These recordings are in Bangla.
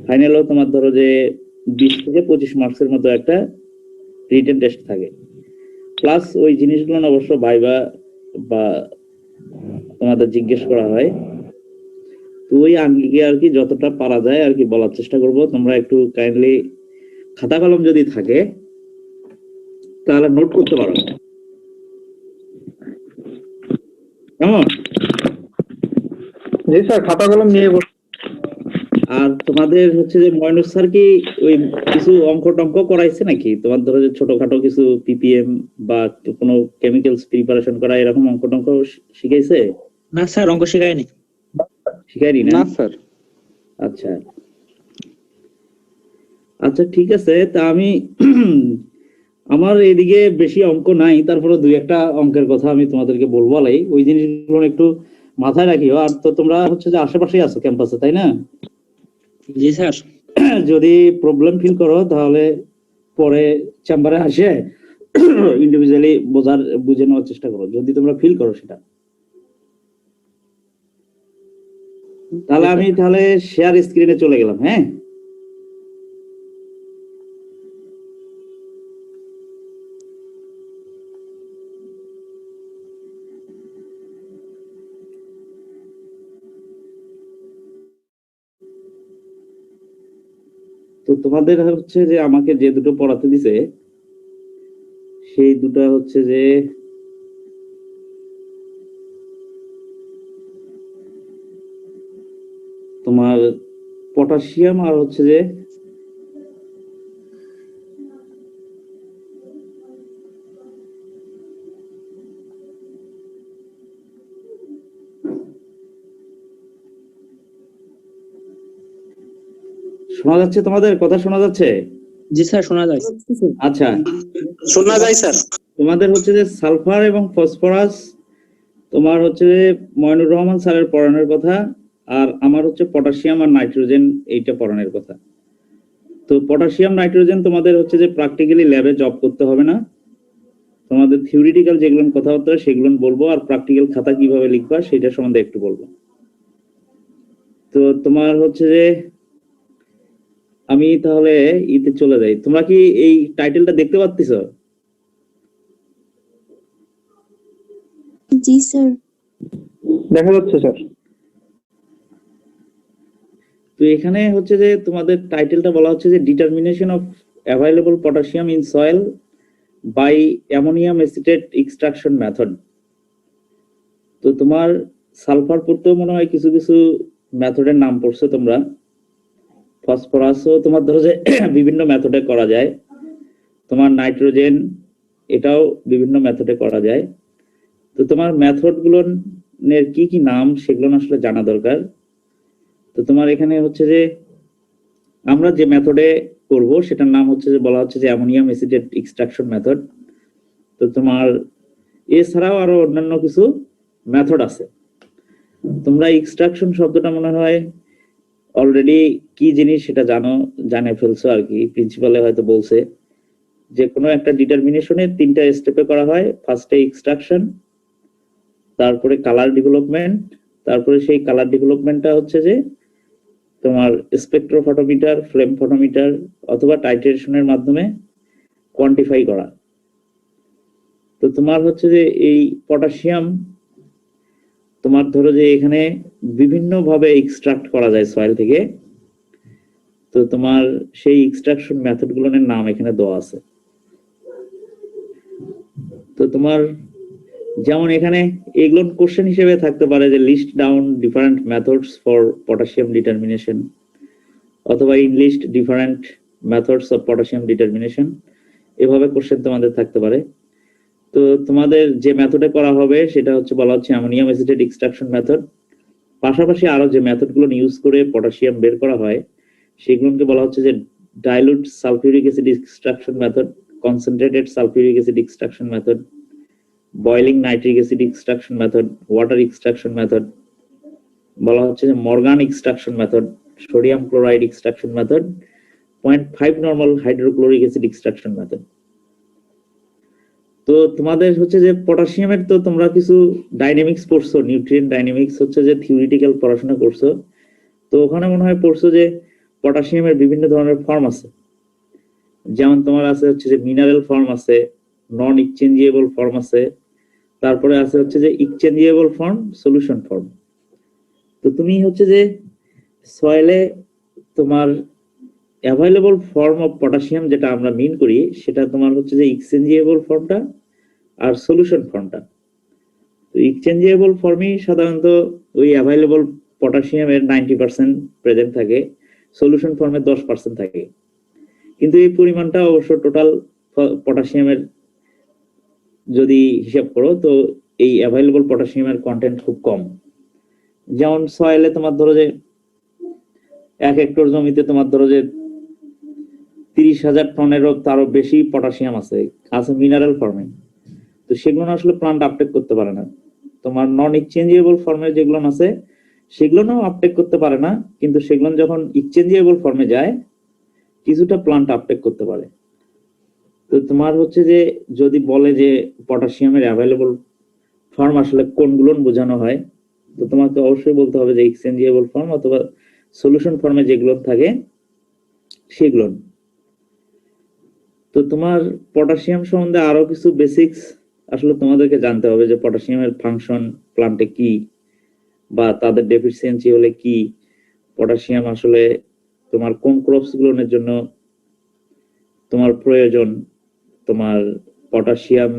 ফাইনালও তোমার ধরো যে 20 থেকে 25 মার্কসের মতো একটা রিটেন টেস্ট থাকে, প্লাস ওই জিনিসগুলো অবশ্য ভাইবা বা তোমাদের জিজ্ঞেস করা হয়। তো ওই আঙ্গিকে আর কি যতটা পারা যায় আর কি বলার চেষ্টা করব। তোমরা একটু কাইন্ডলি খাতা কলম যদি থাকে তাহলে নোট করতে পারো, কেমন? জি স্যার, খাতা কলম নিয়ে বস। আর তোমাদের হচ্ছে যে ময়নুস স্যার কি ওই কিছু অঙ্ক টঙ্ক করাইছে নাকি? তোমার ধরো যে ছোটখাটো কিছু পিপিএম বা কোনো কেমিক্যালস প্রিপারেশন করা এরকম অঙ্ক টঙ্ক শিখাইছে? না স্যার, অঙ্ক শেখায়নি। শিখায়নি না? না স্যার। আচ্ছা আচ্ছা, ঠিক আছে। তা আমি আমার এদিকে বেশি অঙ্ক নাই, তারপরে দুই একটা অঙ্কের কথা আমি তোমাদেরকে বলবো। লাই ওই জিনিসগুলো একটু মাথায় রাখিও। আর তো তোমরা হচ্ছে যে আশেপাশেই আছো ক্যাম্পাসে, তাই না? জি স্যার। যদি প্রবলেম ফিল করো তাহলে পরে চেম্বারে আসে ইন্ডিভিজুয়ালি বুঝে নেওয়ার চেষ্টা করো, যদি তোমরা ফিল করো সেটা। তাহলে আমি শেয়ার স্ক্রিনে চলে গেলাম। হ্যাঁ, তো তোমাদের হচ্ছে যে আমাকে যে দুটো পড়াতে দিছে সেই দুটো হচ্ছে যে তোমার পটাশিয়াম আর হচ্ছে যে শোনা যাচ্ছে? তোমাদের কথা শোনা যাচ্ছে? জি স্যার, শোনা যায়। আচ্ছা, শোনা যায় স্যার। তোমাদের হচ্ছে যে সালফার এবং ফসফরাস তোমার হচ্ছে যে ময়নুর রহমান স্যারের পড়ানোর কথা, আর আমার হচ্ছে পটাশিয়াম আর নাইট্রোজেন এইটা পড়ানোর কথা। তো পটাশিয়াম নাইট্রোজেন তোমাদের হচ্ছে যে প্র্যাকটিক্যালি ল্যাবে জব করতে হবে না, তোমাদের থিওরিটিক্যাল যেগুলো কথাবার্তা সেগুলো বলবো, আর প্র্যাকটিক্যাল খাতা কিভাবে লিখবা সেটা সম্বন্ধে একটু বলবো। তো তোমার হচ্ছে যে আমি তাহলে ইতে চলে যাই। তোমরা কি এই টাইটেলটা দেখতে পাচ্ছ? জি স্যার। দেখা যাচ্ছে স্যার। তো এখানে হচ্ছে যে তোমাদের টাইটেলটা বলা হচ্ছে যে determination of available potassium in soil by ammonium acetate extraction method. তো তোমার সালফার পড়তেও মনে হয় কিছু কিছু মেথডের নাম পড়ছো তোমরা। ফসফরাসও তোমার ধরো যে বিভিন্ন মেথডে করা যায়। তোমার নাইট্রোজেন এটাও বিভিন্ন মেথডে করা যায়। তো তোমার মেথড গুলোর কি কি নাম সেগুলো আসলে জানা দরকার। তো তোমার এখানে হচ্ছে যে আমরা যে মেথডে করব সেটার নাম হচ্ছে যে বলা হচ্ছে যে অ্যামোনিয়াম এসিটেট এক্সট্রাকশন মেথড। তো তোমার এছাড়াও আরো অন্যান্য কিছু মেথড আছে। তোমরা এক্সট্রাকশন শব্দটা মনে হয় অলরেডি কি জিনিস সেটা জানে ফেলছো আর কি। প্রিন্সিপালে হয়তো বলছে যে কোনো একটা ডিটারমিনেশনে 3টা স্টেপে করা হয়। ফার্স্টে এক্সট্রাকশন, তারপরে কালার ডেভেলপমেন্ট, তারপরে সেই কালার ডেভেলপমেন্টটা হচ্ছে যে তোমার স্পেকট্রোফটোমিটার, ফ্লেম ফটোমিটার অথবা টাইট্রেশনের মাধ্যমে কোয়ান্টিফাই করা। তো তোমার হচ্ছে যে এই পটাশিয়াম তোমার ধরো যে এখানে বিভিন্ন ভাবে এক্সট্রাক্ট করা যায় সয়েল থেকে। তো তোমার সেই এক্সট্রাকশন মেথড গুলোর নাম এখানে দেওয়া আছে। তো তোমার যেমন এখানে এগুলো কোশ্চেন হিসেবে থাকতে পারে যে list down different methods for potassium determination, অথবা enlist different methods of potassium determination, এভাবে কোশ্চেন তোমাদের থাকতে পারে। তো তোমাদের যে মেথডে করা হবে সেটা হচ্ছে বলা হচ্ছে অ্যামোনিয়াম এসিটেট এক্সট্রাকশন মেথড। পাশাপাশি আরো যে মেথডগুলো ইউজ করে পটাশিয়াম বের করা হয় সেগুলোকে বলা হচ্ছে যে dilute sulphuric acid extraction method, concentrated sulphuric acid extraction method, boiling nitric acid extraction method, water extraction method, বলা হচ্ছে যে Morgan extraction method, sodium chloride extraction method, 0.5 normal hydrochloric acid extraction method. তো তোমাদের হচ্ছে যে পটাশিয়ামের তো তোমরা কিছু ডাইনামিক্স পড়ছো, নিউট্রিয়েন্ট ডাইনামিক্স হচ্ছে যে থিওরিটিক্যাল পড়াশোনা করছো। তো ওখানে মনে হয় পড়ছো যে পটাশিয়ামের বিভিন্ন ধরনের ফর্ম আছে, যেমন তোমার আছে হচ্ছে যে মিনারেল ফর্ম আছে, নন এক্সচেঞ্জেবল ফর্ম আছে, তারপরে আছে হচ্ছে যে এক্সচেঞ্জেবল ফর্ম, সলিউশন ফর্ম। তো তুমি হচ্ছে যে সয়েলে তোমার অ্যাভেলেবল ফর্ম অফ পটাশিয়াম যেটা আমরা মিন করি সেটা তোমার হচ্ছে যে এক্সচেঞ্জেবল ফর্মটা আর সলিউশন ফর্মটা। তো এক্সচেঞ্জেবল ফর্মই সাধারণত ওই অ্যাভেলেবল পটাশিয়ামের 90% প্রেজেন্ট থাকে, সলিউশন ফর্মে 10% থাকে। কিন্তু এই পরিমাণটা অবশ্য টোটাল পটাশিয়ামের যদি হিসাব করো তো এই অ্যাভেলেবল পটাশিয়ামের কন্টেন্ট খুব কম। যেমন সয়েলে তোমার ধরো যে 1 হেক্টর জমিতে তোমার ধরো যে 30,000 টনেরও তারও বেশি পটাশিয়াম আছে মিনারেল ফর্মে। তো সেগুলো আসলে প্লান্ট আপটেক করতে পারে না। তোমার নন এক্সচেঞ্জেবল ফর্মে যেগুলো আছে সেগুলো আপটেক করতে পারে না, কিন্তু সেগুলো যখন এক্সচেঞ্জেবল ফর্মে যায় কিছুটা প্লান্ট আপটেক করতে পারে। তো তোমার হচ্ছে যে যদি বলে যে পটাশিয়ামের অ্যাভেলেবল ফর্ম আসলে কোনগুলো বোঝানো হয়, তো তোমাকে অবশ্যই বলতে হবে যে এক্সচেঞ্জেবল ফর্ম অথবা সলিউশন ফর্মে যেগুলো থাকে সেগুলো। তো তোমার পটাশিয়াম সম্বন্ধে আরো কিছু বেসিক্স আসলে তোমাদেরকে জানতে হবে, যে পটাশিয়ামের ফাংশন প্লান্টে কি, বা তাদের ডেফিসিয়েন্সি হলে কি, পটাশিয়াম আসলে তোমার কোন ক্রপস গুলোর জন্য তোমার প্রয়োজন, তোমার পটাশিয়াম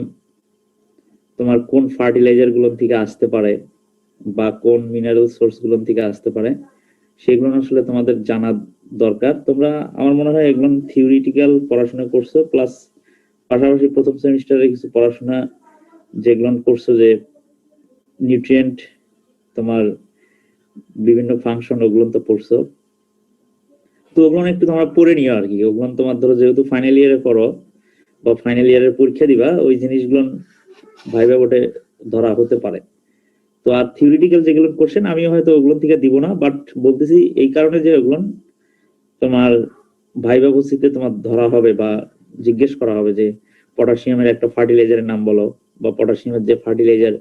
তোমার কোন ফার্টিলাইজার গুলো থেকে আসতে পারে বা কোন মিনারেল সোর্স গুলো থেকে আসতে পারে, সেগুলো আসলে তোমাদের জানা দরকার। তোমরা আমার মনে হয় এগুলো থিওরিটিক্যাল পড়াশোনা করছো, প্লাস পাশাপাশি প্রথম সেমিস্টারে কিছু পড়াশোনা যেগুলো করছো, যে নিউট্রিয়েন্ট তোমার বিভিন্ন ফাংশন ওগুলো তো পড়ছো। তো ওগুলো একটু তোমরা পড়ে নিও আর কি। ওগুলো তোমার ধরো যেহেতু ফাইনাল ইয়ারে পড়ো বা ফাইনাল ইয়ারের পরীক্ষা দিবা, ওই জিনিসগুলো ভাইবা বোর্ডে ধরা হতে পারে। তো আর থিওরিটিক্যাল যেগুলো কোশ্চেন আমি হয়তো ওগুলো থেকে দিব না, বাট বলতেছি এই কারণে যে ওগুলো তোমার ভাইবা বসিতে তোমার ধরা হবে বা জিজ্ঞেস করা হবে যে পটাশিয়ামের একটা ফার্টিলাইজারের নাম বলো, বা পটাশিয়ামের যে ফার্টিলাইজার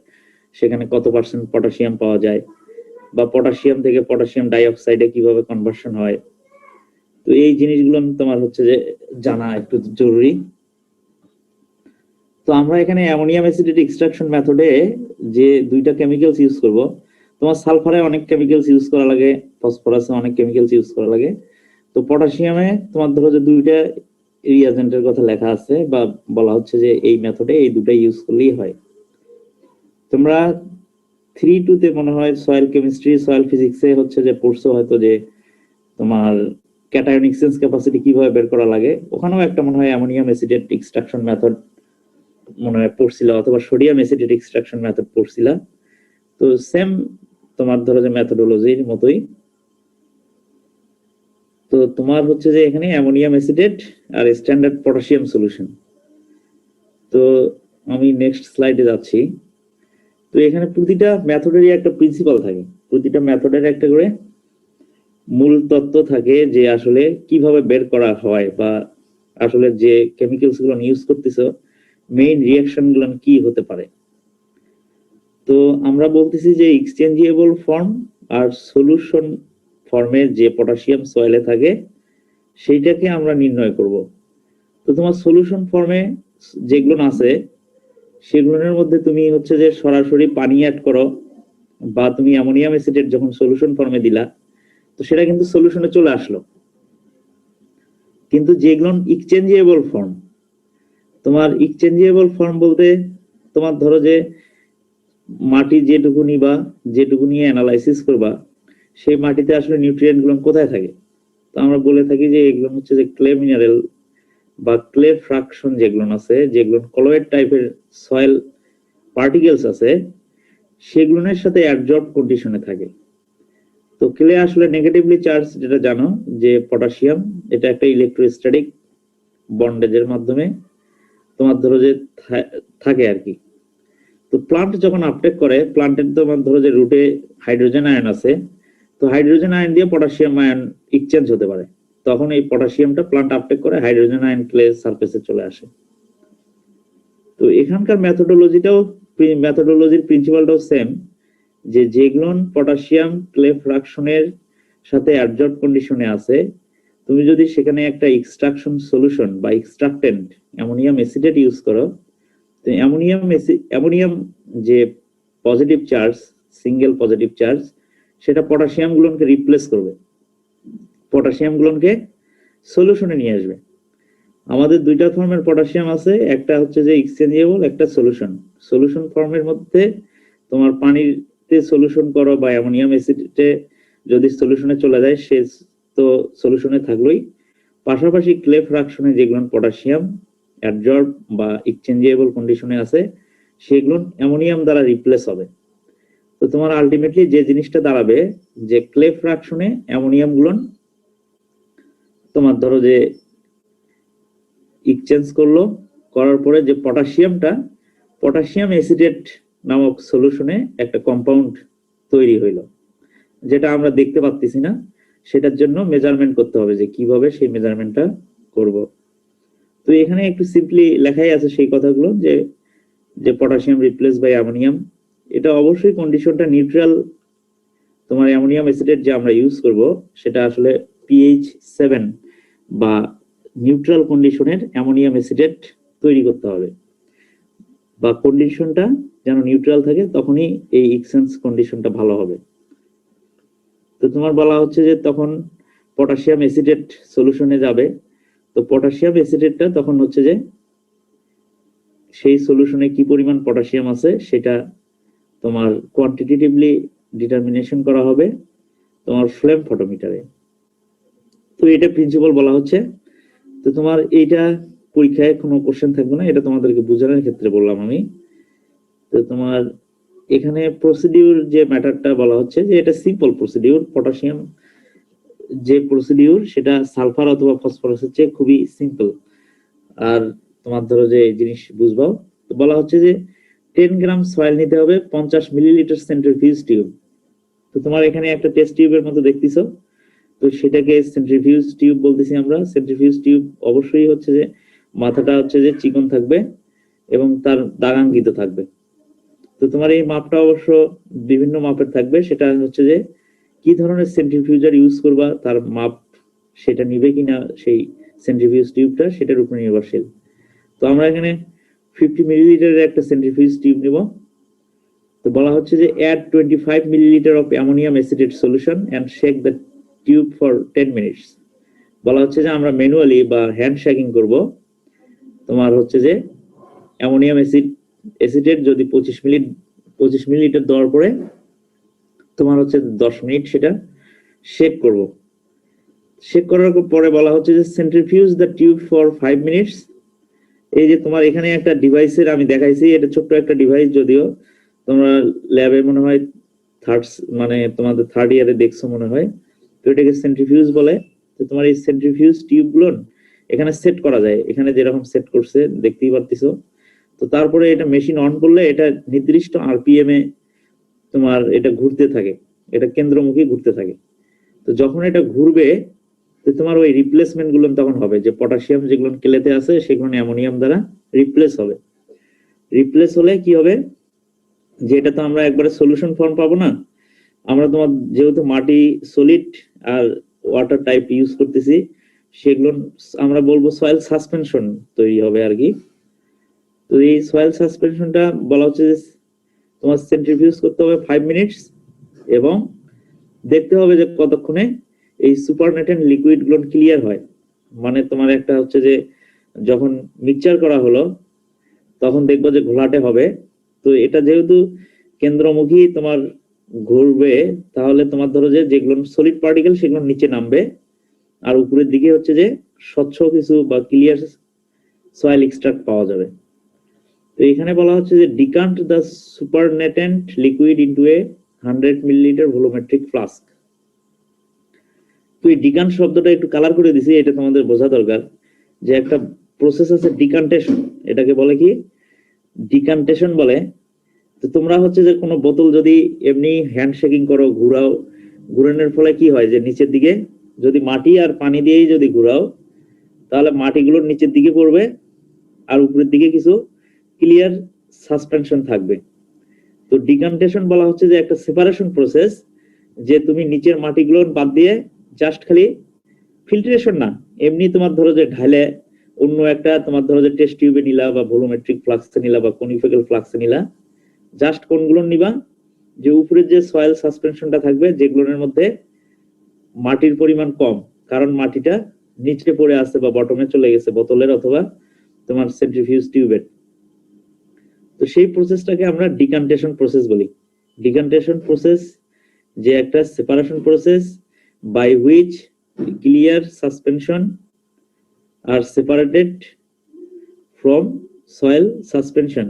সেখানে কত পার্সেন্ট পটাশিয়াম পাওয়া যায়, বা পটাশিয়াম থেকে পটাশিয়াম ডাইঅক্সাইডে কিভাবে কনভার্সন হয়। তো এই জিনিসগুলো তোমার হচ্ছে যে জানা একটু জরুরি। তো আমরা এখানে অ্যামোনিয়াম অ্যাসিডেট এক্সট্রাকশন মেথডে যে দুইটা কেমিক্যালস ইউজ করব, তোমার সালফারে অনেক কেমিক্যালস ইউজ করা লাগে, ফসফরাসে অনেক কেমিক্যালস ইউজ করা লাগে। তো পটাশিয়ামে তোমার ধরো যে দুইটা রিয়াজেন্টের কথা লেখা আছে বা বলা হচ্ছে যে এই মেথডে এই দুটো ইউজ করলেই হয়। তোমরা 3-2 তে মনে হয় সয়েল কেমিস্ট্রি সয়েল ফিজিক্সে হচ্ছে যে পড়ছো হয়তো যে তোমার ক্যাটায়ন এক্সচেঞ্জ ক্যাপাসিটি কিভাবে বের করা লাগে। ওখানেও একটা মনে হয় অ্যামোনিয়াম অ্যাসিডেট এক্সট্রাকশন মেথড মনে হয় পড়ছিল, অথবা সোডিয়াম অ্যাসিডেট এক্সট্রাকশন মেথড পড়ছিল। তো সেম তোমার ধরো যে মেথডোলজির মতোই। তো তোমার হচ্ছে যে এখানে অ্যামোনিয়াম অ্যাসিডেট আর স্ট্যান্ডার্ড পটাশিয়াম সলিউশন। তো আমি নেক্সট স্লাইডে যাচ্ছি। তো এখানে প্রতিটা মেথডেরই একটা প্রিন্সিপাল থাকে, প্রতিটা মেথডের একটা করে মূল তত্ত্ব থাকে যে আসলে কিভাবে বের করা হয়, বা আসলে যে কেমিক্যালস গুলো ইউজ করতেছো মেইন রিঅ্যাকশন গুলো কি হতে পারে। তো আমরা বলতেছি যে এক্সচেঞ্জেবল ফর্ম আর সলিউশন ফর্মের যে পটাশিয়াম সয়েলে থাকে সেইটাকে আমরা নির্ণয় করব। তো তোমার সলিউশন ফর্মে যেগুলো আছে সেগুলোর মধ্যে তুমি হচ্ছে যে সরাসরি পানি অ্যাড করো, বা তুমি অ্যামোনিয়াম অ্যাসিডেট যখন সলিউশন ফর্মে দিলা তো সেটা কিন্তু সলিউশনে চলে আসলো। কিন্তু যেগুলো এক্সচেঞ্জেবল ফর্ম, তোমার এক্সচেঞ্জেবল ফর্ম বলতে তোমার ধরো যে মাটি যেটুকু নিবা, যেটুকু নিয়ে অ্যানালাইসিস করবা, সেই মাটিতে আসলে নিউট্রিয়েন্ট গুলো কোথায় থাকে। তো আমরা বলে থাকি যে এগুলো হচ্ছে যে ক্লে মিনারেল বা ক্লে ফ্রাকশন যেগুলো আছে, যেগুলো কলয়েড টাইপের সয়েল পার্টিকেলস আছে, সেগুলোর সাথে অ্যাডজর্ব কন্ডিশনে থাকে। তো ক্লে আসলে নেগেটিভলি চার্জ, যেটা জানো যে পটাশিয়াম এটা একটা ইলেকট্রোস্ট্যাটিক বন্ডেজের মাধ্যমে তোমার ধরো যে থাকে আর কি। তো প্লান্ট যখন আপটেক করে, প্লান্টের তোমার ধরো যে রুটে হাইড্রোজেন আয়ন আছে, তো হাইড্রোজেন আয়ন দিয়ে পটাশিয়াম আয়ন এক্সচেঞ্জ হতে পারে, তখন এই পটাশিয়ামটা প্লান্ট আপটেক করে হাইড্রোজেন আয়ন ক্লে সারফেসে চলে আসে। তো এখানকার মেথডোলজির প্রিন্সিপালটাও সেম, যে যেগুলো পটাশিয়াম ক্লে ফ্রাকশনের সাথে অ্যাডজর্ব কন্ডিশনে আছে, তুমি যদি সেখানে একটা এক্সট্রাকশন সলিউশন বা এক্সট্রাক্টেন্ট অ্যামোনিয়াম অ্যাসিটেট ইউজ করো, তো অ্যামোনিয়াম যে positive charge, single positive charge, সেটা পটাশিয়াম গুলোকে রিপ্লেস করবে, পটাশিয়াম গুলোকে সলিউশনে নিয়ে আসবে। আমাদের দুইটা ফর্মের পটাশিয়াম আছে, একটা হচ্ছে যে এক্সচেঞ্জেবল, একটা সলিউশন। সলিউশন ফর্মের মধ্যে তোমার পানিতে সলিউশন করো বা অ্যামোনিয়াম অ্যাসিডে যদি সলিউশনে চলে যায়, সে তো সলিউশনে থাকলোই, পাশাপাশি ক্লে ফ্রাকশনে যেগুলো পটাশিয়াম অ্যাডজর্ব বা এক্সচেঞ্জেবল কন্ডিশনে আছে, সেগুলো অ্যামোনিয়াম দ্বারা রিপ্লেস হবে। তো তোমার আলটিমেটলি যে জিনিসটা দাঁড়াবে যে ক্লে ফ্রাকশনে অ্যামোনিয়াম গুলো তোমার ধরো যে এক্সচেঞ্জ করলো, করার পরে যে পটাশিয়াম অ্যাসিডেট নামক সলিউশনে একটা কম্পাউন্ড তৈরি হইলো, যেটা আমরা দেখতে পাচ্ছি না। সেটার জন্য মেজারমেন্ট করতে হবে যে কিভাবে সেই মেজারমেন্টটা করব। তো এখানে একটু সিম্পলি লেখাই আছে সেই কথাগুলো, যে পটাশিয়াম রিপ্লেস বাই অ্যামোনিয়াম। এটা অবশ্যই কন্ডিশনটা নিউট্রাল, তোমার অ্যামোনিয়াম অ্যাসিডেট যে আমরা ইউজ করব সেটা আসলে pH 7 বা নিউট্রাল কন্ডিশনের অ্যামোনিয়াম অ্যাসিডেট তৈরি করতে হবে, বা কন্ডিশনটা যেন নিউট্রাল থাকে, তখনই এই এক্সচেঞ্জ কন্ডিশনটা ভালো হবে। তো তোমার বলা হচ্ছে যে তখন পটাশিয়াম অ্যাসিডেট সলিউশনে যাবে, তো পটাশিয়াম অ্যাসিডেটটা তখন হচ্ছে যে সেই সলিউশনে কি পরিমাণ পটাশিয়াম আছে সেটা তোমার কোয়ান্টিটেটিভলি ডিটারমিনেশন করা হবে তোমার ফ্লেম ফটোমিটারে। তো এটা প্রিন্সিপাল বলা হচ্ছে। তো তোমার এইটা পরীক্ষায় কোনো কোশ্চেন থাকবে না, এটা তোমাদেরকে বোঝানোর ক্ষেত্রে বললাম আমি। তো তোমার এখানে প্রসিডিউর যে ম্যাটারটা বলা হচ্ছে যে এটা সিম্পল প্রসিডিউর, পটাশিয়াম যে প্রসিডিউর সেটা সালফার অথবা ফসফরাসের চেয়ে খুবই সিম্পল। আর তোমার ধরো যে জিনিস বুঝবাও, তো বলা হচ্ছে যে 10 গ্রাম সয়েল নিতে হবে 50 মিলিলিটার সেন্ট্রিফিউজ টিউব। তো তোমার এখানে একটা টেস্ট টিউবের মতো দেখতেছো, তো সেটাকে সেন্ট্রিফিউজ টিউব বলতেছি আমরা। সেন্ট্রিফিউজ টিউব অবশ্যই হচ্ছে যে মাথাটা হচ্ছে যে চিকন থাকবে এবং তার দাগাঙ্কিত থাকবে। তো তোমার এই মাপটা অবশ্য বিভিন্ন মাপের থাকবে, সেটা হচ্ছে যে কি ধরনের সেন্ট্রিফিউজার ইউজ করবা তার মাপ সেটা নিবে কিনা সেই সেন্ট্রিফিউজ টিউবটা, সেটার উপর নির্ভরশীল। তো আমরা এখানে 50 মিলিলিটারের একটা সেন্ট্রিফিউজ টিউব নিব। তো বলা হচ্ছে যে add 25 milliliter of ammonium acetate solution and shake the tube for 10 minutes। বলা হচ্ছে যে আমরা ম্যানুয়ালি বা হ্যান্ড শেকিং করব। তোমার হচ্ছে যে অ্যামোনিয়াম অ্যাসিটেট যদি 25 মিলিলিটার দেওয়ার পরে তোমার হচ্ছে 10 মিনিট সেটা শেক করব। শেক করার পরে বলা হচ্ছে যে centrifuge the tube for 5 minutes. এই যে তোমার এখানে একটা ডিভাইসের আমি দেখাইছি, এটা ছোট্ট একটা ডিভাইস, যদিও তোমরা ল্যাবে মনে হয় তোমাদের থার্ড ইয়ারে দেখছো মনে হয়। তো এটাকে সেন্ট্রিফিউজ বলে। তো তোমার এই সেন্ট্রিফিউজ টিউব গুলো এখানে সেট করা যায়, এখানে যেরকম সেট করছে দেখতেই পারতেছো। তো তারপরে এটা মেশিন অন করলে এটা নির্দিষ্ট আরপিএম এ তোমার এটা ঘুরতে থাকে, এটা কেন্দ্রমুখী ঘুরতে থাকে। তো যখন এটা ঘুরবে তো তোমার ওই রিপ্লেসমেন্ট গুলো তখন হবে, যে পটাশিয়াম যেগুলো কেলেতে আছে সেগুলো অ্যামোনিয়াম দ্বারা রিপ্লেস হবে। রিপ্লেস হলে কি হবে, যে এটা তো আমরা একবারে সলিউশন ফর্ম পাবো না, আমরা তোমার যেহেতু মাটি সলিড আর ওয়াটার টাইপ ইউজ করতেছি, সেগুলো আমরা বলবো সয়েল সাসপেনশন তৈরি হবে আর কি। তো এই সয়েল সাসপেনশনটা বলা হচ্ছে যে তোমার সেন্ট্রিফিউজ করতে হবে 5 মিনিটস, এবং দেখতে হবে যে কতক্ষণে এই সুপারনেটেন্ট লিকুইড গুলো ক্লিয়ার হয়। মানে তোমার একটা হচ্ছে যে যখন মিক্সচার করা হলো তখন দেখবো যে ঘোলাটে হবে। তো এটা যেহেতু কেন্দ্রমুখী তোমার ঘুরবে, তাহলে তোমার ধরো যে যেগুলো সলিড পার্টিকেল সেগুলো নিচে নামবে, আর উপরের দিকে হচ্ছে যে স্বচ্ছ কিছু বা ক্লিয়ার সয়েল এক্সট্রাক্ট পাওয়া যাবে। তো এখানে বলা হচ্ছে যে decant the supernatant liquid into a 100 millilitre volumetric flask. তো এই ডিকান্ট শব্দটা একটু কালার করে দিছি, এটা তোমাদের বোঝা দরকার যে একটা প্রসেস আছে ডিকান্টেশন, এটাকে বলে কি ডিকান্টেশন বলে। তো তোমরা হচ্ছে যে কোনো বোতল যদি এমনি হ্যান্ড শেকিং করো, ঘুরাও, ঘুরানোর ফলে কি হয় যে নিচের দিকে যদি মাটি আর পানি দিয়েই যদি ঘুরাও, তাহলে মাটিগুলোর নিচের দিকে পড়বে আর উপরের দিকে কিছু ক্লিয়ার সাসপেনশন থাকবে। তো ডিকান্টেশন বলা হচ্ছে যে একটা সেপারেশন প্রসেস, যে তুমি নিচের মাটিগুলো বাদ দিয়ে জাস্ট খালি ফিল্ট্রেশন না, এমনি তোমার ধরো যে ঢালে অন্য একটা তোমার ধরো যে টেস্ট টিউবে নিলা বা ভলুমেট্রিক ফ্লাক্সে নিলা বা কনিফিক্যাল ফ্লাক্সে নিলা, জাস্ট কোনগুলো নিবা যে উপরের যে সয়েল সাসপেনশনটা থাকবে যেগুলোর মধ্যে মাটির পরিমাণ কম, কারণ মাটিটা নিচে পড়ে আছে বা বটমে চলে গেছে বোতলের অথবা তোমার সেন্ট্রিফিউজ টিউবের। তো সেই প্রসেসটাকে আমরা ডিকান্টেশন প্রসেস বলি। ডিকান্টেশন প্রসেস যে একটা separation process by which clear suspension are separated from soil suspension.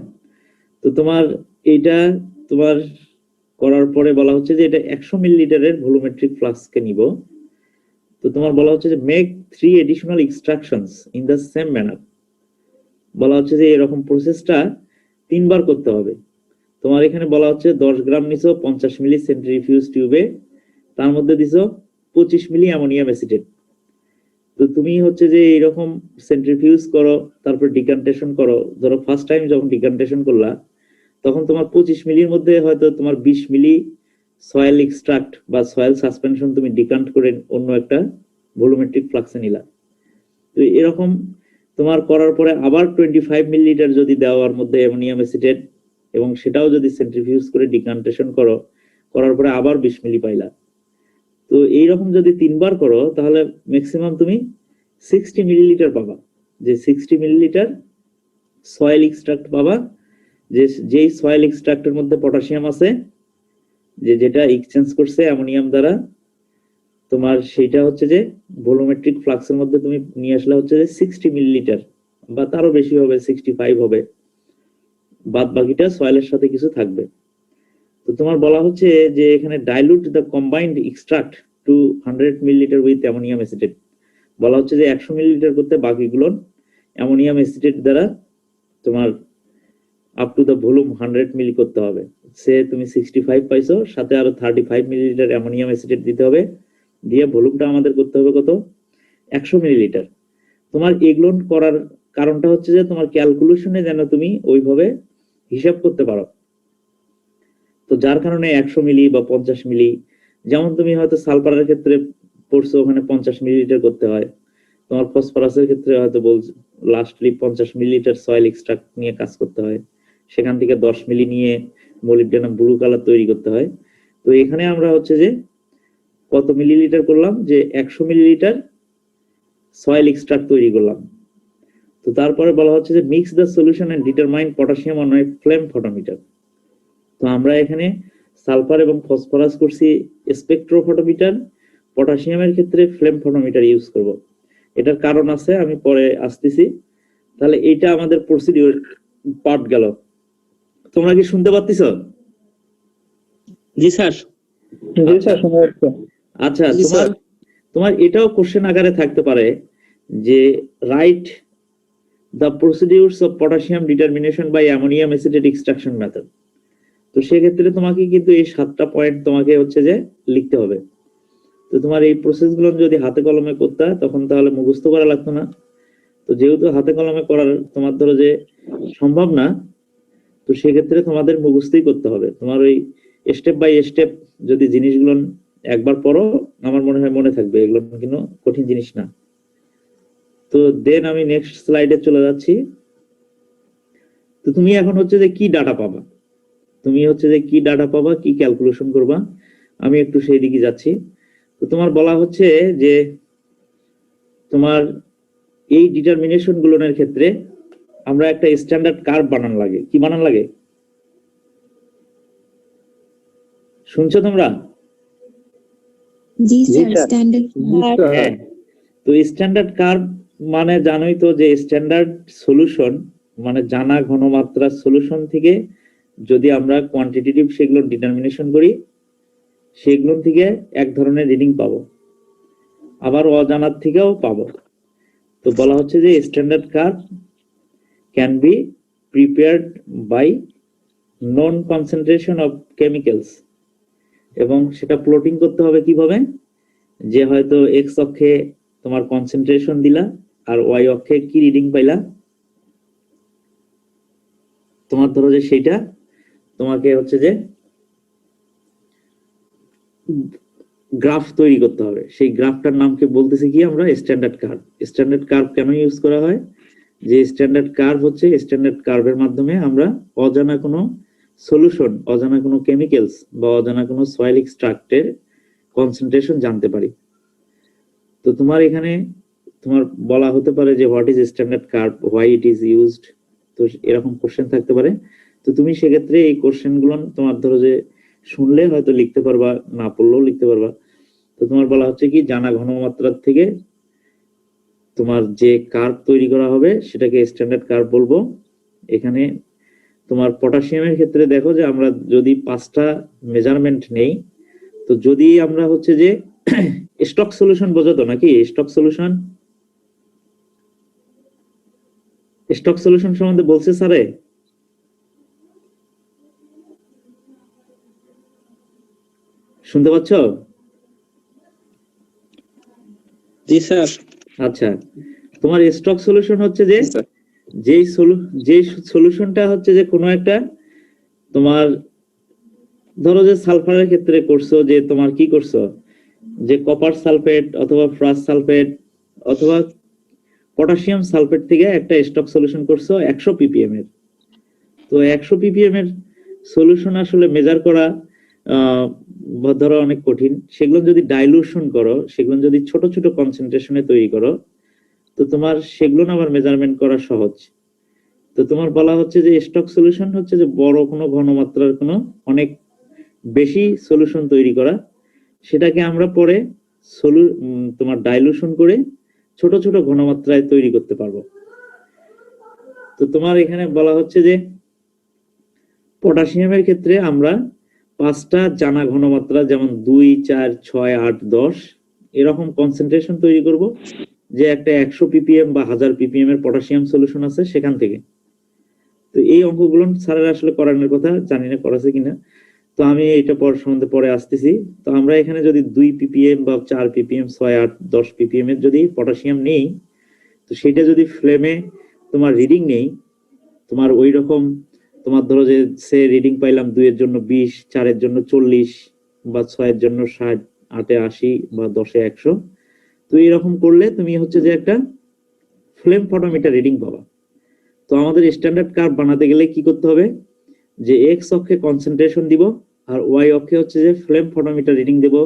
তো তোমার এইটা তোমার করার পরে বলা হচ্ছে যে এটা 100 মিলিলিটারের ভলুমেট্রিক ফ্লাস্ককে নিব। তো তোমার বলা হচ্ছে যে make 3 additional extractions in the same manner. বলা হচ্ছে যে এরকম প্রসেসটা 3 বার করতে হবে। তোমার এখানে বলা হচ্ছে 10 গ্রাম নিছো 50 মিলি সেন্ট্রিফিউজ টিউবে, তার মধ্যে দিছো 25 মিলি অ্যামোনিয়াম অ্যাসিটেট। তো তুমি হচ্ছে যে এরকম সেন্ট্রিফিউজ করো, তারপর ডিকান্টেশন করো। ধরো ফার্স্ট টাইম যখন ডিকান্টেশন করলা তখন তোমার 25 মিলির মধ্যে হয়তো তোমার 20 মিলি সয়েল এক্সট্রাক্ট বা সয়েল সাসপেনশন তুমি ডিকান্ট করে অন্য একটা ভলুমেট্রিক ফ্লাক্সে নিলা। তো এরকম তোমার করার পরে আবার 25 মিলিলিটার যদি দেওয়ার মধ্যে অ্যামোনিয়াম অ্যাসিটেট এবং সেটাও যদি সেন্ট্রিফিউজ করে ডিকান্টেশন করো, করার পরে আবার 20 মিলি পাইলা। তো এইরকম যদি 3 বার করো তাহলে ম্যাক্সিমাম তুমি 60 মিলিলিটার পাবা। যে 60 মিলিলিটার সয়েল এক্সট্রাক্ট পাবা, যে যেই সয়েল এক্সট্রাক্টের মধ্যে পটাশিয়াম আছে, যেটা এক্সচেঞ্জ করছে অ্যামোনিয়াম দ্বারা, তোমার সেইটা হচ্ছে যে ভলুমেট্রিক ফ্লাক্সের মধ্যে তুমি নিয়ে আসলে হচ্ছে যে 60 মিলিলিটার বা তারও বেশি হবে, 65 হবে। বাদ বাকিটা সয়েলের সাথে কিছু থাকবে। তো তোমার বলা হচ্ছে যে এখানে dilute the combined extract two 100 millilitre with ammonium acetate. বলা হচ্ছে যে 100 মিলিলিটার করতে বাকিগুলো অ্যামোনিয়াম অ্যাসিটেট দ্বারা তোমার আপ টু দ্য ভলিউম 100 মিলি করতে হবে। সে তুমি 65 পাইছো, সাথে আরো 35 মিলিলিটার অ্যামোনিয়াম অ্যাসিটেট দিতে হবে, দিয়ে ভলিউমটা আমাদের করতে হবে কত, 100 মিলিলিটার। তোমার এগুলো করার কারণটা হচ্ছে যে তোমার ক্যালকুলেশনে যেন তুমি ওইভাবে হিসাব করতে পারো। তো যার কারণে 100 মিলি বা 50 মিলি, যেমন তুমি হয়তো সালফারের ক্ষেত্রে পড়ছো ওখানে 50 মিলিলিটার করতে হয়, তোমার ফসফরাসের ক্ষেত্রে হয়তো বলছো লাস্টলি 50 মিলিলিটার সয়েল এক্সট্রাক্ট নিয়ে কাজ করতে হয়, সেখান থেকে 10 মিলি নিয়ে মলিবডেনাম ব্লু কালার তৈরি করতে হয়। তো এখানে আমরা হচ্ছে যে কত মিলিলিটার করলাম, যে 100 মিলিলিটার সয়েল এক্সট্রাক্ট তৈরি করলাম। তো তারপরে বলা হচ্ছে যে mix the solution and determine potassium on a flame photometer. তো আমরা এখানে সালফার এবং ফসফরাস করছি স্পেকট্রোফটোমিটার, পটাশিয়ামের ক্ষেত্রে ফ্লেম ফটোমিটার ইউজ করব। এটার কারণ আছে, আমি পরে আসতেছি। তাহলে এটা আমাদের প্রসিডিউর পার্ট গেল। তোমরা কি শুনতে পাচ্ছ? জি স্যার। জি স্যার, শোনা যাচ্ছে। আচ্ছা, জি, স্যার। তোমার এটাও কোশ্চেন আকারে থাকতে পারে যে write the procedures of potassium determination by ammonium acetate extraction method. তো সেক্ষেত্রে তোমাকে কিন্তু এই 7টা পয়েন্ট তোমাকে হচ্ছে যে লিখতে হবে। তো তোমার এই প্রসেসগুলো যদি হাতে কলমে করতে হয় তখন তাহলে মুখস্থ করা লাগতো না। তো যেহেতু হাতে কলমে করার তোমার ধরো যে সম্ভব না, তো সেক্ষেত্রে তোমাদের মুখস্থই করতে হবে। তোমার ওই স্টেপ বাই স্টেপ যদি জিনিসগুলো একবার পড়ো, আমার মনে হয় মনে থাকবে। এগুলো কিন্তু কঠিন জিনিস না। তো দেন আমি নেক্সট স্লাইডে চলে যাচ্ছি। তো তুমি এখন হচ্ছে যে কি ডাটা পাবা, তুমি হচ্ছে যে কি ডাটা পাবা, কি ক্যালকুলেশন করবা, আমি একটু সেই দিকে যাচ্ছি। তো তোমার বলা হচ্ছে যে তোমার এই ডিটারমিনেশন গুলোর ক্ষেত্রে আমরা একটা স্ট্যান্ডার্ড কার্ভ বানান লাগে। কি বানান লাগে শুনছো তোমরা? জি জি স্যার, স্যার। স্ট্যান্ডার্ড জি স্যার। হ্যাঁ। তো স্ট্যান্ডার্ড কার্ভ মানে জানোই তো যে স্ট্যান্ডার্ড সলিউশন মানে জানা ঘনমাত্রার সলিউশন থেকে যদি আমরা কোয়ান্টিটেটিভ সেগুলো ডিটারমিনেশন করি, সেগুলো থেকে এক ধরনের রিডিং পাবো, আবার অজানার থেকেও পাবো। তো বলা হচ্ছে যে standard curve can be prepared by known concentration of chemicals, এবং সেটা প্লটিং করতে হবে কিভাবে, যে হয়তো এক্স অক্ষে তোমার কনসেন্ট্রেশন দিলা আর ওয়াই অক্ষে কি রিডিং পাইলা, তোমার ধরো যে সেইটা তোমাকে হচ্ছে যে গ্রাফ তৈরি করতে হবে। সেই গ্রাফটার নামকে বলতেছি কি আমরা স্ট্যান্ডার্ড কার্ভ। স্ট্যান্ডার্ড কার্ভ কেন ইউজ করা হয়? যে স্ট্যান্ডার্ড কার্ভ হচ্ছে স্ট্যান্ডার্ড কার্ভের মাধ্যমে আমরা অজানা কোনো সলিউশন, অজানা কোনো কেমিক্যালস বা অজানা কোনো সয়েল এক্সট্রাক্টের কনসেন্ট্রেশন জানতে পারি। তো তোমার এখানে তোমার বলা হতে পারে যে what is standard curve, why it is used, তো এরকম কোশ্চেন থাকতে পারে। তো তুমি সেক্ষেত্রে এই কোশ্চেন গুলো তোমার ধরো যে শুনলে হয়তো লিখতে পারবা, না পড়লেও লিখতে পারবা। তো তোমার বলা হচ্ছে কি জানা ঘনমাত্রার থেকে তোমার যে কার্ভ তৈরি করা হবে সেটাকে স্ট্যান্ডার্ড কার্ভ বলবো। এখানে তোমার পটাশিয়ামের ক্ষেত্রে দেখো যে আমরা যদি 5টা মেজারমেন্ট নেই, তো যদি আমরা হচ্ছে যে স্টক সলিউশন বোঝাতো নাকি? স্টক সলিউশন সম্বন্ধে বলছে স্যারে? শুনতে পাচ্ছ? জি স্যার। আচ্ছা, তোমার স্টক সলিউশন হচ্ছে যে স্যার যেই সলিউশনটা হচ্ছে যে কোনো একটা তোমার ধরো যে সালফারের ক্ষেত্রে করছো, যে তোমার কি করছো যে কপার সালফেট অথবা ফ্রাস সালফেট অথবা পটাশিয়াম সালফেট থেকে একটা স্টক সলিউশন করছো 100 ppm এর। তো 100 ppm এর সলিউশন আসলে মেজার করা ধরো অনেক কঠিন। সেগুলো যদি ডাইলুশন করো, সেগুলো যদি ছোট ছোট কনসেন্ট্রেশনে তৈরি করো, তো তোমার সেগুলো আবার মেজারমেন্ট করা সহজ। তো তোমার বলা হচ্ছে যে স্টক সলিউশন হচ্ছে যে বড় কোনো ঘনমাত্রার কোনো অনেক বেশি সলিউশন তৈরি করা, সেটাকে আমরা পরে তোমার ডাইলুশন করে ছোট ছোট ঘনমাত্রায় তৈরি করতে পারবো। তো তোমার এখানে বলা হচ্ছে যে পটাশিয়ামের ক্ষেত্রে আমরা 5টা জানা ঘনমাত্রা যেমন 2, 4, 6, 8, 10 এরকম কনসেন্ট্রেশন তৈরি করব, যে একটা 100 ppm বা 1000 ppm এর পটাশিয়াম সলিউশন আছে সেখান থেকে। তো এই অঙ্কগুলো স্যারের আসলে করানোর কথা, জানি না করাছে কিনা, তো আমি এটা সম্বন্ধে পরে আসতেছি। তো আমরা এখানে যদি 2 ppm বা 4 ppm, 6, 8, 10 ppm এর যদি পটাশিয়াম নেই, তো সেটা যদি ফ্লেমে তোমার রিডিং নেই, তোমার ওই রকম তোমার ধরো যে সে রিডিং পাইলাম 2 এর জন্য 20, 4 এর জন্য 40 বা 6 এর জন্য 60, 8 এ 80 বা 10 এ 100, তো এরকম করলে তুমি হচ্ছে যে একটা ফ্লেম ফটোমিটার রিডিং পাবা। তো আমাদের স্ট্যান্ডার্ড কার্ভ বানাতে গেলে কি করতে হবে, যে এক্স অক্ষে কনসেন্ট্রেশন দিব আর ওয়াই অক্ষে হচ্ছে যে ফ্লেম ফটোমিটার রিডিং দেব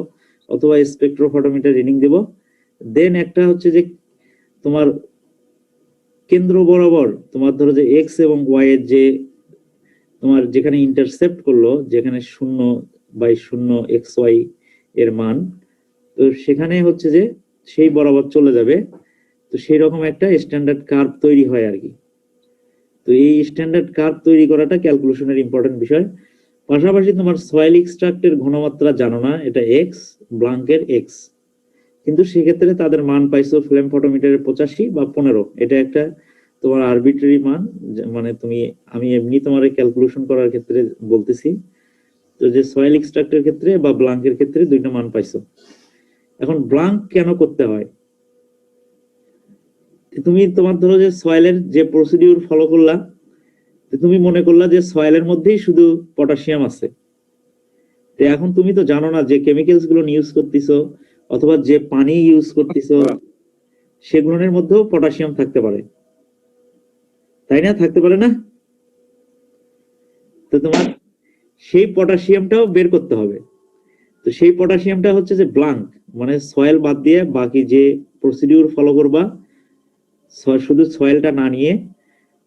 অথবা স্পেকট্রোফটোমিটার রিডিং দেব। দেন একটা হচ্ছে যে তোমার কেন্দ্র বরাবর তোমার ধরো যে এক্স এবং ওয়াই এর যে তোমার যেখানে ইন্টারসেপ্ট করলো, যেখানে 0/0 এক্স ওয়াই এর মান, তো সেখানে হচ্ছে যে সেই বরাবর চলে যাবে। তো সেই রকম একটা স্ট্যান্ডার্ড কার্ভ তৈরি হয় আর কি। তো এই স্ট্যান্ডার্ড কার্ভ তৈরি করাটা ক্যালকুলেশনের ইম্পর্টেন্ট বিষয়। পাশাপাশি তোমার সয়েল এক্সট্রাক্টের ঘনমাত্রা জানো না, এটা এক্স, ব্লাঙ্কের এক্স, কিন্তু সেক্ষেত্রে তাদের মান পাইছো ফ্লেম ফটোমিটারের 85 বা 15, এটা একটা তোমার আরবিট্রারি মান, মানে তুমি আমি এমনি তোমার ক্যালকুলেশন করার ক্ষেত্রে বলতেছি। তো যে সয়েল এক্সট্রাক্টের ক্ষেত্রে বা ব্লাঙ্কের ক্ষেত্রে দুইটা মান পাইছো। এখন ব্লাঙ্ক কেন করতে হয়? তুমি তোমার ধরো যে সয়েলের যে প্রসিডিউর ফলো করলা, তুমি মনে করলা যে সয়েলের মধ্যেই শুধু পটাশিয়াম আছে। তো এখন তুমি তো জানো না যে কেমিক্যালস গুলো ইউজ করতেছো অথবা যে পানি ইউজ করতেছো সেগুলোর মধ্যেও পটাশিয়াম থাকতে পারে, তাই না? থাকতে পারে না? তো তোমার সেই পটাশিয়ামটাও বের করতে হবে। তো সেই পটাশিয়ামটা হচ্ছে যে ব্লাঙ্ক, মানে সয়েল বাদ দিয়ে বাকি যে প্রসিডিউর ফলো করবা, শুধু সয়েলটা না নিয়ে,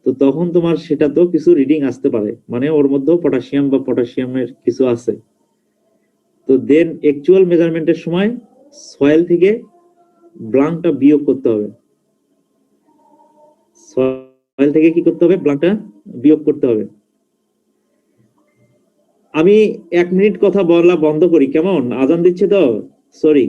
তো তখন তোমার সেটা তো কিছু রিডিং আসতে পারে, মানে ওর মধ্যেও পটাশিয়াম বা পটাশিয়ামের কিছু আছে। তো দেন অ্যাকচুয়াল মেজারমেন্টের সময় সয়েল থেকে ব্লাঙ্কটা বিয়োগ করতে হবে। সয়েল থেকে কি করতে হবে? ব্লাঙ্কটা বিয়োগ করতে হবে। আমি 1 মিনিট কথা বলা বন্ধ করি, কেমন? আজান দিচ্ছে তো, সরি।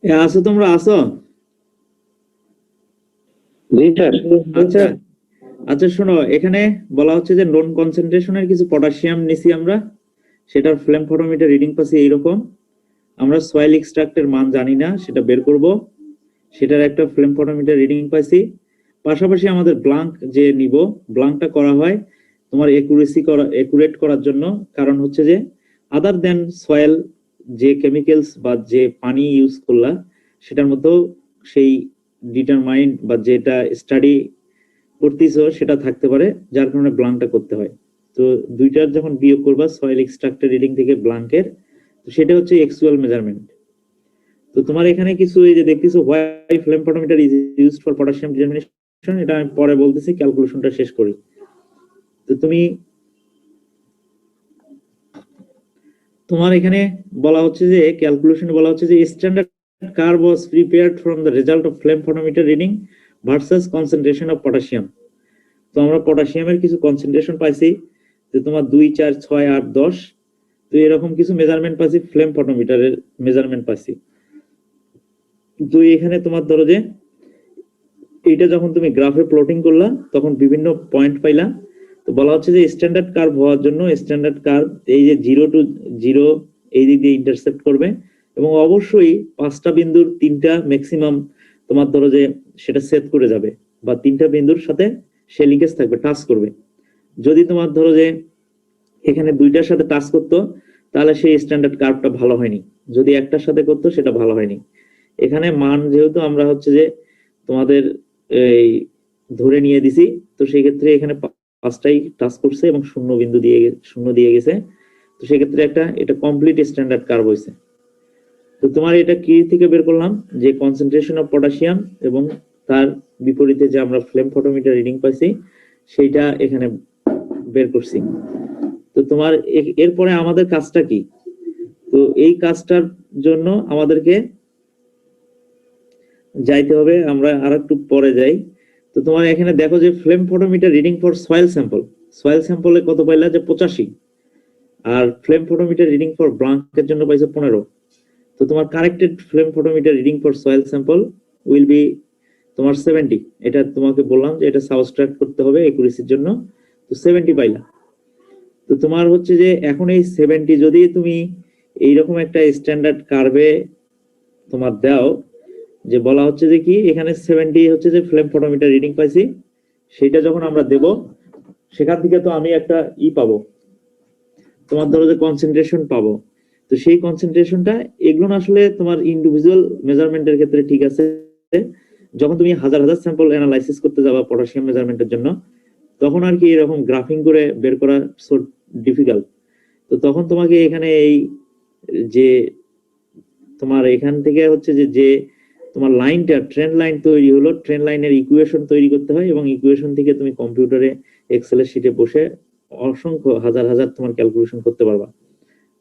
আসো, তোমরা আসো। জি স্যার। আচ্ছা আচ্ছা, শোনো, এখানে বলা হচ্ছে যে নোন কনসেন্ট্রেশনের কিছু পটাশিয়াম নিছি আমরা, সেটার ফ্লেম ফটোমিটার রিডিং পাচ্ছি এইরকম। আমরা সয়েল এক্সট্রাক্টের মান জানি না, সেটা বের করব, সেটার একটা ফ্লেম ফটোমিটার রিডিং পাইছি। পাশাপাশি আমাদের ব্লাঙ্ক যে নিব, ব্লাঙ্কটা করা হয় তোমার একুরেট করার জন্য। কারণ হচ্ছে যে আদার দেন সয়েল, যে কেমিক্যালস বা যে পানি ইউজ করলা, সেটার মধ্যেও সেই ডিটারমাইন্ড বা যেটা স্টাডি করতেছো সেটা থাকতে পারে, যার কারণে ব্লাঙ্কটা করতে হয়। তো দুইটার যখন বিয়োগ করবা সয়েল এক্সট্রাক্টের রিডিং থেকে ব্লাঙ্কের, তো সেটা হচ্ছে অ্যাকচুয়াল মেজারমেন্ট। তো তোমার এখানে কিছু এই যে দেখতেছো why flame photometer is used for potassium determination, এটা আমি পরে বলতেছি, ক্যালকুলেশনটা শেষ করি। তো তোমার এখানে বলা হচ্ছে যে ক্যালকুলেশনে বলা হচ্ছে যে standard curve was prepared from the result of flame photometer reading versus concentration of potassium. তো আমরা পটাশিয়ামের কিছু কনসেন্ট্রেশন পাইছি, যে তোমার 2, 4, 6, 8, 10, তো এরকম কিছু মেজারমেন্ট পাইছি, ফ্লেম ফটোমিটারের মেজারমেন্ট পাইছি। তো এখানে তোমার ধরো যে এইটা যখন তুমি গ্রাফে প্লটিং করলা তখন বিভিন্ন পয়েন্ট পাইলা। তো বলা হচ্ছে যে স্ট্যান্ডার্ড কার্ভ হওয়ার জন্য স্ট্যান্ডার্ড কার্ভ এই যে 0 to 0 এই দিক দিয়ে ইন্টারসেপ্ট করবে, এবং অবশ্যই 5টা বিন্দুর 3টা ম্যাক্সিমাম তোমার ধরো যে সেটা সেট করে যাবে, বা 3টা বিন্দুর সাথে সে লিঙ্কেজ থাকবে, টাচ করবে। যদি তোমার ধরো যে এখানে 2টার সাথে টাচ করতো, তাহলে সেই স্ট্যান্ডার্ড কার্ভটা ভালো হয়নি। যদি একটার সাথে করতো সেটা ভালো হয়নি। এখানে মান যেহেতু আমরা হচ্ছে যে তোমাদের এই ধরে নিয়ে দিছি, তো সেই ক্ষেত্রে এখানে 5টাই টাচ করছে এবং শূন্য দিয়ে গেছে। তো সেই ক্ষেত্রে এটা কমপ্লিট স্ট্যান্ডার্ড কার্ভ হয়েছে। তো তোমার এটা কি থেকে বের করলাম, যে কনসেন্ট্রেশন অফ পটাশিয়াম এবং তার বিপরীতে যে আমরা ফ্লেম ফটোমিটার রিডিং পাইছি সেইটা এখানে বের করছি। তো তোমার এরপরে আমাদের কাজটা কি? তো এই কাজটার জন্য আমাদেরকে যাইতে হবে, আমরা আরেকটু পরে যাই। তো তোমার এখানে দেখো যে flame photometer reading for soil স্যাম্পলে কত পাইলা, যে 85। আর ফ্লেম ফটোমিটার রিডিং ফর ব্লাঙ্কের জন্য পাইছো 15। তো তোমার corrected flame photometer reading for soil sample will be তোমার 70। এটা তোমাকে বললাম যে এটা সাবস্ট্রাক্ট করতে হবে একুরেসির জন্য। তো 70 পাইলা। তো তোমার হচ্ছে যে এখন এই 70 যদি তুমি এইরকম একটা স্ট্যান্ডার্ড কার্ভে তোমার দাও, যে বলা হচ্ছে যে কি এখানে 70 হচ্ছে যে ফ্লেম ফটোমিটার রিডিং পাইছি, সেটা যখন আমরা দেব সেখান থেকে তো আমি একটা পাবো, তোমার ধরো যে কনসেন্ট্রেশন পাবো। তো সেই কনসেন্ট্রেশনটা এগুলো না আসলে তোমার ইন্ডিভিজুয়াল মেজারমেন্টের ক্ষেত্রে ঠিক আছে, যখন তুমি হাজার হাজার স্যাম্পল অ্যানালাইসিস করতে যাবা পটাশিয়াম মেজারমেন্টের জন্য, তখন আর কি এরকম গ্রাফিং করে বের করা সো ডিফিকাল্ট। তো তখন তোমাকে এখানে এই যে তোমার এখান থেকে হচ্ছে যে তোমার লাইনটা ট্রেন লাইন তৈরি হলো, ট্রেন লাইনের ইকুয়েশন তৈরি করতে হয়, এবং ইকুয়েশন থেকে তুমি কম্পিউটারে এক্সেলের শিটে বসে অসংখ্য হাজার হাজার তোমার ক্যালকুলেশন করতে পারবা।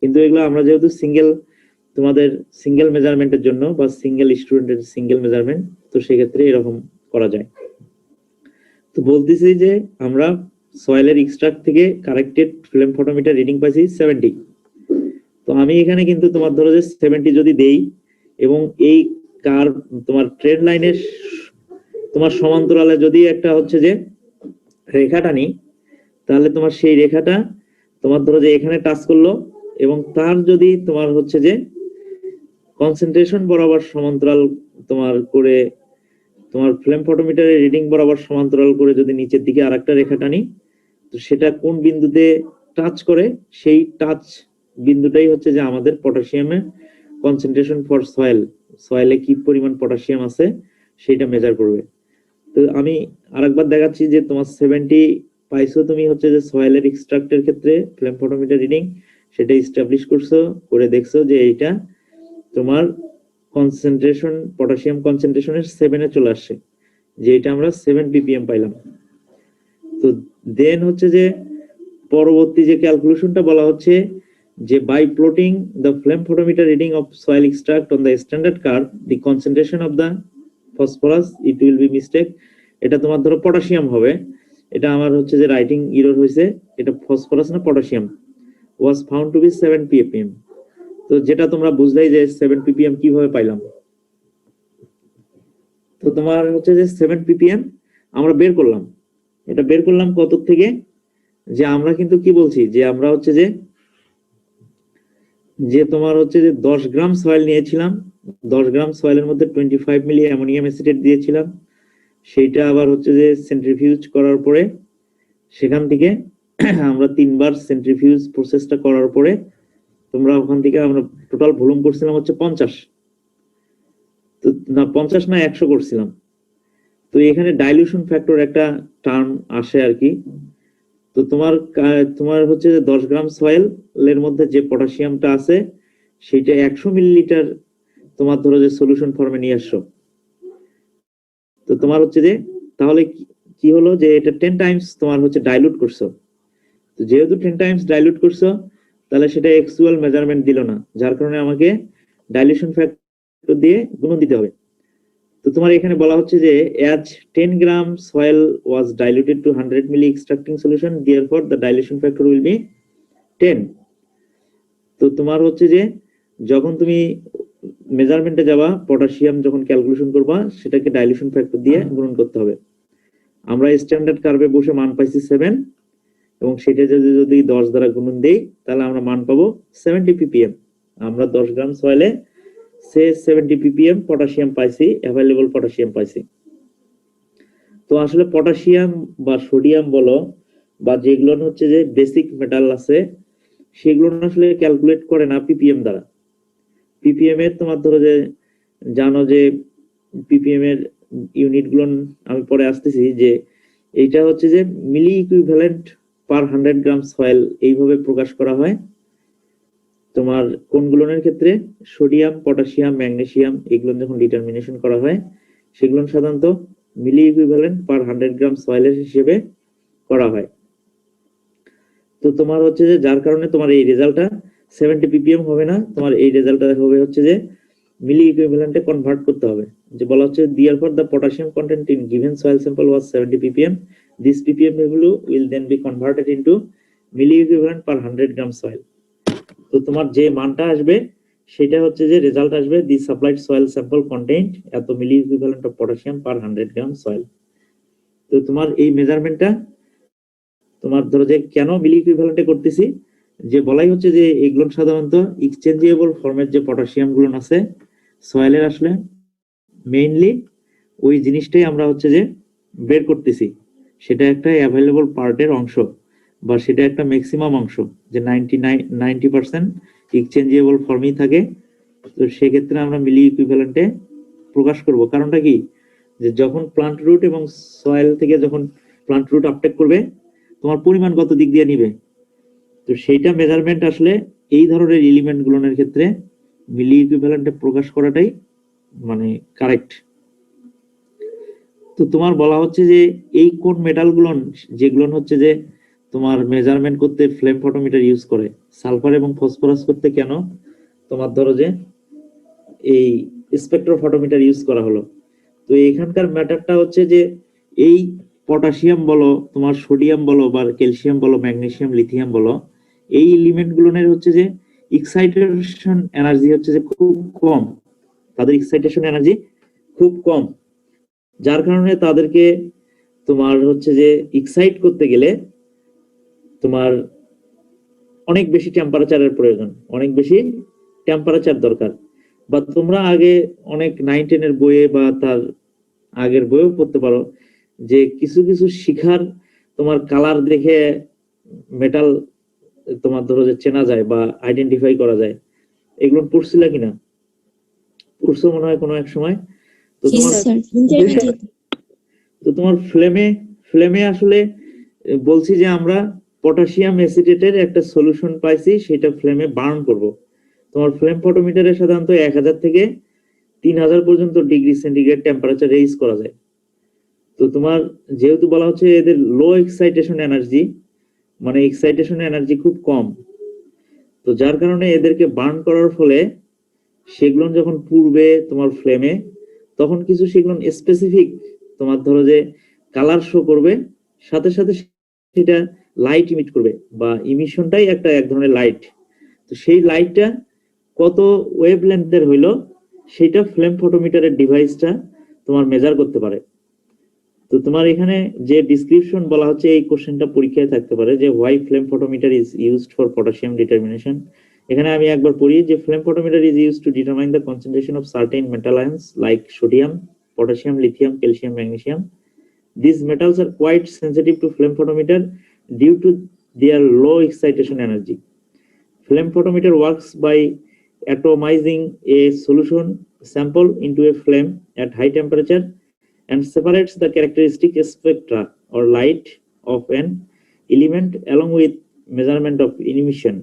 কিন্তু এগুলো আমরা যেহেতু তোমাদের সিঙ্গেল মেজারমেন্টের জন্য বা সিঙ্গেল স্টুডেন্টের সিঙ্গেল মেজারমেন্ট, তো সেক্ষেত্রে এরকম করা যায়। তো বলতেছি যে আমরা সয়েলের এক্সট্রাক্ট থেকে কারেক্টেড ফ্লেম ফটোমিটার রিডিং পাইছি 70। তো আমি এখানে কিন্তু তোমার ধরো যে 70 যদি দেই, এবং এই কার তোমার ট্রেড লাইনের তোমার সমান্তরালে যদি একটা হচ্ছে যে রেখাটা নিই, তাহলে তোমার সেই রেখাটা তোমার ধরো যে এখানে টাচ করলো, এবং তার যদি তোমার হচ্ছে যে কনসেন্ট্রেশন বরাবর সমান্তরাল তোমার করে তোমার ফ্লেম ফটোমিটারের রিডিং বরাবর সমান্তরাল করে যদি নিচের দিকে আরেকটা রেখা টানি, তো সেটা কোন বিন্দুতে টাচ করে সেই টাচ বিন্দুটাই হচ্ছে যে আমাদের পটাশিয়ামের কনসেন্ট্রেশন ফর সয়েলে কি পরিমাণ পটাশিয়াম আছে সেটা মেজার করবে। তো আমি আরেকবার দেখাচ্ছি যে তোমার 70 পাইছো তুমি হচ্ছে যে সয়েলের এক্সট্রাক্টের ক্ষেত্রে ফ্লেম ফটোমিটার রিডিং, সেটা এস্টাবলিশ করছো, করে দেখছো যে এইটা তোমার কনসেন্ট্রেশন পটাশিয়াম কনসেন্ট্রেশনের 7-এ চলে আসছে, যে এটা আমরা 7 ppm পাইলাম। তো দেন হচ্ছে যে পরবর্তী যে ক্যালকুলেশনটা বলা হচ্ছে যে by plotting the flame photometer reading of soil extract on the standard curve the concentration of the phosphorus it will be mistake. এটা তোমার ধরো পটাশিয়াম হবে, এটা আমার হচ্ছে যে রাইটিং এরর হয়েছে, এটা ফসফরাস না potassium, was found to be 7 ppm। তো যেটা তোমরা বুঝলাই যে 7 ppm কিভাবে পাইলাম, তো তোমার হচ্ছে যে 7 ppm আমরা বের করলাম। এটা বের করলাম কত থেকে, যে আমরা কিন্তু কি বলছি যে আমরা হচ্ছে যে তোমার হচ্ছে যে 10 গ্রাম সয়েল নিয়েছিলাম, 10 গ্রাম সয়েলের মধ্যে 25 মিলি অ্যামোনিয়াম অ্যাসিটেট দিয়েছিলাম। সেইটা আবার হচ্ছে যে সেন্ট্রিফিউজ করার পরে সেখান থেকে আমরা 3 বার সেন্ট্রিফিউজ প্রসেসটা করার পরে তোমরা ওখান থেকে আমরা টোটাল ভলিউম করছিলাম হচ্ছে 50, তো না 50 না 100 করছিলাম। তো এখানে ডাইলিউশন ফ্যাক্টর একটা টার্ম আসে আর কি। তো তোমার হচ্ছে যে 10 গ্রাম সয়েল এর মধ্যে যে পটাশিয়ামটা আছে সেটা 100 মিলিলিটার তোমার ধরো যে সলিউশন ফর্মে নিয়ে আসছো। তো তোমার হচ্ছে যে তাহলে কি হলো যে এটা 10 টাইমস তোমার হচ্ছে ডাইলুট করছো। তো যেহেতু 10 টাইমস ডাইলুট করছো তাহলে সেটা অ্যাকচুয়াল মেজারমেন্ট দিল না, যার কারণে আমাকে ডাইলিউশন ফ্যাক্টর দিয়ে গুণ দিতে হবে। তো তোমার এখানে বলা হচ্ছে যে as 10 gram soil was diluted to 100 milli extracting solution, therefore the dilution factor will be 10। তো তোমার হচ্ছে যে যখন তুমি মেজারমেন্টে যাবা, পটাশিয়াম যখন ক্যালকুলেশন করবা সেটাকে ডাইলিউশন ফ্যাক্টর দিয়ে গুণন করতে হবে। আমরা স্ট্যান্ডার্ড কার্ভে বসে মান পাইছি 7, এবং সেটা যদি 10 দ্বারা গুণন দেই তাহলে আমরা মান পাবো 70 ppm। আমরা 10 গ্রাম সয়েলে 70 ppm পটাশিয়াম পাইছি, অ্যাভেলেবল পটাশিয়াম পাইছি। তো আসলে পটাশিয়াম বা সোডিয়াম বলো বা যেগুলো হচ্ছে যে বেসিক মেটাল আছে সেগুলো আসলে ক্যালকুলেট করে না ppm দ্বারা। ppm এর তোমার ধরো যে জানো যে ppm এর ইউনিট গুলো আমি পরে আসতেছি, যে এইটা হচ্ছে যে মিলি ইকুইভ্যালেন্ট পার 100 গ্রাম সয়েল এইভাবে প্রকাশ করা হয়। তোমার কোনগুলোর ক্ষেত্রে সোডিয়াম, পটাশিয়াম, ম্যাগনেসিয়াম এগুলো যখন ডিটারমিনেশন করা হয় সেগুলো সাধারণত মিলি ইকুইভ্যালেন্ট পার 100 গ্রাম সয়েলের হিসেবে করা হয়। তো তোমার হচ্ছে যে যার কারণে তোমার এই রেজাল্টটা 70 ppm হবে না, তোমার এই রেজাল্টটা হবে হচ্ছে যে মিলি ইকুইভ্যালেন্টে কনভার্ট করতে হবে। যে বলা হচ্ছে therefore the potassium content in given soil sample was 70 ppm, this ppm value will then be converted into milli equivalent per 100 gram soil। তো তোমার যে মানটা আসবে সেটা হচ্ছে যে রেজাল্ট আসবে the supplied soil sample contained এত মিলি equivalent of potassium per 100 gram soil. তো তোমার এই মেজারমেন্টটা তোমার ধরো যে কেন মিলি ইকুইভ্যালেন্টে করতেছি, যে বলাই হচ্ছে যে এগুলো সাধারণত এক্সচেঞ্জেবল ফর্মের যে পটাশিয়াম গুলো আছে সয়েলের আসলে মেইনলি ওই জিনিসটাই আমরা হচ্ছে যে বের করতেছি, সেটা একটা অ্যাভেলেবল পার্টের অংশ বা সেটা একটা ম্যাক্সিমাম অংশ, যে 90% এক্সচেঞ্জেবল ফর্মই থাকে। তো সেক্ষেত্রে আমরা মিলি ইকুইভ্যালেন্টে প্রকাশ করব। কারণটা কি, যে যখন প্লান্ট রুট এবং সয়েল থেকে যখন প্লান্ট রুট আপটেক করবে তোমার পরিমাণ কত দিক দিয়ে নিবে, তো সেইটা মেজারমেন্ট আসলে এই ধরনের এলিমেন্ট গুলোর ক্ষেত্রে মিলি ইকুইভ্যালেন্টে প্রকাশ করাটাই মানে কারেক্ট। তো তোমার বলা হচ্ছে যে এই কোন মেটাল গুলো যেগুলো হচ্ছে যে তোমার মেজারমেন্ট করতে ফ্লেম ফটোমিটার ইউজ করে, সালফার এবং ফসফরাস করতে কেন তোমার ধরো যে এই স্পেকট্রোফটোমিটার ইউজ করা হলো। তো এখানকার ম্যাটারটা হচ্ছে যে এই পটাশিয়াম বলো, তোমার সোডিয়াম বলো বা ক্যালসিয়াম বলো, ম্যাগনেসিয়াম, লিথিয়াম বলো, এই এলিমেন্ট গুলোর হচ্ছে যে এক্সাইটেশন এনার্জি হচ্ছে যে খুব কম, তাদের এক্সাইটেশন এনার্জি খুব কম, যার কারণে তাদেরকে তোমার হচ্ছে যে এক্সাইট করতে গেলে তোমার অনেক বেশি টেম্পারেচারের প্রয়োজন, অনেক বেশি টেম্পারেচার দরকার। বা তোমরা আগে অনেক 9-10 এর বইয়ে বা তার আগের বইও পড়তে পারো যে কিছু কিছু শিখার তোমার কালার দেখে মেটাল তোমার ধরো যে চেনা যায় বা আইডেন্টিফাই করা যায়। এগুলো পড়ছিলা কিনা, পড়ছো মনে হয় কোনো এক সময়। তো তোমার তো তোমার ফ্লেমে আসলে বলছি যে আমরা পটাশিয়াম অ্যাসিটেটের একটা সলিউশন পাইছি, সেটা ফ্লেমে বার্ন করব। তোমার ফ্লেম ফটোমিটারে সাধারণত 1000 থেকে 3000 পর্যন্ত ডিগ্রি সেন্টিগ্রেড টেম্পারেচার রেইজ করা যায়। তো তোমার যেহেতু বলা হচ্ছে এদের লো এক্সাইটেশন এনার্জি, মানে এক্সাইটেশন এনার্জি খুব কম, তো যার কারণে এদেরকে বার্ন করার ফলে সেগুলো যখন পূর্বে তোমার ফ্লেমে, তখন কিছু সেগুলো স্পেসিফিক তোমার ধরো যে কালার শো করবে, সাথে সাথে সেটা লাইট ইমিট করবে বা ইমিশনটাই এক ধরনের লাইট। তো সেই লাইটটা কত ওয়েভ লেন্থের হইলো সেটা ফ্লেম ফটোমিটারের ডিভাইসটা তোমার মেজার করতে পারে। তো তোমার এখানে যে ডিসক্রিপশন বলা হচ্ছে, এই কোশ্চেনটা পরীক্ষায় থাকতে পারে যে why flame photometer is used for potassium determination. এখানে আমি একবার পড়ি যে flame photometer is used to determine the concentration of certain metal ions like sodium, potassium, lithium, calcium, magnesium. These metals are quite sensitive to flame photometer due to their low excitation energy. Flame photometer works by atomizing a solution sample into a flame at high temperature and separates the characteristic spectra or light of an element along with measurement of emission.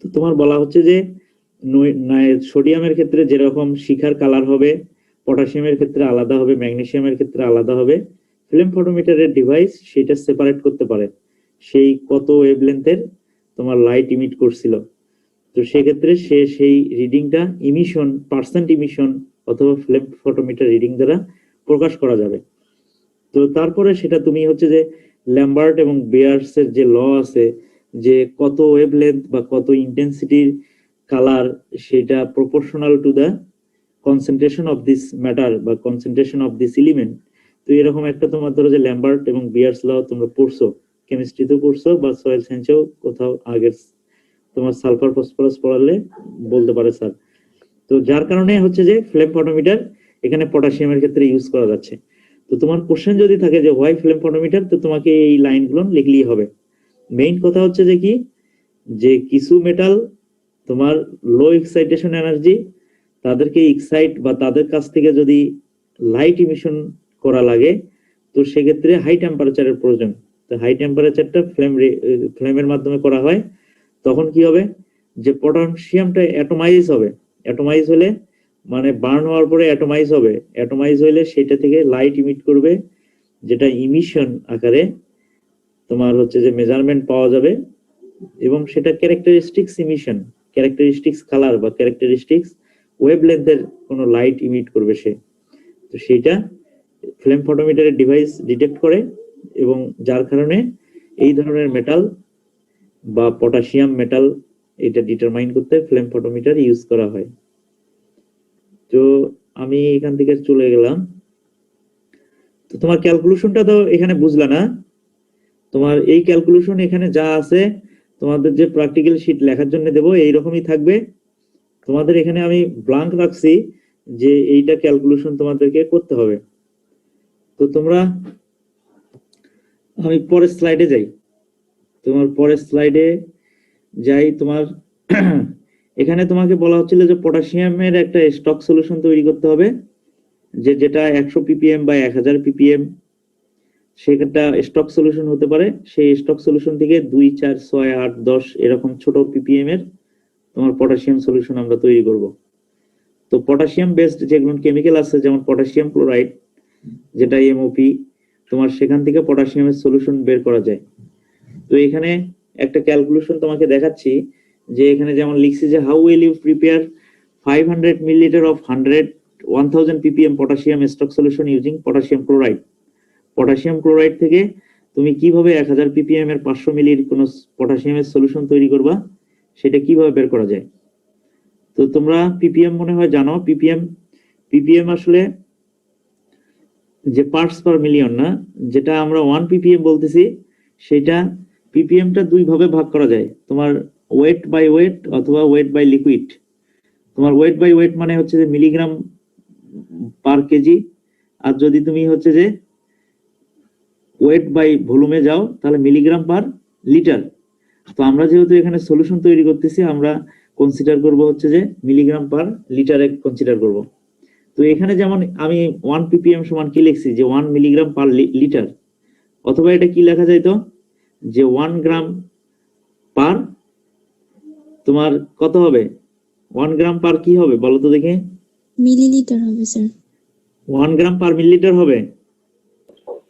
তো তোমার বলা হচ্ছে যে সোডিয়ামের ক্ষেত্রে যেরকম শিখার কালার হবে, পটাশিয়ামের ক্ষেত্রে আলাদা হবে, ম্যাগনেসিয়ামের ক্ষেত্রে আলাদা হবে। ফ্লেম ফটোমিটারের ডিভাইস সেটা সেপারেট করতে পারে সেই কত ওয়েভলেন্থের তোমার লাইট ইমিট করছিল। তো সেক্ষেত্রে সে সেই রিডিংটা ইমিশন, পার্সেন্ট ইমিশন অথবা ফ্লেম ফটোমিটার রিডিং দ্বারা প্রকাশ করা যাবে। তো তারপরে সেটা তুমি হচ্ছে যে ল্যাম্বার্ট এবং বেয়ার্সের যে ল আছে যে কত ওয়েভলেন্থ বা কত ইন্টেন্সিটির কালার সেটা proportional to the concentration of this matter বা কনসেন্ট্রেশন অফ দিস এলিমেন্ট। তো এরকম একটা তোমার ধরো যে ল্যাম্বার্ট এবং বিয়ার্স ল তোমরা পড়ছো, কেমিস্ট্রিতেও পড়ছো বা সয়েল সায়েন্সেও কোথাও আগের তোমার সালফার ফসফরাস পড়ালে বলতে পারে স্যার। তো যার কারণে হচ্ছে যে ফ্লেম ফটোমিটার এখানে পটাশিয়ামের ক্ষেত্রে ইউজ করা যাচ্ছে। তো তোমার কোশ্চেন যদি থাকে যে হোয়াই ফ্লেম ফটোমিটার, তো তোমাকে এই লাইনগুলো লিখলেই হবে। মেইন কথা হচ্ছে যে কি, যে কিছু মেটাল তোমার লো এক্সাইটেশন এনার্জি, তাদেরকে এক্সাইট বা তাদের কাছ থেকে যদি লাইট ইমিশন করা লাগে, তো সেক্ষেত্রে হাই টেম্পারেচারের প্রয়োজন। তো হাই টেম্পারেচারটা ফ্লেমের মাধ্যমে করা হয়। তখন কি হবে, যে পটাশিয়ামটা অ্যাটমাইজ হবে। অ্যাটমাইজ হলে মানে বার্ন হওয়ার পরে অ্যাটমাইজ হবে। অ্যাটমাইজ হলে সেটা থেকে লাইট ইমিট করবে, যেটা ইমিশন আকারে তোমার হচ্ছে যে মেজারমেন্ট পাওয়া যাবে, এবং সেটা ক্যারেক্টারিস্টিক্স ইমিশন, ক্যারেক্টারিস্টিক্স কালার বা ক্যারেক্টারিস্টিক্স ওয়েভলেন্থের কোনো লাইট ইমিট করবে সে। তো সেইটা ফ্লেম ফটোমিটারের ডিভাইস ডিটেক্ট করে, এবং যার কারণে এই ধরনের মেটাল বা পটাশিয়াম মেটাল এটা ডিটারমাইন করতে ফ্লেম ফটোমিটার ইউজ করা হয়। তো আমি এখান থেকে চলে গেলাম। তো তোমার ক্যালকুলেশনটা তো এখানে বুঝলা না? তোমার এই ক্যালকুলেশন এখানে যা আছে তোমাদের যে প্র্যাকটিক্যাল শিট লেখার জন্য দেবো এইরকমই থাকবে। তোমাদের এখানে আমি ব্লাঙ্ক রাখছি যে এইটা ক্যালকুলেশন তোমাদেরকে করতে হবে। তো তোমরা, আমি পরের স্লাইডে যাই। তোমার পরের স্লাইডে যাই। তোমার এখানে তোমাকে বলা হচ্ছিল যে পটাশিয়ামের একটা স্টক সলিউশন তৈরি করতে হবে, যেটা 100 ppm বা 1000 ppm সেটা স্টক সলিউশন হতে পারে। সেই স্টক সলিউশন থেকে 2, 4, 6, 8, 10 এরকম ছোট ppm এর তোমার পটাশিয়াম সলিউশন আমরা তৈরি করব। তো পটাশিয়াম বেসড যেগুলো কেমিক্যাল আছে, যেমন পটাশিয়াম ক্লোরাইড যেটা MOP, তোমার সেখান থেকে পটাশিয়ামের সলিউশন বের করা যায়। তো এখানে একটা ক্যালকুলেশন তোমাকে দেখাচ্ছি, যে এখানে যেমন লিখছি যে how will you prepare 500 millilitre of 1000 ppm potassium stock solution using potassium chloride. Potassium chloride থেকে তুমি কিভাবে 1000 ppm এর 500 মিলির কোন পটাশিয়ামের সলিউশন তৈরি করবা, সেটা কিভাবে বের করা যায়। তো তোমরা ppm মনে হয় জানো। ppm আসলে যে পার্টস পার মিলিয়ন না, যেটা আমরা 1 ppm বলতেছি, সেটা ppm টা দুই ভাবে ভাগ করা যায়। তোমার ওয়েট বাই ওয়েট অথবা ওয়েট বাই লিকুইড। তোমার ওয়েট বাই ওয়েট মানে হচ্ছে যে মিলিগ্রাম পার কেজি, আর যদি তুমি হচ্ছে যে ওয়েট বাই ভলিউমে যাও তাহলে মিলিগ্রাম পার লিটার। তো আমরা যেহেতু এখানে সলিউশন তৈরি করতেছি, আমরা কনসিডার করব হচ্ছে যে মিলিগ্রাম পার লিটারে কনসিডার করব। তো এখানে যেমন আমি 1 ppm সমান কি লিখছি, যে 1 মিলিগ্রাম পার লিটার, অথবা এটা কি লেখা যায় তো, যে 1 গ্রাম পার তোমার কত হবে, 1 গ্রাম পার কি হবে বলো তো দেখি? মিলিলিটার হবে স্যার। 1 গ্রাম পার মিলিলিটার হবে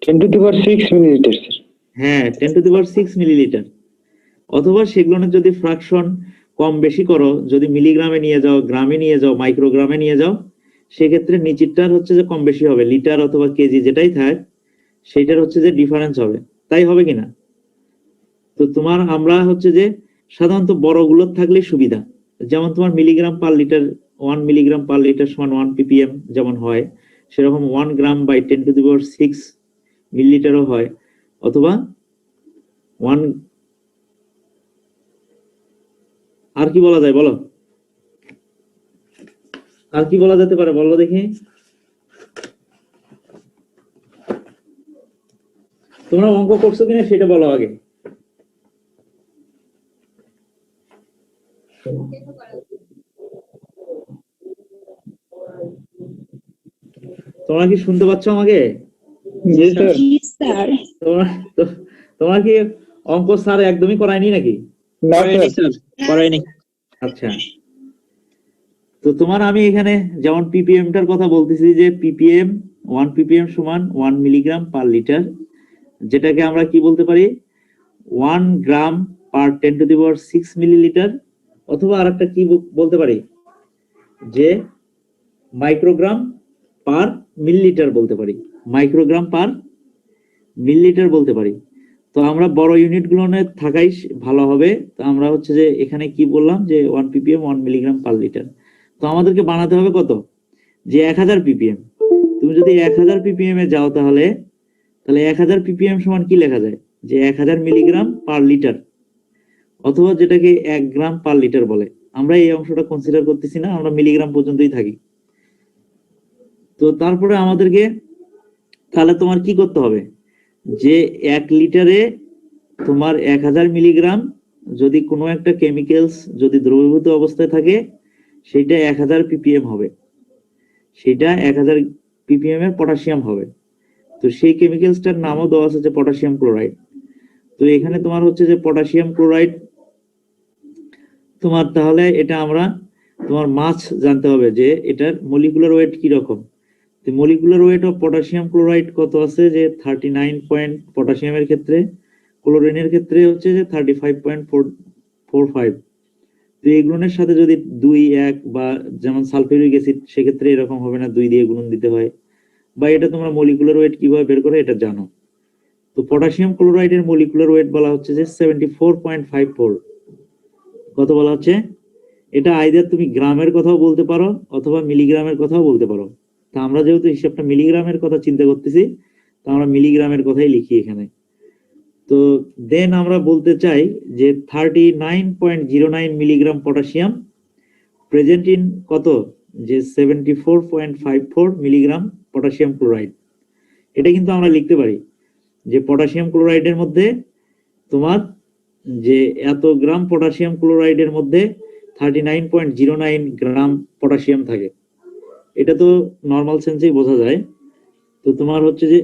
10 to the power 6 millilitre sir. হ্যাঁ, 10 to the power 6 মিলিলিটার। অথবা সেগুলোর যদি ফ্র্যাকশন কম বেশি করো, যদি মিলিগ্রামে নিয়ে যাও, গ্রামে নিয়ে যাও, মাইক্রোগ্রামে নিয়ে যাও, সেক্ষেত্রে নিচেরটার হচ্ছে যে কম বেশি হবে, লিটার অথবা কেজি যেটাই থাক সেইটার হচ্ছে যে ডিফারেন্স হবে। তাই হবে কিনা? তো তোমার আমরা হচ্ছে যে সাধারণত বড়গুলোর থাকলে সুবিধা, যেমন তোমার milligram per litre 1 milligram per litre সমান 1 ppm যেমন হয়, সেরকম 1 গ্রাম বাই 10⁶ মিলিলিটারও হয়, অথবা 1 আর কি বলা যায় বলো, আর কি বলা যেতে পারে বলো দেখি। তোমরা অঙ্ক করছো কিনা সেটা বলো আগে। তোমরা কি শুনতে পাচ্ছ আমাকে? জি স্যার। স্যার তোমরা তোমরা কি অঙ্ক স্যার একদমই করায়নি নাকি? না করাইনি স্যার। স্যার, করাইনি। আচ্ছা, তো তোমার আমি এখানে যেমন পিপিএমটার কথা বলতেছি যে পিপিএম 1 ppm সমান 1 মিলিগ্রাম পার লিটার, যেটাকে আমরা কি বলতে পারি 1 গ্রাম পার 10⁶ মিলিলিটার, অথবা আরেকটা কি বলতে পারি যে মাইক্রোগ্রাম পার মিলিলিটার বলতে পারি, মাইক্রোগ্রাম পার মিলিলিটার বলতে পারি। তো আমরা বড় ইউনিট গুলো থাকাই ভালো হবে। তো আমরা হচ্ছে যে এখানে কি বললাম যে 1 ppm 1 মিলিগ্রাম পার লিটার। তো আমাদেরকে বানাতে হবে কত, যে 1000 ppm। তুমি যদি 1000 ppm এ যাও তাহলে 1000 ppm সমান কি লেখা যায়, যে 1000 মিলিগ্রাম পার লিটার, অথবা যেটাকে 1 গ্রাম পার লিটার বলে। আমরা এই অংশটা কনসিডার করতেছি না, আমরা মিলিগ্রাম পর্যন্তই থাকি। তো তারপরে আমাদেরকে তাহলে তোমার কি করতে হবে, যে 1 লিটারে তোমার 1000 মিলিগ্রাম যদি কোনো একটা কেমিক্যালস যদি দ্রবীভূত অবস্থায় থাকে সেটা 1000 ppm হবে, সেটা 1000 ppm এর পটাশিয়াম হবে। তো সেই কেমিক্যালসটার নামও দেওয়া আছে যে পটাশিয়াম ক্লোরাইড। তো এখানে তোমার হচ্ছে যে পটাশিয়াম ক্লোরাইড তোমার, তাহলে এটা আমরা তোমার মাছ জানতে হবে যে এটার মলিকুলার ওয়েট কি রকম। তো molecular weight of potassium chloride কত আছে, যে 39 পয়েন্ট পটাশিয়ামের ক্ষেত্রে, ক্লোরিনের ক্ষেত্রে হচ্ছে যে 35.45। তো এগুলোর সাথে যদি 2 1 বা যেমন সালফিউরিক অ্যাসিড সেক্ষেত্রে এরকম হবে না, 2 দিয়ে গুণন দিতে হয়, বা এটা তোমরা মলিকুলার ওয়েট কিভাবে বের করে এটা জানো। তো পটাশিয়াম ক্লোরাইডের মলিকুলার ওয়েট বলা হচ্ছে যে 74.54। কত বলা হচ্ছে, এটা আইদার তুমি গ্রামের কথাও বলতে পারো অথবা মিলিগ্রামের কথাও বলতে পারো। তা আমরা যেহেতু হিসাবটা মিলিগ্রামের কথা চিন্তা করতেছি, তো আমরা মিলিগ্রামের কথাই লিখি এখানে। তো দেন আমরা বলতে চাই যে 39.09 মিলিগ্রাম পটাশিয়াম প্রেজেন্ট ইন কত, যে 74.54 মিলিগ্রাম পটাশিয়াম ক্লোরাইড। এটা কিন্তু আমরা লিখতে পারি যে পটাশিয়াম ক্লোরাইডের মধ্যে তোমার যে এত গ্রাম পটাশিয়াম ক্লোরাইডের মধ্যে 39.09 গ্রাম পটাশিয়াম থাকে। এটা তো নর্মাল সেন্সেই বোঝা যায়। তো তোমার হচ্ছে যে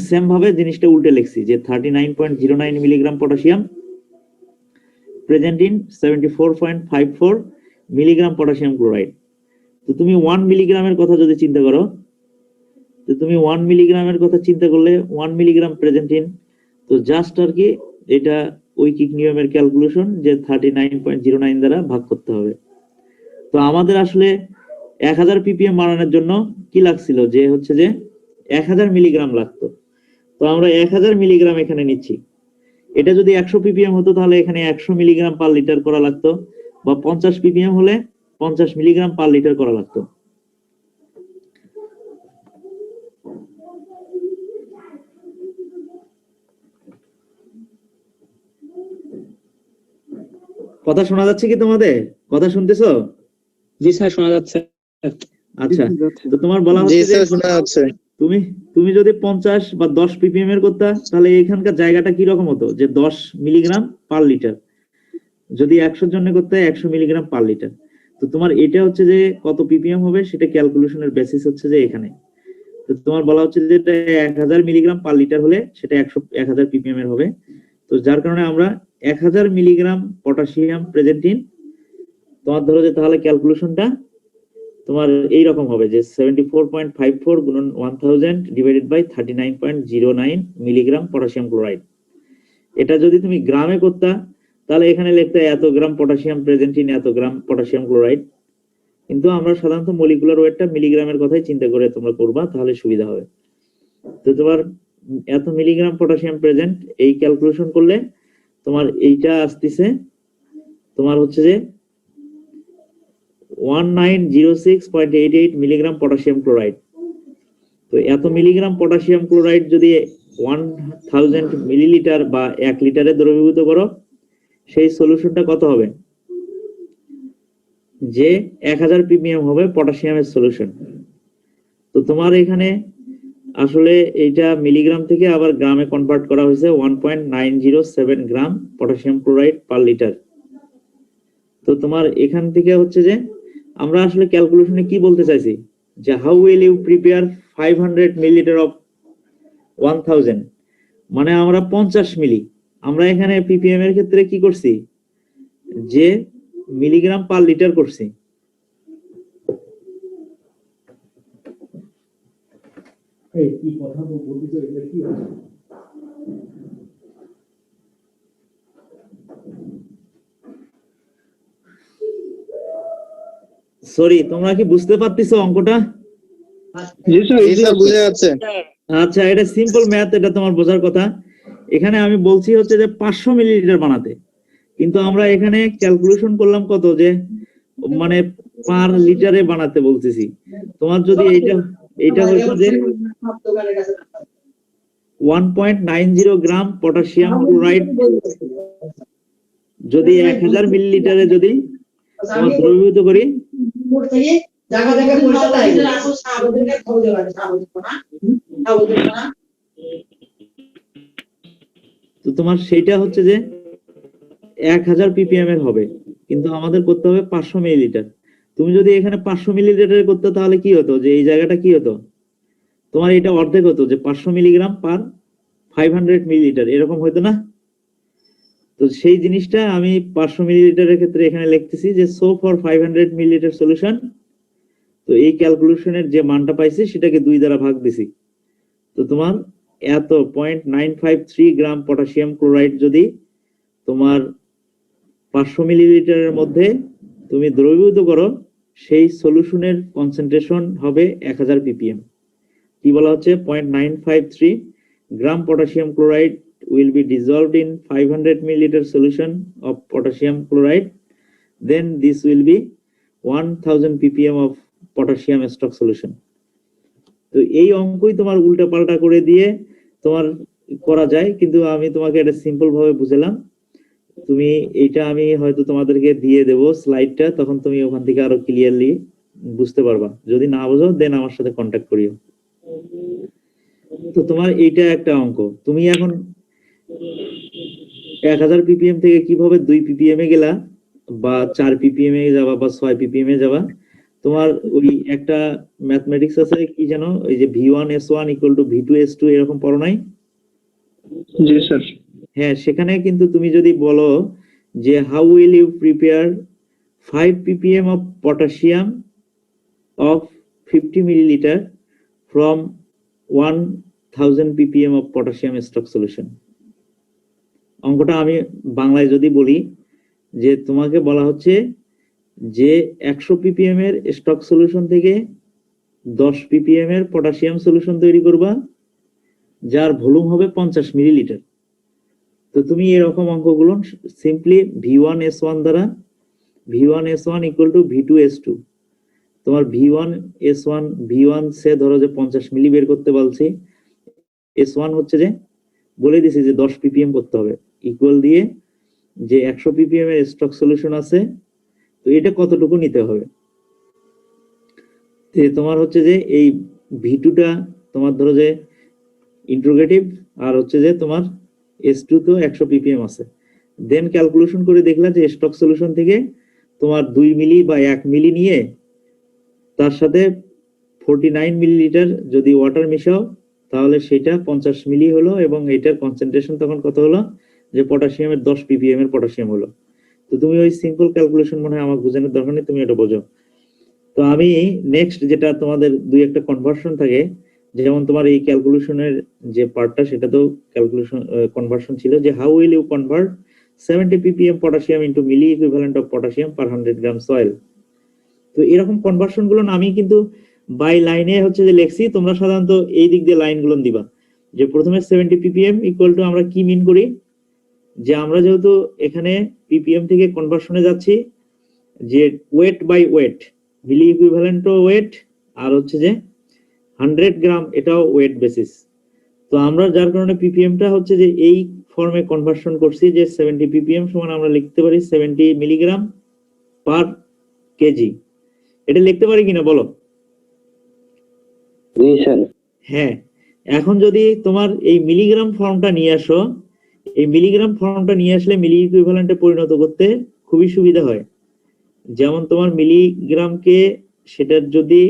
সেম ভাবে জিনিসটা উল্টে লিখছি যে 39.09 milligram potassium present in 74.54 milligram potassium chloride. তো তুমি 1 মিলিগ্রামের কথা যদি চিন্তা করো, তো তুমি 1 মিলিগ্রামের কথা চিন্তা করলে 1 মিলিগ্রাম প্রেজেন্ট ইন, তো জাস্ট আর কি এটা ঐকিক নিয়মের ক্যালকুলেশন যে 39.09 দ্বারা ভাগ করতে হবে। তো আমাদের আসলে 1000 ppm বানানোর জন্য কি লাগছিল, যে হচ্ছে যে 1000 মিলিগ্রাম লাগতো। তো আমরা 1000 মিলিগ্রাম এখানে নিচ্ছি। এটা যদি 100 ppm হতো তাহলে এখানে 100 মিলিগ্রাম পার লিটার করা লাগতো, বা 50 ppm হলে 50 মিলিগ্রাম পার লিটার করা লাগতো। কথা শোনা যাচ্ছে কি তোমাদের? কথা শুনতেছো? জি স্যার, শোনা যাচ্ছে। আচ্ছা, তো তোমার বলা হচ্ছে যে তুমি যদি 50 বা 10 ppm এর করতা তাহলে এখানকার জায়গাটা কি রকম হতো, যে 10 মিলিগ্রাম পার লিটার। যদি 100 জন্য করতে 100 মিলিগ্রাম পার লিটার। তো তোমার এটা হচ্ছে যে কত ppm হবে সেটা ক্যালকুলেশনের বেসিস হচ্ছে যে এখানে। তো তোমার বলা হচ্ছে যে এটা 1000 মিলিগ্রাম পার লিটার হলে সেটা 1000 ppm এর হবে। তো যার কারণে আমরা 1000 মিলিগ্রাম পটাশিয়াম প্রেজেন্ট ইন, তোমার ধরো যে তাহলে ক্যালকুলেশনটা তোমার এই রকম হবে যে 74.54 গুণন 1000 divided by 39.09 milligram potassium chloride. এটা যদি তুমি গ্রামে করতা তাহলে এখানে লিখতে এত গ্রাম পটাশিয়াম প্রেজেন্ট ইন এত গ্রাম পটাশিয়াম ক্লোরাইড। কিন্তু আমরা সাধারণত মলিকুলার ওয়েটটা মিলিগ্রামের কথাই চিন্তা করে তোমরা করবা, তাহলে সুবিধা হবে। তো তোমার এত মিলিগ্রাম পটাশিয়াম প্রেজেন্ট এই ক্যালকুলেশন করলে তোমার এইটা আসতেছে তোমার হচ্ছে যে 1906.88 মিলিগ্রাম পটাশিয়াম ক্লোরাইড। তো এত মিলিগ্রাম পটাশিয়াম ক্লোরাইড যদি 1000 মিলিলিটার বা 1 লিটারে দ্রবীভূত করো, সেই সলিউশনটা কত হবে? যে 1000 ppm হবে পটাশিয়ামের সলিউশন। তো তোমার এখানে আসলে এইটা মিলিগ্রাম থেকে আবার গ্রামে কনভার্ট করা হয়েছে 1.907 গ্রাম পটাশিয়াম ক্লোরাইড পার লিটার। তো তোমার এখান থেকে হচ্ছে যে আমরা আসলে ক্যালকুলেশনে কি বলতে চাইছি, যে how will you prepare 500 millilitre of 1000, মানে আমরা 50 মিলি, আমরা এখানে ppm এর ক্ষেত্রে কি করছি, যে মিলিগ্রাম পার লিটার করছি। সরি, তোমরা কি বুঝতে পারতেছো অঙ্কটা? জি স্যার, জি স্যার, বুঝা যাচ্ছে। আচ্ছা, এটা সিম্পল ম্যাথ, এটা তোমার বোঝার কথা। এখানে আমি বলছি হচ্ছে যে 500 মিলিলিটার বানাতে, কিন্তু আমরা এখানে ক্যালকুলেশন করলাম কত, যে মানে পার লিটারে বানাতে বলতেছি। তোমার যদি এইটা হইতো যে 1.90 গ্রাম পটাশিয়াম ক্লোরাইড যদি 1000 মিলিলিটারে যদি তোমার দ্রবীভূত করি, তো তোমার সেইটা হচ্ছে যে 1000 ppm এর হবে, কিন্তু আমাদের করতে হবে 500 মিলিলিটার। তুমি যদি এখানে 500 মিলিলিটারে করতে, তাহলে কি হতো, যে এই জায়গাটা কি হতো, তোমার এটা অর্ধেক হতো, যে 500 মিলিগ্রাম পার 500 মিলিলিটার, এরকম হইতো না? তো সেই জিনিসটা আমি 500 মিলিলিটারের ক্ষেত্রে এখানে লিখতেছি যে সো ফর 500 মিলিলিটার সলিউশন। তো এই ক্যালকুলেশনের যে মানটা পাইছি সেটাকে 2 দ্বারা ভাগ দিছি। তো তোমার এত 0.953 গ্রাম পটাশিয়াম ক্লোরাইড যদি তোমার 500 মিলিলিটারের মধ্যে তুমি দ্রবীভূত করো, সেই সলিউশনের কনসেন্ট্রেশন হবে 1000 ppm। কি বলা হচ্ছে, 0.953 গ্রাম potassium chloride will be dissolved in 500 milliliter solution of potassium chloride, then this will be 1000 ppm of potassium stock solution। তো এই অঙ্কই তোমার উল্টা পাল্টা করে দিয়ে তোমার করা যায়, কিন্তু আমি তোমাকে এটা সিম্পল ভাবে বুঝালাম। তুমি এইটা আমি হয়তো তোমাদেরকে দিয়ে দেব স্লাইডটা, তখন তুমি ওখান থেকে আরো ক্লিয়ারলি বুঝতে পারবা। যদি না বুঝো দেন আমার সাথে কন্ট্যাক্ট করিও। তো তোমার এইটা একটা অঙ্ক, তুমি এখন 1000 ppm থেকে কিভাবে 2 ppm এ গেলা, বা 4 ppm এ যাবা, বা 6 ppm এ যাবা। তোমার ওই একটা ম্যাথমেটিক্স আছে কি জানো, ওই যে v1s1 = v2s2 এরকম পড়ো নাই? জি স্যার। হ্যাঁ, সেখানে কিন্তু তুমি যদি বলো যে how will you prepare 5 ppm of potassium of 50 milliliter from 1000 ppm of potassium stock solution। অঙ্কটা আমি বাংলায় যদি বলি, যে তোমাকে বলা হচ্ছে যে 100 ppm এর স্টক সলিউশন থেকে 10 ppm এর পটাশিয়াম সলিউশন তৈরি করবা, যার ভলিউম হবে 50 মিলিলিটার। তো তুমি এরকম অঙ্কগুলো সিম্পলি v1s1 দ্বারা, v1s1 = v2s2, তোমার v1 সে ধরো যে 50 মিলি বের করতে বলছি, s1 হচ্ছে যে বলে দিছি যে 10 ppm করতে হবে, ইকুয়াল দিয়ে যে 100 ppm এর স্টক সলিউশন আছে, তো এটা কতটুকু নিতে হবে। তো তোমার হচ্ছে যে এই v2টা তোমার ধরো যে ইন্ট্রোগেটিভ, আর হচ্ছে যে তোমার s2 তো 100 ppm আছে। দেন ক্যালকুলেশন করে দেখলা যে স্টক সলিউশন থেকে তোমার 2 মিলি বা 1 মিলি নিয়ে তার সাথে 49 মিলিলিটার যদি ওয়াটার মিশাও, তাহলে সেটা 50 মিলি হলো, এবং এটার কনসেন্ট্রেশন তখন কত হলো, যে পটাশিয়ামের 10 ppm এর পটাশিয়াম হলো। তো তুমি ওই সিম্পল ক্যালকুলেশন মনে হয় আমাকে বোঝানোর দরকার নেই, তুমি এটা বোঝো। তো আমি নেক্সট যেটা তোমাদের দুই একটা কনভার্সন থাকে, যেমন তোমার এই ক্যালকুলেশনের যে পার্টটা, সেটা তো ক্যালকুলেশন কনভার্সন ছিল, যে how will you convert 70 ppm potassium into milli equivalent of potassium per 100 gram soil. তো এরকম কনভার্সন গুলো আমি কিন্তু বাই লাইনে হচ্ছে যে লেখছি, তোমরা সাধারণত এই দিক দিয়ে লাইন গুলো দিবা। যে প্রথমে 70 ppm ইকুয়াল টু আমরা কি মিন করি, যে আমরা যেহেতু এখানে ppm থেকে কনভার্সনে যাচ্ছি, যে ওয়েট বাই ওয়েট, মিলি ইকুইভ্যালেন্টও ওয়েট, আর হচ্ছে যে 100 গ্রাম এটাও ওয়েট বেসিস। তো আমরা যার কারণে পিপিএমটা হচ্ছে যে এই ফর্মে কনভার্সন করছি যে 70 পিপিএম সমান আমরা লিখতে পারি 70 মিলিগ্রাম পার কেজি। এটা লিখতে পারি কিনা বলো? জি স্যার। হ্যাঁ, এখন যদি তোমার এই মিলিগ্রাম ফর্মটা নিয়ে আসো, এই মিলিগ্রাম ফর্মটা নিয়ে আসলে মিলি ইকুইভ্যালেন্টে পরিণত করতে খুবই সুবিধা হয়। যেমন তোমার মিলিগ্রামকে সেটার যদি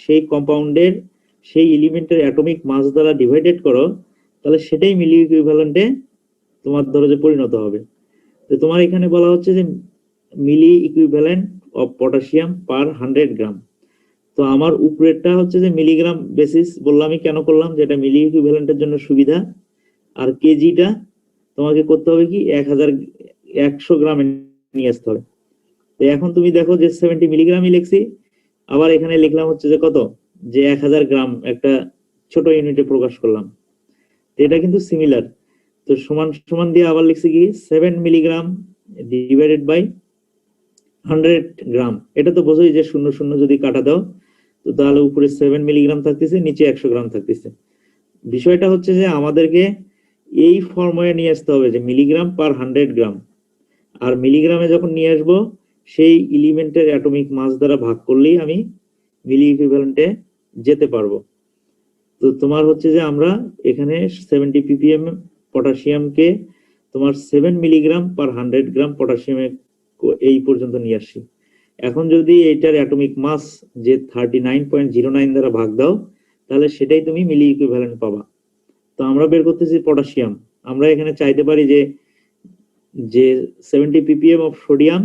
সেই কম্পাউন্ডের সেই এলিমেন্টের অ্যাটমিক মাস দ্বারা ডিভাইডেড করো, তাহলে সেটাই মিলি ইকুইভ্যালেন্টে তোমার ধরো যে পরিণত হবে। তো তোমার এখানে বলা হচ্ছে যে মিলি ইকুইভ্যালেন্ট অফ পটাশিয়াম পার 100 গ্রাম। তো আমার উপরেরটা হচ্ছে যে মিলিগ্রাম বেসিস বললামই, কেন করলাম, যেটা মিলি ইকুইভ্যালেন্টের জন্য সুবিধা। আর কেজিটা তোমাকে করতে হবে কি 100 গ্রামে নিয়ে আসতে হবে। তো এখন তুমি দেখো যে 70 মিলিগ্রামই লিখছি, আবার এখানে লিখলাম হচ্ছে যে কত, যে 1000 গ্রাম একটা ছোট ইউনিটে প্রকাশ করলাম। তো এটা কিন্তু সিমিলার। তো সমান সমান দিয়ে আবার লিখছি কি 7 মিলিগ্রাম ডিভাইডেড বাই 100 গ্রাম। এটা তো বোঝোই যে শূন্য শূন্য যদি কাটা দাও, তো তাহলে উপরে 7 মিলিগ্রাম থাকতেছে, নিচে 100 গ্রাম থাকতেছে। বিষয়টা হচ্ছে যে আমাদেরকে এই ফর্মে নিয়ে আসতে হবে যে মিলিগ্রাম পার 100 গ্রাম। আর মিলিগ্রামে যখন নিয়ে আসবো, সেই এলিমেন্টের অ্যাটমিক মাস দ্বারা ভাগ করলেই আমি মিলি ইকুইভ্যালেন্টে যেতে পারবো। তো তোমার হচ্ছে যে আমরা এখানে 70 ppm পটাশিয়ামকে তোমার 7 মিলিগ্রাম পার 100 গ্রাম পটাশিয়ামে এই পর্যন্ত নিয়ে আসি। এখন যদি এটার অ্যাটমিক মাস যে 39.09 দ্বারা ভাগ দাও, তাহলে সেটাই তুমি মিলি ইকুইভ্যালেন্ট পাবা। তো আমরা বের করতেছি পটাশিয়াম। আমরা এখানে চাইতে পারি যে যে 70 ppm of sodium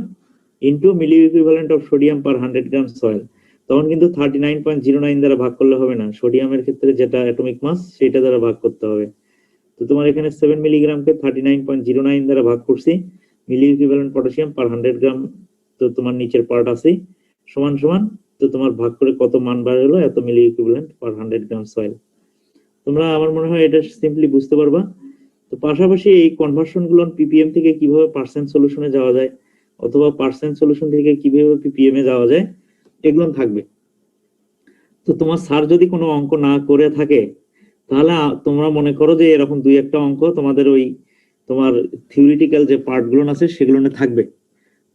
into milli equivalent of sodium per 100 gram soil. তখন কিন্তু 39.09 দ্বারা ভাগ করলে হবে না, সোডিয়ামের ক্ষেত্রে যেটা অ্যাটমিক মাস সেটা দ্বারা ভাগ করতে হবে। তো তোমার এখানে 7 মিলিগ্রামকে 39.09 দ্বারা ভাগ করছি, মিলি ইকুইভ্যালেন্ট পটাশিয়াম পার 100 গ্রাম, তো তোমার নিচের পার্ট আছে সমান সমান, তো তোমার ভাগ করে কত মান বার হলো, এত মিলি ইকুইভ্যালেন্ট পার 100 গ্রাম সয়েল। তোমরা আমার মনে হয় এটা সিম্পলি বুঝতে পারবা। তো পাশাপাশি এই কনভার্সন গুলো পিপিএম থেকে কিভাবে পার্সেন্ট সলিউশনে যাওয়া যায়, অথবা পার্সেন্ট সলিউশন থেকে কিভাবে পিপিএম এ যাওয়া যায়, এগুলো থাকবে। তো তোমার স্যার যদি কোনো অঙ্ক না করে থাকে, তাহলে তোমরা মনে করো যে এরকম দুই একটা অঙ্ক তোমাদের ওই তোমার থিওরিটিক্যাল যে পার্ট গুলো আছে সেগুলো থাকবে।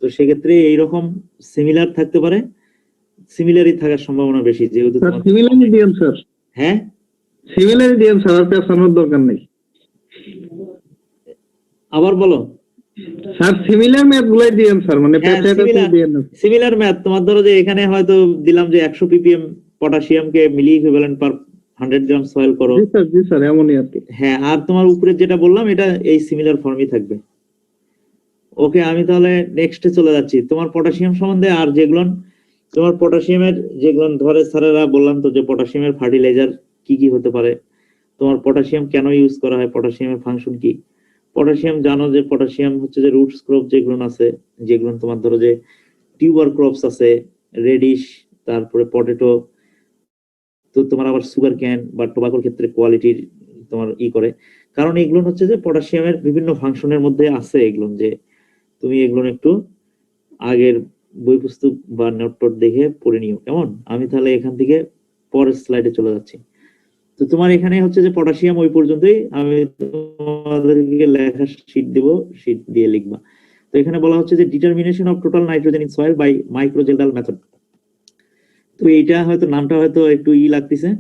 তো সেক্ষেত্রে এইরকম সিমিলার থাকতে পারে, সিমিলারই থাকার সম্ভাবনা বেশি, যেহেতু স্যার সিমিলারই দিয়েন স্যার, হ্যাঁ সিমিলারই দিয়েন স্যার, আর পেছানোর দরকার নেই। আবার বলো স্যার সিমিলার ম্যাথ গুলাই দিয়েন স্যার, মানে পেছাটা দিয়েন না। সিমিলার ম্যাথ তোমার ধরো যে এখানে হয়তো দিলাম যে 100 ppm পটাশিয়ামকে মিলি ইকুইভ্যালেন্ট পার 100 গ্রাম সয়েল করো। জি স্যার এমনই আর কি। হ্যাঁ, আর তোমার উপরে যেটা বললাম এটা এই সিমিলার ফর্মই থাকবে। ওকে, আমি তাহলে নেক্সটে চলে যাচ্ছি তোমার পটাশিয়াম সম্বন্ধে। আর যেগুলো তোমার পটাশিয়ামের যেগুলো ধরে স্যারেরা বললাম তো যে পটাশিয়ামের ফার্টিলাইজার কি কি হতে পারে, তোমার পটাশিয়াম কেন ইউজ করা হয়, পটাশিয়ামের ফাংশন কি। পটাশিয়াম জানো যে পটাশিয়াম হচ্ছে যে রুটস ক্রপ যেগুলো আছে, যেগুলো তোমার ধরো যে টিউবার ক্রপস আছে, রেডিশ, তারপরে পটেটো, তো তোমার আবার সুগার ক্যান বা টোবাকোর ক্ষেত্রে কোয়ালিটির তোমার করে। কারণ এগুলো হচ্ছে যে পটাশিয়ামের বিভিন্ন ফাংশনের মধ্যে আছে এগুলো, যে তুমি এগুলো একটু আগের বই পুস্তক বা নোট দেখে পড়ে নিও, কেমন। আমি তাহলে এখান থেকে পরের স্লাইডে চলে যাচ্ছি। তো তোমার এখানে হচ্ছে যে পটাশিয়াম ওই পর্যন্তই, আমি তোমাদেরকে লেখার শীট দেব, শীট দিয়ে লিখবা। তো এখানে বলা হচ্ছে যে determination of total nitrogen in soil by micro Kjeldahl method. তো এইটা হয়তো নামটা হয়তো একটু লাগতেছে,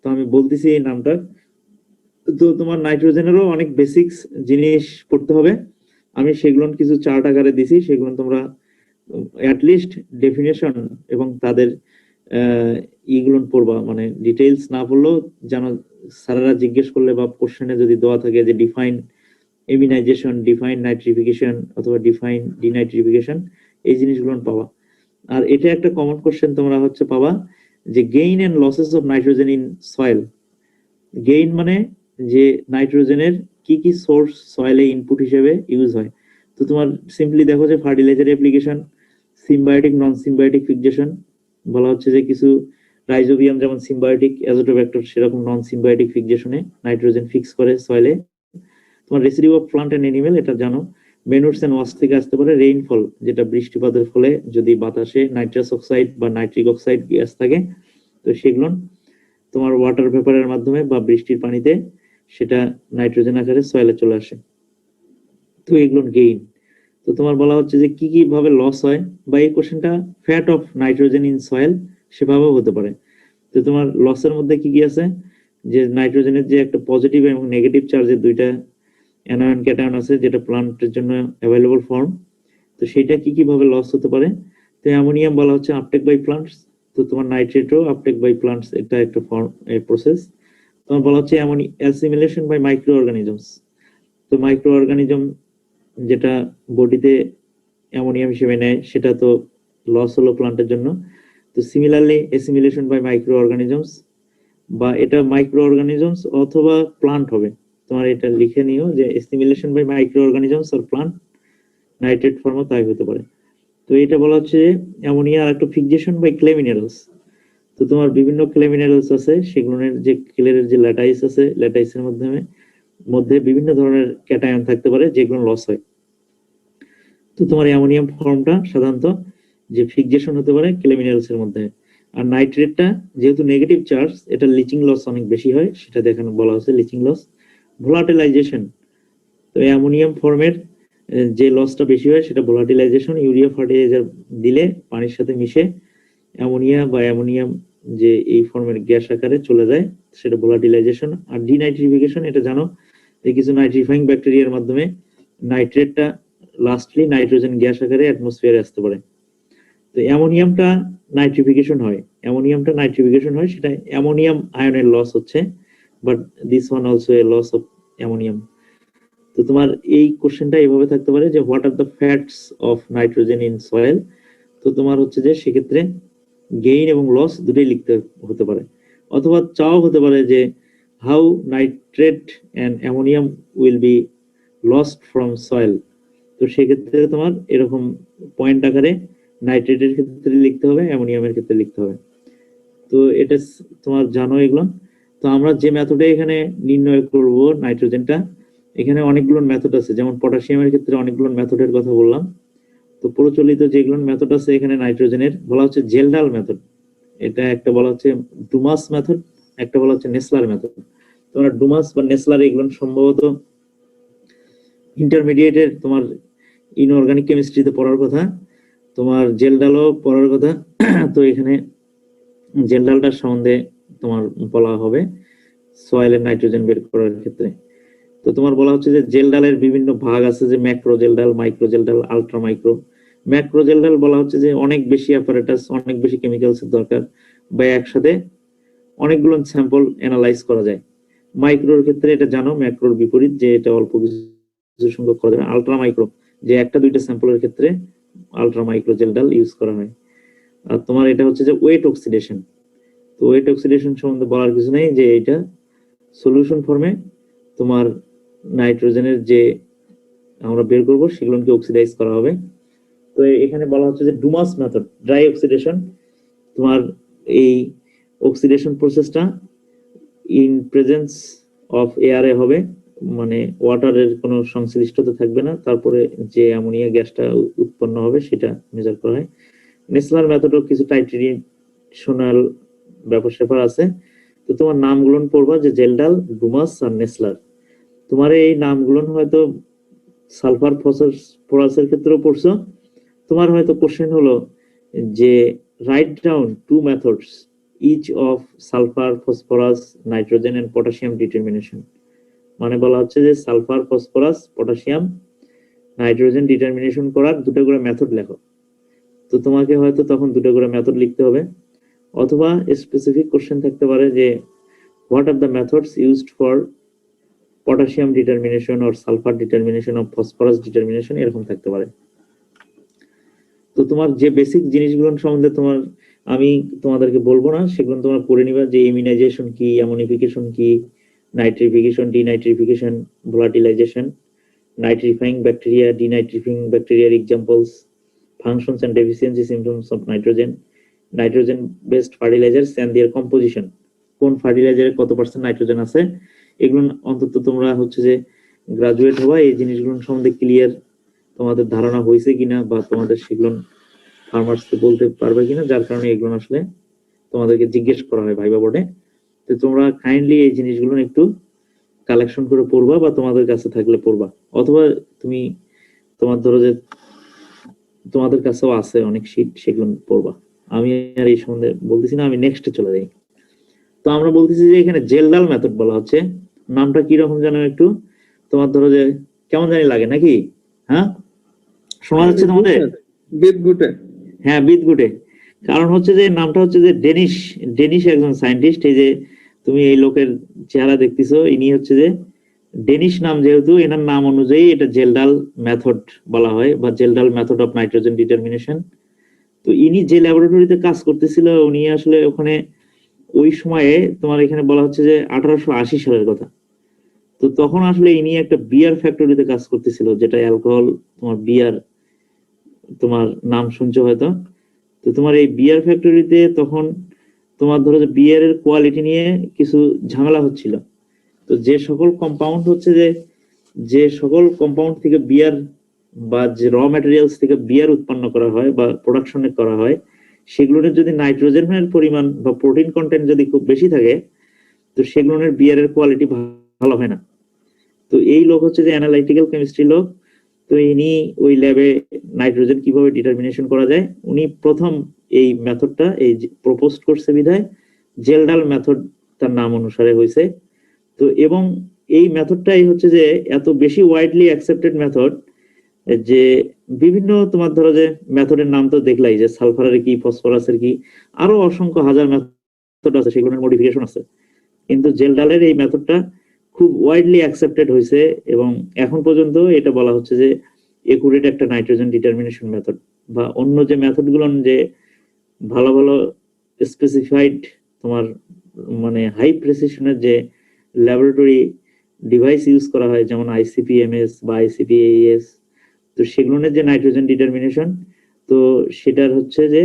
তো আমি বলতেছি এই নামটা। তো তোমার নাইট্রোজেনেরও অনেক বেসিক্স জিনিস পড়তে হবে, আমি সেগুলো কিছু চার্ট আকারে দিছি, সেগুলো তোমরা অ্যাটলিস্ট ডেফিনেশন এবং তাদের ইগুলো পড়বা, মানে ডিটেইলস না পড়লেও জানো, স্যারেরা জিজ্ঞেস করলে বা কোশ্চেনে যদি দেওয়া থাকে যে ডিফাইন এমিনাইজেশন, ডিফাইন নাইট্রিফিকেশন অথবা ডিফাইন ডিনাইট্রিফিকেশন, এই জিনিসগুলো পাবা। আর এটা একটা কমন কোশ্চেন তোমরা হচ্ছে পাবা যে gain and losses of nitrogen in soil. Gain মানে যে নাইট্রোজেনের কি কি সোর্স সয়েলে ইনপুট হিসেবে ইউজ হয়। তো তোমার সিম্পলি দেখো যে fertiliser application, symbiotic non symbiotic fixation, বলা হচ্ছে যে কিছু রাইজোবিয়াম যেমন সিম্বায়োটিক, অ্যাজোটোব্যাক্টর সেরকম নন সিম্বায়োটিক ফিক্সেশনে নাইট্রোজেন ফিক্স করে সয়েলে। তোমার residue of plant and animal, এটা জানো, মেনুরস এন্ড ওয়াশ থেকে আসতে পারে রেইনফল, যেটা বৃষ্টিপাতের ফলে যদি বাতাসে নাইট্রাস অক্সাইড বা নাইট্রিক অক্সাইড গ্যাস থাকে, তো সেগুলো তোমার ওয়াটার ভেপারের মাধ্যমে বা বৃষ্টির পানিতে সেটা নাইট্রোজেন আকারে সয়েলে চলে আসে। তো এগুলো গেইন। তো তোমার বলা হচ্ছে যে কি কি ভাবে লস হয়, বা এই কোশ্চেনটা fate of nitrogen in soil সেভাবেও হতে পারে। তো তোমার লসের মধ্যে কি কি আছে, যে নাইট্রোজেনের যে একটা পজিটিভ এবং নেগেটিভ চার্জের দুইটা অ্যানায়ন ক্যাটায়ন আছে, যেটা প্লান্টের জন্য অ্যাভেলেবল ফর্ম, তো সেটা কি কি ভাবে লস হতে পারে। তো অ্যামোনিয়াম বলা হচ্ছে আপটেক বাই প্লান্টস, তো তোমার নাইট্রেটও আপটেক বাই প্লান্টস, এটা একটা ফর্ম প্রসেস। তোমার বলা হচ্ছে অ্যাসিমিলেশন বাই মাইক্রো অর্গানিজমস, তো মাইক্রো অর্গানিজম যেটা বডিতে অ্যামোনিয়াম হিসেবে নেয়, সেটা তো লস হলো প্লান্টের জন্য। তো similarly assimilation by micro organisms, বা এটা মাইক্রো অর্গানিজমস অথবা প্লান্ট হবে, তোমার এটা লিখে নিও যে অ্যাসিমিলেশন বাই মাইক্রো অর্গানিজমস আর প্লান্ট নাইট্রেট ফর্মও তাই হতে পারে। তো এটা বলা হচ্ছে অ্যামোনিয়া আর একটা ফিক্সেশন বাই ক্লে মিনারেলস। তো তোমার বিভিন্ন ক্লে মিনারেলস আছে, সেগুলোর যে ক্লের যে ল্যাটাইস আছে, ল্যাটাইসের মধ্যে বিভিন্ন ধরনের ক্যাটায়ন থাকতে পারে যেগুলো লস হয়। তো তোমার অ্যামোনিয়াম ফর্মটা সাধারণত যে ফিক্সেশন হতে পারে ক্লে মিনারেলস এর মধ্যে। আর নাইট্রেটটা যেহেতু নেগেটিভ চার্জ, এটা লিচিং লস অনেক বেশি হয়, সেটা দেখানো বলা হচ্ছে লিচিং লস। ভোলাটিলাইজেশন, তো অ্যামোনিয়াম ফর্মের যে লসটা বেশি হয় সেটা ভোলাটিলাইজেশন। ইউরিয়া ফার্টিলাইজার দিলে পানির সাথে মিশে অ্যামোনিয়া বা অ্যামোনিয়াম যে এই ফর্মের গ্যাস আকারে চলে যায়, সেটা ভোলাটিলাইজেশন। আর ডিনাইট্রিফিকেশন, এটা জানো যে কিছু নাইট্রিফাইং ব্যাকটেরিয়ার মাধ্যমে নাইট্রেটটা লাস্টলি নাইট্রোজেন গ্যাস আকারে অ্যাটমসফিয়ারে আসতে পারে। তো অ্যামোনিয়ামটা নাইট্রিফিকেশন হয়, সেটা অ্যামোনিয়াম আয়নের লস হচ্ছে, but this one also a loss of ammonium. তো তোমার এই কোশ্চেনটা এইভাবে থাকতে পারে যে what are the fates of nitrogen in soil. তো তোমার হচ্ছে যে সেক্ষেত্রে গেইন এবং লস দুটোই লিখতে হতে পারে, অথবা চাও হতে পারে যে how nitrate and ammonium will be lost from soil. তো সেক্ষেত্রে তোমার এরকম পয়েন্ট আকারে নাইট্রেটের ক্ষেত্রে লিখতে হবে, অ্যামোনিয়ামের ক্ষেত্রে লিখতে হবে। তো এটা তোমার জানো এগুলো। তো আমরা যে মেথডে এখানে নির্ণয় করব নাইট্রোজেনটা, এখানে অনেকগুলো মেথড আছে, যেমন পটাশিয়ামের ক্ষেত্রে অনেকগুলো মেথডের কথা বললাম। তো প্রচলিত যেগুলো মেথড আছে এখানে নাইট্রোজেনের, বলা হচ্ছে জেলডাল মেথড, এটা একটা বলা হচ্ছে ডুমাস মেথড, একটা বলা হচ্ছে নেসলার মেথড। তোমরা ডুমাস বা নেসলার এগুলো সম্ভবত ইন্টারমিডিয়েটের তোমার ইনঅর্গানিক কেমিস্ট্রিতে পড়ার কথা, তোমার জেলডালও পড়ার কথা। তো এখানে জেলডালটার সম্বন্ধে তোমার বলা হবে সয়েলের নাইট্রোজেন বের করার ক্ষেত্রে। তো তোমার বলা হচ্ছে যে জেলডালের বিভিন্ন ভাগ আছে, যে macro Kjeldahl, micro Kjeldahl, ultra micro. Macro Kjeldahl বলা হচ্ছে যে অনেক বেশি অ্যাপারেটাস, অনেক বেশি কেমিক্যালস এর দরকার, বা একসাথে অনেকগুলো স্যাম্পল অ্যানালাইজ করা যায়। মাইক্রোর ক্ষেত্রে এটা জানো ম্যাক্রোর বিপরীত, যে এটা অল্প কিছু সংখ্যক করা যাবে। আলট্রা মাইক্রো, যে একটা দুইটা স্যাম্পলের ক্ষেত্রে আলট্রা মাইক্রো জেলডাল ইউজ করা হয়। আর তোমার এটা হচ্ছে যে ওয়েট অক্সিডেশন। তো ওয়েট অক্সিডেশন সম্বন্ধে বলার কিছু নেই, যে এটা সলিউশন ফর্মে তোমার নাইট্রোজেনের যে আমরা বের করব সেগুলোকে অক্সিডাইজ করা হবে। তো এখানে বলা হচ্ছে যে ডুমাস মেথড, ড্রাই অক্সিডেশন, তোমার এই অক্সিডেশন প্রসেসটা ইন প্রেজেন্স অফ এয়ারে হবে, মানে ওয়াটারের কোনো সংশ্লিষ্টতা থাকবে না, তারপরে যে অ্যামোনিয়া গ্যাসটা উৎপন্ন হবে সেটা মেজার করা হয়। নেসলার মেথডও কিছু টাইট্রিশনাল ব্যাপার স্যাপার আছে। তো তোমার নামগুলো পড়বা, যে জেলডাল, ডুমাস আর নেসলার। তোমার এই নামগুলো হয়তো সালফার ফসফরাসের ক্ষেত্রেও পড়ছো। তোমার হয়তো কোশ্চেন হলো যে write down two methods each of sulphur, phosphorus, nitrogen and potassium determination. মানে বলা হচ্ছে যে sulphur, phosphorus, potassium, nitrogen determination করার দুটো করে মেথড লেখো। তো তোমাকে হয়তো তখন দুটো করে মেথড লিখতে হবে, অথবা স্পেসিফিক কোশ্চেন থাকতে পারে যে what are the methods used for potassium determination or sulphur determination or phosphorus determination, এরকম থাকতে পারে। তো তোমার যে বেসিক জিনিসগুলো সম্বন্ধে আমি তোমাদেরকে বলবো না, সেগুলো তোমরা পড়ে নিবা, যে ইমিউনাইজেশন কি, অ্যামোনিফিকেশন কি, nitrification, denitrification, volatilisation, nitrifying bacteria, denitrifying ব্যাকটেরিয়ার examples, functions and deficiency symptoms of nitrogen based fertilizers and their composition, কোন ফার্টিলাইজারে কত পার্সেন্ট নাইট্রোজেন আছে, এগুলো অন্তত তোমরা হচ্ছে যে গ্রাজুয়েট হওয়া এই জিনিসগুলো সম্বন্ধে ক্লিয়ার তোমাদের ধারণা হয়েছে কিনা বা তোমাদের সেগুলো ফার্মার্সকে বলতে পারবে কিনা, যার কারণে এগুলো আসলে তোমাদেরকে জিজ্ঞেস করা হয় ভাইবা বোর্ডে। তো তোমরা কাইন্ডলি এই জিনিসগুলো একটু কালেকশন করে পড়বা বা তোমাদের কাছে থাকলে পড়বা, অথবা তুমি তোমার ধরো যে তোমাদের কাছেও আছে অনেক শীট, সেগুলো পড়বা। আমি আর এই সম্বন্ধে বলতেছি না, আমি নেক্সটে চলে যাই। তো আমরা বলতেছি যে এখানে জেলডাল মেথড বলা হচ্ছে, নামটা কি রকম যেন একটু তোমার ধরো যে কেমন জানি লাগে নাকি? হ্যাঁ, শোনা যাচ্ছে তোমাদের? বিদগুটে। হ্যাঁ, বিদগুটে। কারণ হচ্ছে যে নামটা হচ্ছে যে ডেনিশ একজন সায়েন্টিস্ট। এই যে তুমি এই লোকের চেহারা দেখতেছো, ইনি হচ্ছে যে ডেনিশ নাম, যেহেতু এনার নাম অনুযায়ী এটা জেলডাল মেথড বলা হয় বা জেলডাল মেথড অফ নাইট্রোজেন ডিটারমিনেশন। তো ইনি যে ল্যাবরেটরিতে কাজ করতেছিল, উনি আসলে ওখানে ওই সময়ে তোমার এখানে বলা হচ্ছে যে 1880 সালের কথা। তো তখন আসলে ইনি একটা বিয়ার ফ্যাক্টরিতে কাজ করতেছিল, যেটা অ্যালকোহল তোমার বিয়ার, তোমার নাম শুনছো হয়তো। তো তোমার এই বিয়ার ফ্যাক্টরিতে তখন তোমার ধরো যে বিয়ারের কোয়ালিটি নিয়ে কিছু ঝামেলা হচ্ছিল। তো যে সকল কম্পাউন্ড হচ্ছে যে সকল কম্পাউন্ড থেকে বিয়ার বা যে র ম্যাটেরিয়ালস থেকে বিয়ার উৎপন্ন করা হয় বা প্রোডাকশন করা হয়, সেগুলোর যদি নাইট্রোজেনের পরিমাণ বা প্রোটিন কন্টেন্ট যদি খুব বেশি থাকে, তো সেগুলোর বিয়ারের কোয়ালিটি ভালো হয় না। তো এই লোক হচ্ছে যে অ্যানালাইটিক্যাল কেমিস্ট্রি লোক। তো ইনি ওই ল্যাবে নাইট্রোজেন কিভাবে ডিটারমিনেশন করা যায়, উনি প্রথম এই মেথডটা এই প্রপোজ করছে বিধায় জেলডাল মেথড তার নাম অনুসারে হয়েছে। তো এবং এই মেথডটাই হচ্ছে যে এত বেশি ওয়াইডলি অ্যাকসেপ্টেড মেথড যে বিভিন্ন তোমার ধরো যে মেথডের নাম তো দেখলাই, যে সালফারের কি, ফসফরাসের কি, আরো অসংখ্য হাজার মেথড আছে, সেগুলোর মডিফিকেশন আছে। কিন্তু জেলডালের এই মেথডটা খুব ওয়াইডলি অ্যাকসেপ্টেড হয়েছে এবং এখন পর্যন্ত এটা বলা হচ্ছে যে একুরেট একটা নাইট্রোজেন ডিটারমিনেশন মেথড। বা অন্য যে মেথডগুলো যে ভালো ভালো স্পেসিফাইড তোমার মানে হাই প্রেসিশনের যে ল্যাবরেটরি ডিভাইস ইউজ করা হয়, যেমন আইসিপিএমএস বা আইসিপিএস, তো সেগুলোর যে নাইট্রোজেন ডিটারমিনেশন, তো সেটার হচ্ছে যে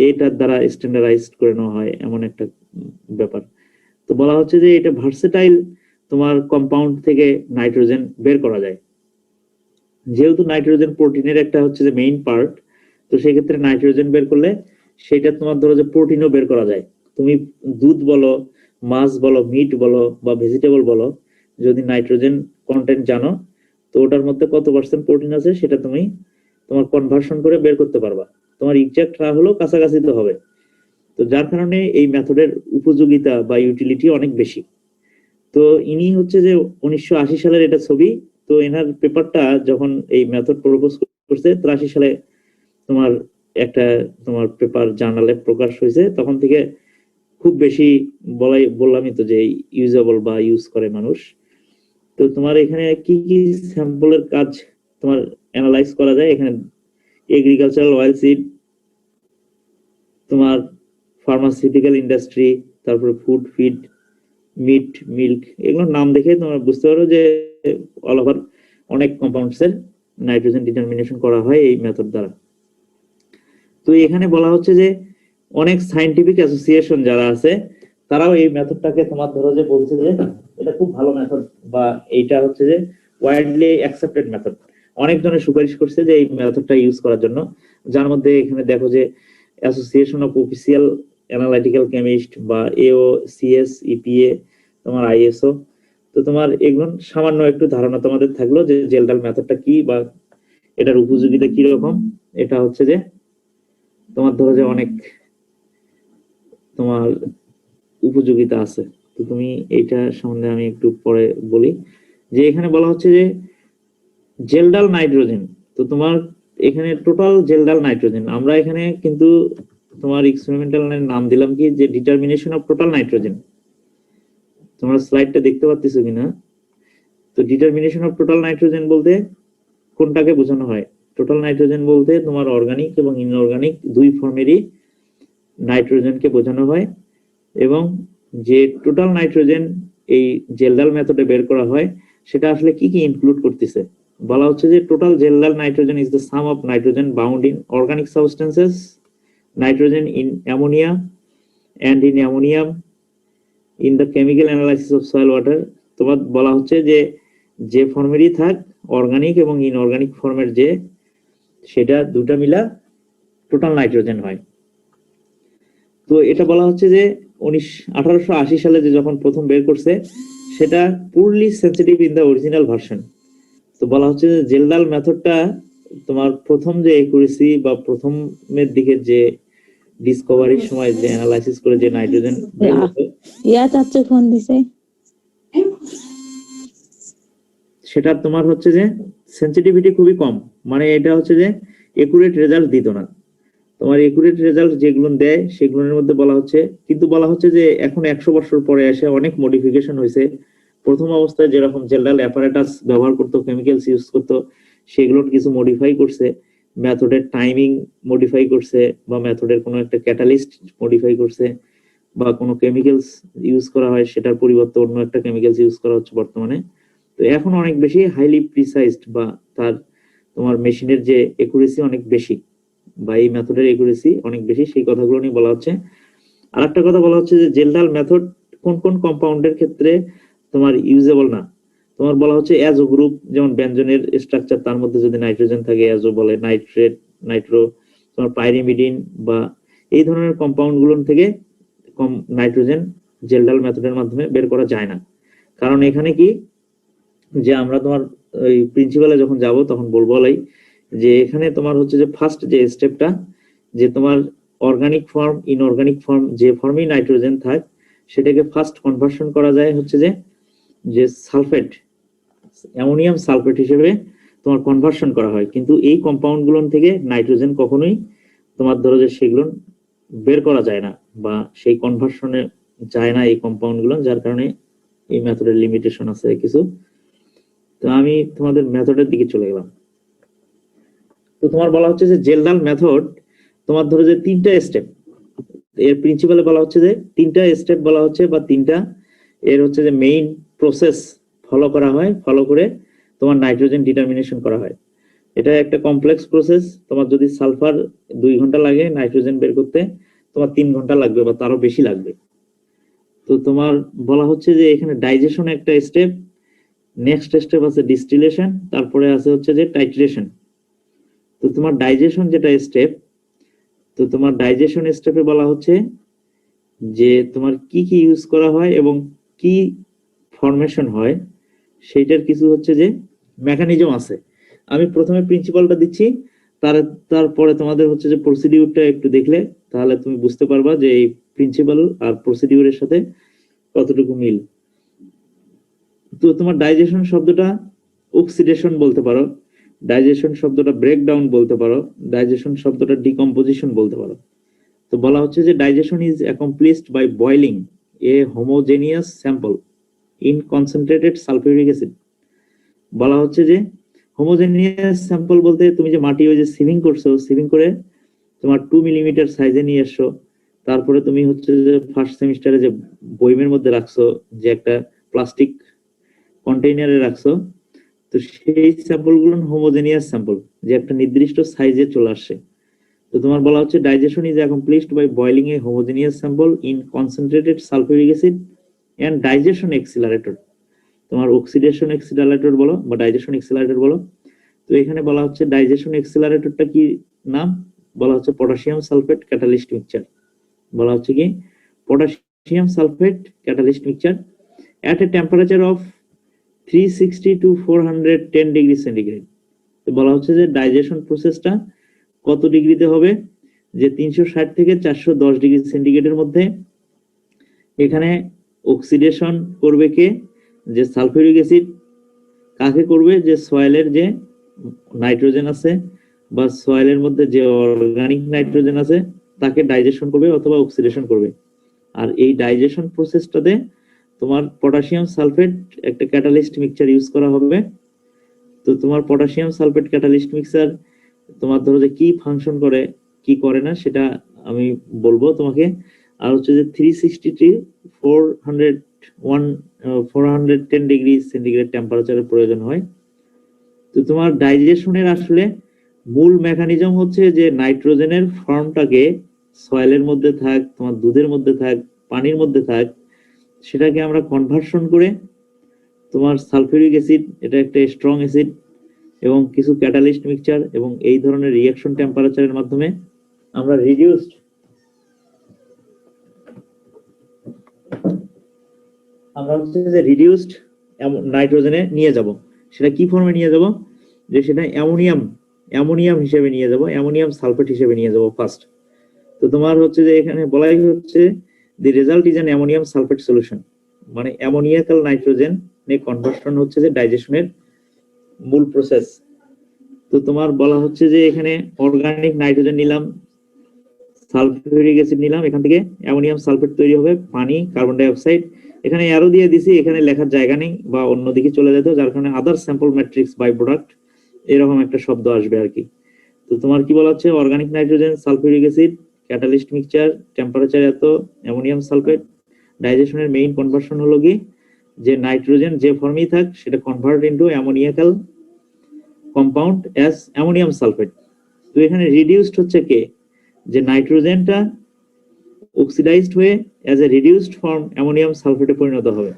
এটার দ্বারা স্ট্যান্ডার্ডাইজড করে নেওয়া হয় এমন একটা ব্যাপার। তো বলা হচ্ছে যে এটা ভার্সেটাইল তোমার কম্পাউন্ড থেকে নাইট্রোজেন বের করা যায়। যেহেতু নাইট্রোজেন প্রোটিনের একটা হচ্ছে যে মেইন পার্ট, তো সেক্ষেত্রে নাইট্রোজেন বের করলে সেটা তোমার ধরো যে প্রোটিনও বের করা যায়। তুমি দুধ বলো, মাছ বলো, মিট বলো বা ভেজিটেবল বলো, যদি নাইট্রোজেন কন্টেন্ট জানো, তো ওটার মধ্যে কত পার্সেন্ট প্রোটিন আছে সেটা তুমি তোমার কনভার্সন করে বের করতে পারবা। তোমার এক্সাক্ট না হলেও কাছাকাছি তো হবে। তো যার কারণে এই মেথডের উপযোগিতা বা ইউটিলিটি অনেক বেশি। তো ইনি হচ্ছে যে 1980 সালের এটা ছবি। তো এনার পেপারটা যখন এই মেথড প্রপোজ করছে 83 সালে তোমার একটা তোমার পেপার জার্নালে প্রকাশ হয়েছে, তখন থেকে খুব বেশি বললামই তো যে ইউজেবল বা ইউজ করে মানুষ। তো তোমার এখানে কি কি স্যাম্পলের কাজ তোমার অ্যানালাইজ করা যায়, এখানে এগ্রিকালচারাল অয়েল সিড, তোমার ফার্মাসিউটিক্যাল ইন্ডাস্ট্রি, তারপরে ফুড ফিড, মিট, মিল্ক, এগুলোর নাম দেখে তোমরা বুঝতে পারো যে অল ওভার অনেক কম্পাউন্ডস এর নাইট্রোজেন ডিটারমিনেশন করা হয় এই মেথড দ্বারা। তো এখানে বলা হচ্ছে যে অনেক সায়েন্টিফিক অ্যাসোসিয়েশন যারা আছে, তারাও এই মেথডটাকে তোমার ধরো যে বলছে যে এটা খুব ভালো মেথড বা এইটা হচ্ছে যে ওয়াইডলি অ্যাকসেপ্টেড মেথড। অনেকজনের সুপারিশ করছে যে এই মেথডটা ইউজ করার জন্য, যার মধ্যে এখানে দেখো যে association of official analytical chemist বা এওসিএস, ইপিএ, তোমার আইএসও। তো তোমার এগুলো সামান্য একটু ধারণা তোমাদের থাকলো যে জেলডাল মেথডটা কি বা এটার উপযোগিতা কি রকম। এটা হচ্ছে যে তোমার ধরো যে অনেক তোমার উপযোগিতা আছে। তো তুমি এইটা সম্বন্ধে আমি একটু পরে বলি। যে এখানে বলা হচ্ছে যে জেলডাল নাইট্রোজেন, তো তোমার এখানে টোটাল জেলডাল নাইট্রোজেন, আমরা এখানে কিন্তু তোমার এক্সপেরিমেন্টাল নাম দিলাম কি যে ডিটারমিনেশন অফ টোটাল নাইট্রোজেন। তোমরা স্লাইডটা দেখতে পাচ্ছ কিনা? তো ডিটারমিনেশন অফ টোটাল নাইট্রোজেন বলতে কোনটাকে বোঝানো হয়? টোটাল নাইট্রোজেন বলতে তোমার অর্গানিক এবং ইনঅর্গানিক দুই ফর্মেরই নাইট্রোজেনকে বোঝানো হয়। এবং যে টোটাল নাইট্রোজেন এই জেলডাল মেথডে বের করা হয়, সেটা আসলে কি কি ইনক্লুড করতেছে? বলা হচ্ছে যে total Kjeldahl nitrogen is the sum of nitrogen bound in organic substances, nitrogen in ammonia and in ammonium in the chemical analysis of soil water। তোমার বলা হচ্ছে যে যে ফর্মেরই থাক অর্গানিক এবং ইনঅর্গানিক ফর্মের যে সেটা দুটা মিলা টোটাল নাইট্রোজেন হয়। তো এটা বলা হচ্ছে যে 1880 সালে যে যখন প্রথম বের করছে সেটা পুরলি sensitive in the original version. তো বলা হচ্ছে যে জেলদাল মেথডটা তোমার প্রথম যে একুরেসি বা প্রথমের দিকে যে ডিসকভারির সময় যে অ্যানালাইসিস করে যে নাইট্রোজেন বের হতো ইয়া চাচু ফোন দিছে। সেটা তোমার হচ্ছে যে সেন্সিটিভিটি খুবই কম, মানে এটা হচ্ছে যে একুরেট রেজাল্ট দিত না। তোমার একুরেট রেজাল্ট যেগুলো দেয় সেগুলোর মধ্যে বলা হচ্ছে, কিন্তু বলা হচ্ছে যে এখন 100 বছর পরে এসে অনেক মডিফিকেশন হয়েছে। প্রথম অবস্থায় যেরকম জেলডাল অ্যাপারেটাস ব্যবহার করতো, কেমিক্যালস ইউজ করতো, সেগুলোর কিছু মডিফাই করছে, মেথডের টাইমিং মডিফাই করছে, বা মেথডের কোনো একটা ক্যাটালিস্ট মডিফাই করছে, বা কোনো কেমিক্যালস ইউজ করা হয় সেটার পরিবর্তে অন্য একটা কেমিক্যালস ইউজ করা হচ্ছে বর্তমানে। তো এখন অনেক বেশি হাইলি প্রিসাইজড, বা তার তোমার মেশিনের যে একুরেসি অনেক বেশি, বা এই মেথডের একুরেসি অনেক বেশি, সেই কথাগুলো নিয়ে বলা হচ্ছে। আর একটা কথা বলা হচ্ছে যে জেলডাল মেথড কোন কোন কম্পাউন্ডের ক্ষেত্রে তোমার ইউজেবল না। তোমার বলা হচ্ছে অ্যাজো গ্রুপ, যেমন ব্যঞ্জনের স্ট্রাকচার তার মধ্যে যদি নাইট্রোজেন থাকে অ্যাজো বলে, নাইট্রেট, নাইট্রো, তোমার পাইরিমিডিন বা এই ধরনের কম্পাউন্ড গুলোর থেকে কম নাইট্রোজেন জেলডাল মেথডের মাধ্যমে বের করা যায় না। কারণ এখানে কি যে আমরা তোমার ওই প্রিন্সিপালে যখন যাব তখন বলবো যে এখানে তোমার হচ্ছে যে ফার্স্ট যে স্টেপটা, যে তোমার অর্গানিক ফর্ম ইনঅর্গানিক ফর্ম যে ফর্মেই নাইট্রোজেন থাক সেটাকে ফার্স্ট কনভার্সন করা যায় হচ্ছে যে সালফেট, অ্যামোনিয়াম সালফেট হিসেবে তোমার কনভার্সন করা হয়। কিন্তু এই কম্পাউন্ড গুলো থেকে নাইট্রোজেন কখনোই তোমার ধরো যে সেগুলো বের করা যায় না, বা সেই কনভার্সনে যায় না এই কম্পাউন্ড গুলো, যার কারণে এই মেথডের লিমিটেশন আছে কিছু। তো আমি তোমাদের মেথডের দিকে চলে গেলাম। তো তোমার বলা হচ্ছে যে জেলডাল মেথড তোমার ধরো যে 3টা স্টেপ, এর প্রিন্সিপালে বলা হচ্ছে যে 3টা স্টেপ বলা হচ্ছে, বা 3টা এর হচ্ছে যে মেইন প্রসেস ফলো করা হয়, ফলো করে তোমার নাইট্রোজেন ডিটারমিনেশন করা হয়। এটা একটা কমপ্লেক্স প্রসেস। তোমার যদি সালফার 2 ঘন্টা লাগে নাইট্রোজেন বের করতে, তোমার 3 ঘন্টা লাগবে বা তারও বেশি লাগবে। তো তোমার বলা হচ্ছে যে এখানে ডাইজেশন একটা স্টেপ, নেক্সট স্টেপ আছে ডিস্টিলেশন, তারপরে আছে হচ্ছে যে টাইট্রেশন। তো তোমার ডাইজেশন যেটা স্টেপ, তো তোমার ডাইজেশন স্টেপে বলা হচ্ছে যে তোমার কি কি ইউজ করা হয় এবং কি ফরমেশন হয় সেইটার কিছু হচ্ছে যে মেকানিজম আছে। আমি প্রথমে প্রিন্সিপালটা দিচ্ছি, তারপরে তোমাদের হচ্ছে যে প্রসিডিউরটা একটু দেখলে তাহলে তুমি বুঝতে পারবা যে এই প্রিন্সিপাল আর প্রসিডিউরের সাথে কতটুকু মিল। তো তোমার ডাইজেশন শব্দটা অক্সিডেশন বলতে পারো, ডাইজেশন শব্দটা ব্রেকডাউন বলতে পারো, ডাইজেশন শব্দটা ডিকম্পোজিশন বলতে পারো। তো বলা হচ্ছে যে digestion is accomplished by boiling a homogeneous sample in concentrated sulphuric acid. বলা হচ্ছে যে হোমোজেনিয়াস স্যাম্পল বলতে তুমি যে মাটি ওই যে সিভিং করছো, সিভিং করে তোমার 2 মিলিমিটার সাইজে নিয়ে এসছো, তারপরে তুমি হচ্ছে যে ফার্স্ট সেমিস্টারে যে বইমের মধ্যে রাখছো, যে একটা প্লাস্টিক কন্টেইনারে রাখছো, তো সেই স্যাম্পল গুলো হোমোজেনিয়াস স্যাম্পল, যে একটা নির্দিষ্ট সাইজে চলে আসছে। তো তোমার বলা হচ্ছে digestion is accomplished by boiling a homogeneous sample in concentrated sulphuric acid and digestion accelerator. তোমার অক্সিডেশন এক্সিলারেটর বলো বা ডাইজেশন এক্সিলারেটর বলো। তো এখানে বলা হচ্ছে ডাইজেশন এক্সিলারেটরটা কি নাম, বলা হচ্ছে পটাশিয়াম সালফেট ক্যাটালিস্ট মিক্সচার। বলা হচ্ছে কি potassium sulphate catalyst mixture at a temperature of 360 to 410 degree centigrade. তো বলা হচ্ছে যে ডাইজেশন প্রসেসটা কত ডিগ্রিতে হবে, যে 360 থেকে 410 ডিগ্রি সেন্টিগ্রেডের মধ্যে। এখানে অক্সিডেশন করবে কে, যে সালফিউরিক অ্যাসিড। কাকে করবে, যে সয়েলের যে নাইট্রোজেন আছে বা সয়েলের মধ্যে যে অর্গানিক নাইট্রোজেন আছে তাকে ডাইজেশন করবে অথবা অক্সিডেশন করবে। আর এই ডাইজেশন প্রসেসটাতে তোমার পটাশিয়াম সালফেট একটা ক্যাটালিস্ট মিক্সচার ইউজ করা হবে। তো তোমার পটাশিয়াম সালফেট ক্যাটালিস্ট মিক্সচার তোমার ধরো যে কি ফাংশন করে কি করে না সেটা আমি বলবো তোমাকে। আর হচ্ছে যে 360 to 410 ডিগ্রি সেন্টিগ্রেড টেম্পারেচারের প্রয়োজন হয়। তো তোমার ডাইজেশনের আসলে মূল মেকানিজম হচ্ছে যে নাইট্রোজেনের ফর্মটাকে সয়েলের মধ্যে থাক, তোমার দুধের মধ্যে থাক, পানির মধ্যে থাক, সেটাকে আমরা কনভার্সন করে তোমার সালফিউরিক অ্যাসিড, এটা একটা স্ট্রং অ্যাসিড, এবং কিছু ক্যাটালিস্ট মিক্সচার এবং এই ধরনের রিঅ্যাকশন টেম্পারেচারের মাধ্যমে আমরা রিডিউসড নাইট্রোজেনে নিয়ে যাব। সেটা কি ফর্মে নিয়ে যাব? যে সেটা অ্যামোনিয়াম হিসেবে নিয়ে যাব, অ্যামোনিয়াম সালফেট হিসেবে নিয়ে যাব ফার্স্ট। তো তোমার হচ্ছে যে এখানে বলাই হচ্ছে দি result is an ammonium sulphate solution, মানে অ্যামোনিয়াকাল নাইট্রোজেন কনভার্সন হচ্ছে যে ডাইজেশনের মূল প্রসেস। তো তোমার বলা হচ্ছে যে এখানে অর্গানিক নাইট্রোজেন নিলাম, সালফিউরিক অ্যাসিড নিলাম, এখান থেকে অ্যামোনিয়াম সালফেট তৈরি হবে, পানি, কার্বন ডাই অক্সাইড। এখানে অ্যারো দিয়ে দিছি, এখানে লেখার জায়গা নেই বা অন্যদিকে চলে যেত, যার কারণে আদার স্যাম্পল ম্যাট্রিক্স বাই প্রোডাক্ট এরকম একটা শব্দ আসবে আর কি। তো তোমার কি বলা হচ্ছে? Organic nitrogen, sulphuric acid, catalyst mixture, temperature এত, অ্যামোনিয়াম সালফেট। ডাইজেশনের মেইন কনভার্সন হলো কি, যে নাইট্রোজেন যে ফর্মেই থাক সেটা convert into ammoniacal compound as ammonium sulphate. তো এখানে রিডিউসড হচ্ছে কে, যে নাইট্রোজেনটা অক্সিডাইজড হয়ে as a reduced form ammonium সালফেটে পরিণত হবে।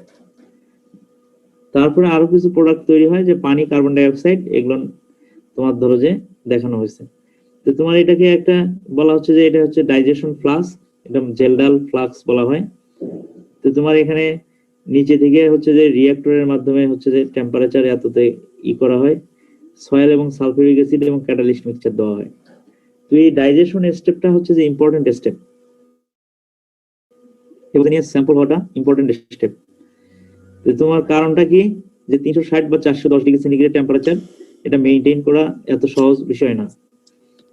তারপরে আরো কিছু প্রোডাক্ট তৈরি হয়, যে পানি, কার্বন ডাই অক্সাইড, এগুলো তোমার ধরো যে দেখানো হয়েছে। তো তোমার এটাকে একটা বলা হচ্ছে যে এটা হচ্ছে ডাইজেশন ফ্লাস্ক, এটা জেলডাল ফ্লাক্স বলা হয়। তো তোমার এখানে নিচে থেকে হচ্ছে যে রিঅ্যাক্টরের মাধ্যমে হচ্ছে যে টেম্পারেচার এততে করা হয়, সয়েল এবং সালফিউরিক অ্যাসিড এবং ক্যাটালিস্ট মিক্সচার দেওয়া হয়। তো এই ডাইজেশন স্টেপটা হচ্ছে যে ইম্পর্টেন্ট স্টেপ, স্যাম্পল হওয়াটা ইম্পর্টেন্ট স্টেপ। তো তোমার কারণটা কি, যে 360 বা 410 ডিগ্রি সেন্টিগ্রেড টেম্পারেচার এটা মেইনটেইন করা এত সহজ বিষয় না।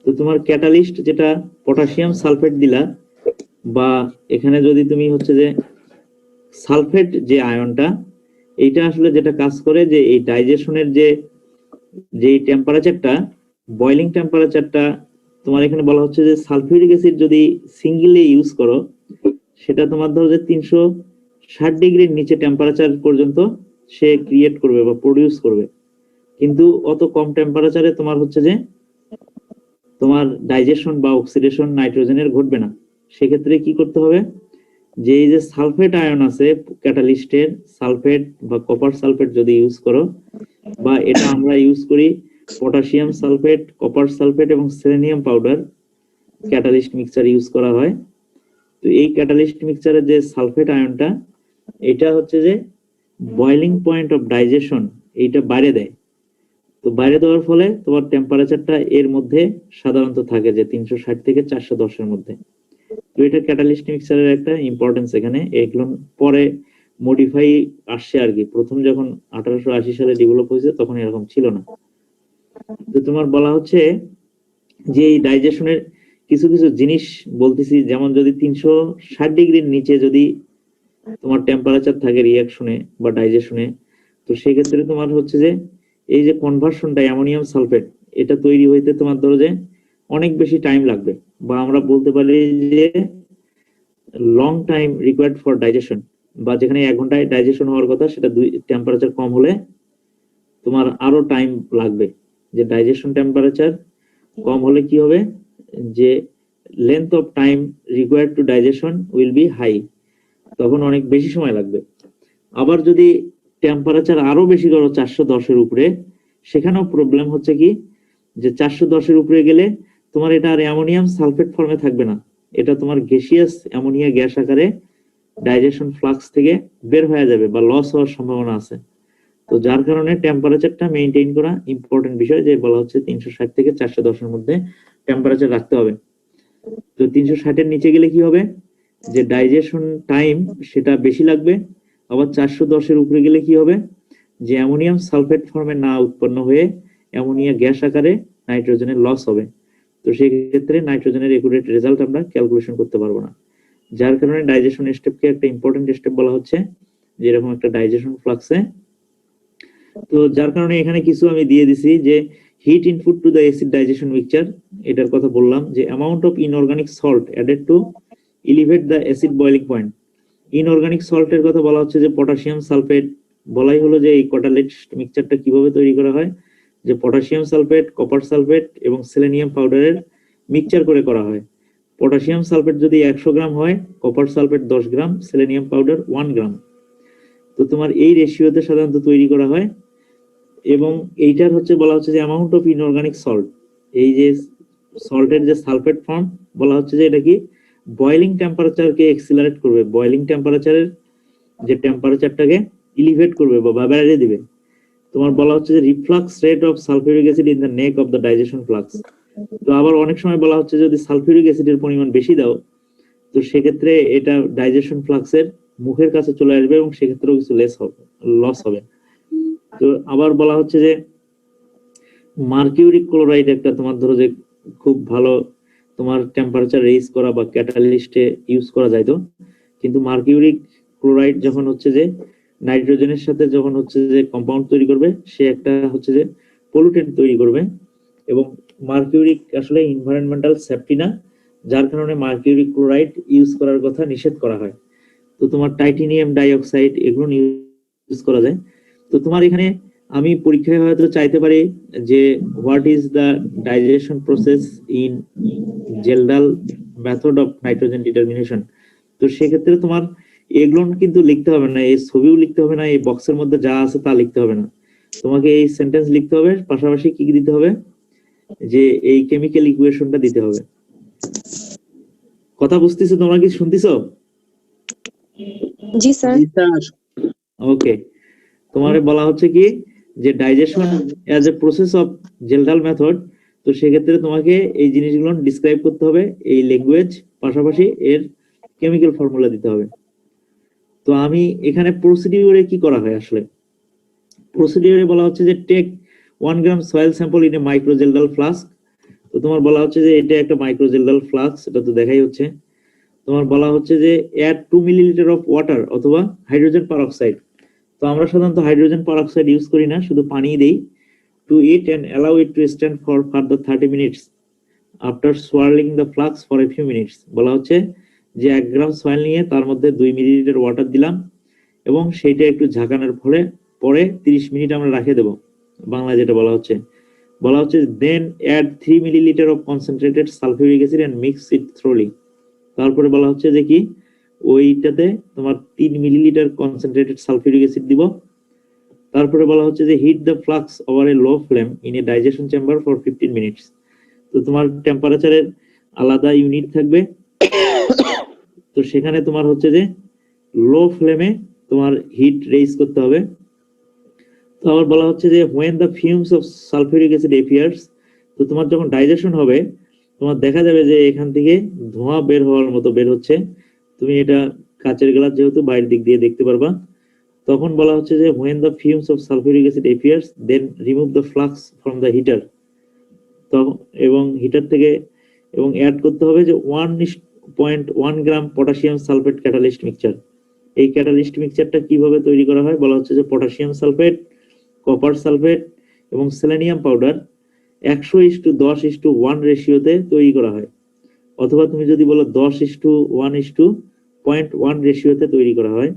তো তোমার ক্যাটালিস্ট যেটা পটাশিয়াম সালফেট দিলা, বা এখানে যদি তুমি হচ্ছে যে সালফেট যে আয়নটা, এইটা আসলে যেটা কাজ করে, যে এই ডাইজেশনের যে টেম্পারেচারটা, বয়লিং টেম্পারেচারটা, তোমার এখানে বলা হচ্ছে যে সালফিউরিক অ্যাসিড যদি সিঙ্গেলি ইউজ করো, সেটা তোমার ধরো যে 360 ডিগ্রির নিচে টেম্পারেচার পর্যন্ত সে ক্রিয়েট করবে বা প্রডিউস করবে। কিন্তু অত কম টেম্পারেচারে তোমার হচ্ছে যে তোমার ডাইজেশন বা অক্সিডেশন নাইট্রোজেনের ঘটবে না। সেক্ষেত্রে কি করতে হবে, যে এই যে সালফেট আয়ন আছে ক্যাটালিস্টের, সালফেট বা কপার সালফেট যদি ইউজ করো, বা এটা আমরা ইউজ করি পটাশিয়াম সালফেট, কপার সালফেট এবং selenium powder catalyst mixture use করা হয়। তো এই ক্যাটালিস্ট মিক্সচারের যে সালফেট আয়নটা, এটা হচ্ছে যে বয়লিং পয়েন্ট অফ ডাইজেশন এইটা বাইরে দেয়। তো বাইরে দেওয়ার ফলে তোমার টেম্পারেচারটা এর মধ্যে সাধারণত থাকে যে 360 থেকে 410 এর মধ্যে। তো এটা ক্যাটালিস্ট মিক্সচারের একটা ইম্পর্টেন্স এখানে। এগুলো পরে মডিফাই আসছে আর কি, প্রথম যখন 1880 সালে ডেভেলপ হয়েছে তখন এরকম ছিল না। তো তোমার বলা হচ্ছে যে এই ডাইজেশনের কিছু কিছু জিনিস বলতেছি, যেমন যদি 360 ডিগ্রির নিচে যদি তোমার টেম্পারেচার থাকে রিঅ্যাকশনে বা ডাইজেশনে, তো সেক্ষেত্রে তোমার হচ্ছে যে এই যে কনভার্সনটা অ্যামোনিয়াম সালফেট এটা তৈরি হইতে তোমার ধরো যে অনেক বেশি টাইম লাগবে, বা আমরা বলতে পারি যে long time required for digestion, বা যেখানে 1 ঘন্টায় ডাইজেশন হওয়ার কথা সেটা টেম্পারেচার কম হলে তোমার আরো টাইম লাগবে। যে ডাইজেশন টেম্পারেচার কম হলে কি হবে, যে length of time required to digestion will be high, তখন অনেক বেশি সময় লাগবে। আবার যদি টেম্পারেচার আরো বেশি করো 410 এর উপরে, সেখানেও প্রবলেম হচ্ছে কি, যে 410 এর উপরে গেলে তোমার এটা আর অ্যামোনিয়াম সালফেট ফর্মে থাকবে না, এটা তোমার গ্যাসিয়াস অ্যামোনিয়া গ্যাস আকারে ডাইজেশন ফ্লাক্স থেকে বের হয়ে যাবে বা লস হওয়ার সম্ভাবনা আছে। তো যার কারণে টেম্পারেচারটা মেইনটেইন করা ইম্পর্টেন্ট বিষয়, যে বলা হচ্ছে 360 থেকে 410 এর মধ্যে টেম্পারেচার রাখতে হবে। তো 360 এর নিচে গেলে কি হবে, যে ডাইজেশন টাইম সেটা বেশি লাগবে। আবার 410 এর উপরে গেলে কি হবে, যে অ্যামোনিয়াম সালফেট ফর্মে না উৎপন্ন হয়ে অ্যামোনিয়া গ্যাস আকারে নাইট্রোজেনের লস হবে। তো সেই ক্ষেত্রে নাইট্রোজেনের একুরেট রেজাল্ট আমরা ক্যালকুলেশন করতে পারবো না। যার কারণে ডাইজেশন স্টেপকে একটা ইম্পর্টেন্ট স্টেপ বলা হচ্ছে, যে এরকম একটা ডাইজেশন ফ্লাক্সে। তো যার কারণে এখানে কিছু আমি দিয়ে দিছি, যে heat input to the acid digestion mixture, এটার কথা বললাম, যে amount of inorganic salt added to elevate the acid boiling point. Inorganic সল্টের কথা বলা হচ্ছে যে পটাশিয়াম সালফেট। বলাই হলো যে এই ক্যাটালিস্ট মিক্সচারটা কিভাবে তৈরি করা হয়, যে পটাশিয়াম সালফেট, কপার সালফেট এবং সেলেনিয়াম পাউডারের মিক্সচার করে করা হয়। পটাশিয়াম সালফেট যদি 100 গ্রাম হয়, কপার সালফেট 10 গ্রাম, সেলেনিয়াম পাউডার 1 গ্রাম। তো তোমার এই রেশিওতে সাধারণত তৈরি করা হয়। এবং এইটার হচ্ছে বলা হচ্ছে যে অ্যামাউন্ট অফ ইনঅর্গানিক সল্ট, এই যে সল্টের যে সালফেট ফর্ম বলা হচ্ছে যে এটা কি বয়েলিং টেম্পারেচারকে এক্সিলারেট করবে, বয়েলিং টেম্পারেচারের যে টেম্পারেচারটাকে এলিভেট করবে বা বাড়িয়ে দিবে। তোমার বলা হচ্ছে যে reflux rate of sulphuric acid in the neck of the digestion flask. তো আবার অনেক সময় বলা হচ্ছে যদি সালফিউরিক অ্যাসিডের পরিমাণ বেশি দাও তো সেক্ষেত্রে এটা ডাইজেশন ফ্লাক্সের মুখের কাছে চলে আসবে এবং সেক্ষেত্রেও কিছু লস হবে। তো আবার বলা হচ্ছে যে মার্কিউরিক ক্লোরাইড একটা তোমার ধরো যে খুব ভালো তোমার টেম্পারেচার রেইজ করা বা ক্যাটালিস্টে ইউজ করা যাইতো, কিন্তু মার্কিউরিক ক্লোরাইড যখন হচ্ছে যে নাইট্রোজেনের সাথে যখন হচ্ছে যে কম্পাউন্ড তৈরি করবে সে একটা হচ্ছে যে পলিউটেন্ট তৈরি করবে, এবং মার্কিউরিক আসলে এনভায়রনমেন্টাল সেফটি না, যার কারণে মার্কিউরিক ক্লোরাইড ইউজ করার কথা নিষেধ করা হয়। তো তোমার টাইটেনিয়াম ডাইঅক্সাইড এগুলো ইউজ করা যায়। তো তোমার এখানে আমি পরীক্ষায় হয়তো চাইতে পারি যে what is the digestion process in Kjeldahl method of nitrogen determination. তো সেক্ষেত্রে তোমার এগুলো কিন্তু লিখতে হবে না, এই ছবিও লিখতে হবে না, এই বক্সের মধ্যে যা আছে তা লিখতে হবে না, তোমাকে এই সেন্টেন্স লিখতে হবে, পাশাপাশি কি কি দিতে হবে যে এই কেমিক্যাল ইকুয়েশনটা দিতে হবে। কথা বুঝতেছো? তোমরা কি শুনতেছো? জি স্যার। ওকে, তোমারে বলা হচ্ছে কি যে digestion as a process of Kjeldahl method. তো সেক্ষেত্রে তোমাকে এই জিনিসগুলো ডিসক্রাইব করতে হবে, এই ল্যাঙ্গুয়েজ, পাশাপাশি এর কেমিক্যাল ফর্মুলা দিতে হবে। তো আমি এখানে প্রসিডিউরে কি করা হয় আসলে, প্রসিডিউরে বলা হচ্ছে যে take 1 gram soil sample in a micro Kjeldahl flask. তো তোমার বলা হচ্ছে যে এটা একটা মাইক্রোজেলডাল ফ্লাস্ক, এটা তো দেখাই হচ্ছে। তোমার বলা হচ্ছে যে অ্যাড 2 মিলিলিটার অফ ওয়াটার অথবা হাইড্রোজেন পারঅক্সাইড। তো আমরা সাধারণত হাইড্রোজেন পারঅক্সাইড ইউজ করি না, শুধু পানি দেই। To it and allow it to stand for further 30 minutes after swirling the flask for a few minutes. বলা হচ্ছে যে 1 গ্রাম সয়েল নিয়ে তার মধ্যে 2 মিলিলিটার ওয়াটার দিলাম এবং সেইটা একটু ঝাঁকানোর ফলে পরে 30 মিনিট আমরা রেখে দেব। বাংলায় যেটা বলা হচ্ছে then add 3 millilitre of concentrated sulphuric acid and mix it thoroughly. তারপরে বলা হচ্ছে যে কি ওইটাতে তোমার 3 মিলিলিটার কনসেন্ট্রেটেড সালফিউরিক অ্যাসিড দিব। তারপরে বলা হচ্ছে যে heat the flask over a low flame in a digestion chamber for 15 minutes. তো তোমার টেম্পারেচারের আলাদা ইউনিট থাকবে, তো সেখানে তোমার হচ্ছে যে লো ফ্লেমে তোমার হিট রেইজ করতে হবে। তো আবার বলা হচ্ছে যে when the fumes of sulfuric acid appears, তো তোমার যখন ডাইজেশন হবে তোমার দেখা যাবে যে এখান থেকে ধোঁয়া বের হওয়ার মতো বের হচ্ছে, তুমি এটা কাচের গ্লাস যেহেতু বাইরের দিক দিয়ে দেখতে পারবা। তখন বলা হচ্ছে যে when the fumes of sulfuric acid appears then remove the flux from the heater। তো এবং হিটার থেকে এবং অ্যাড করতে হবে যে 1.1 গ্রাম পটাশিয়াম সালফেট ক্যাটালিস্ট মিক্সচার। এই ক্যাটালিস্ট মিক্সচারটা কিভাবে তৈরি করা হয় বলা হচ্ছে যে পটাশিয়াম সালফেট, কপার সালফেট এবং সেলেনিয়াম পাউডার 100:10:1 রেশিওতে তৈরি করা হয়, অথবা তুমি যদি বলো 10:1:0.1 রেশিওতে তৈরি করা হয়।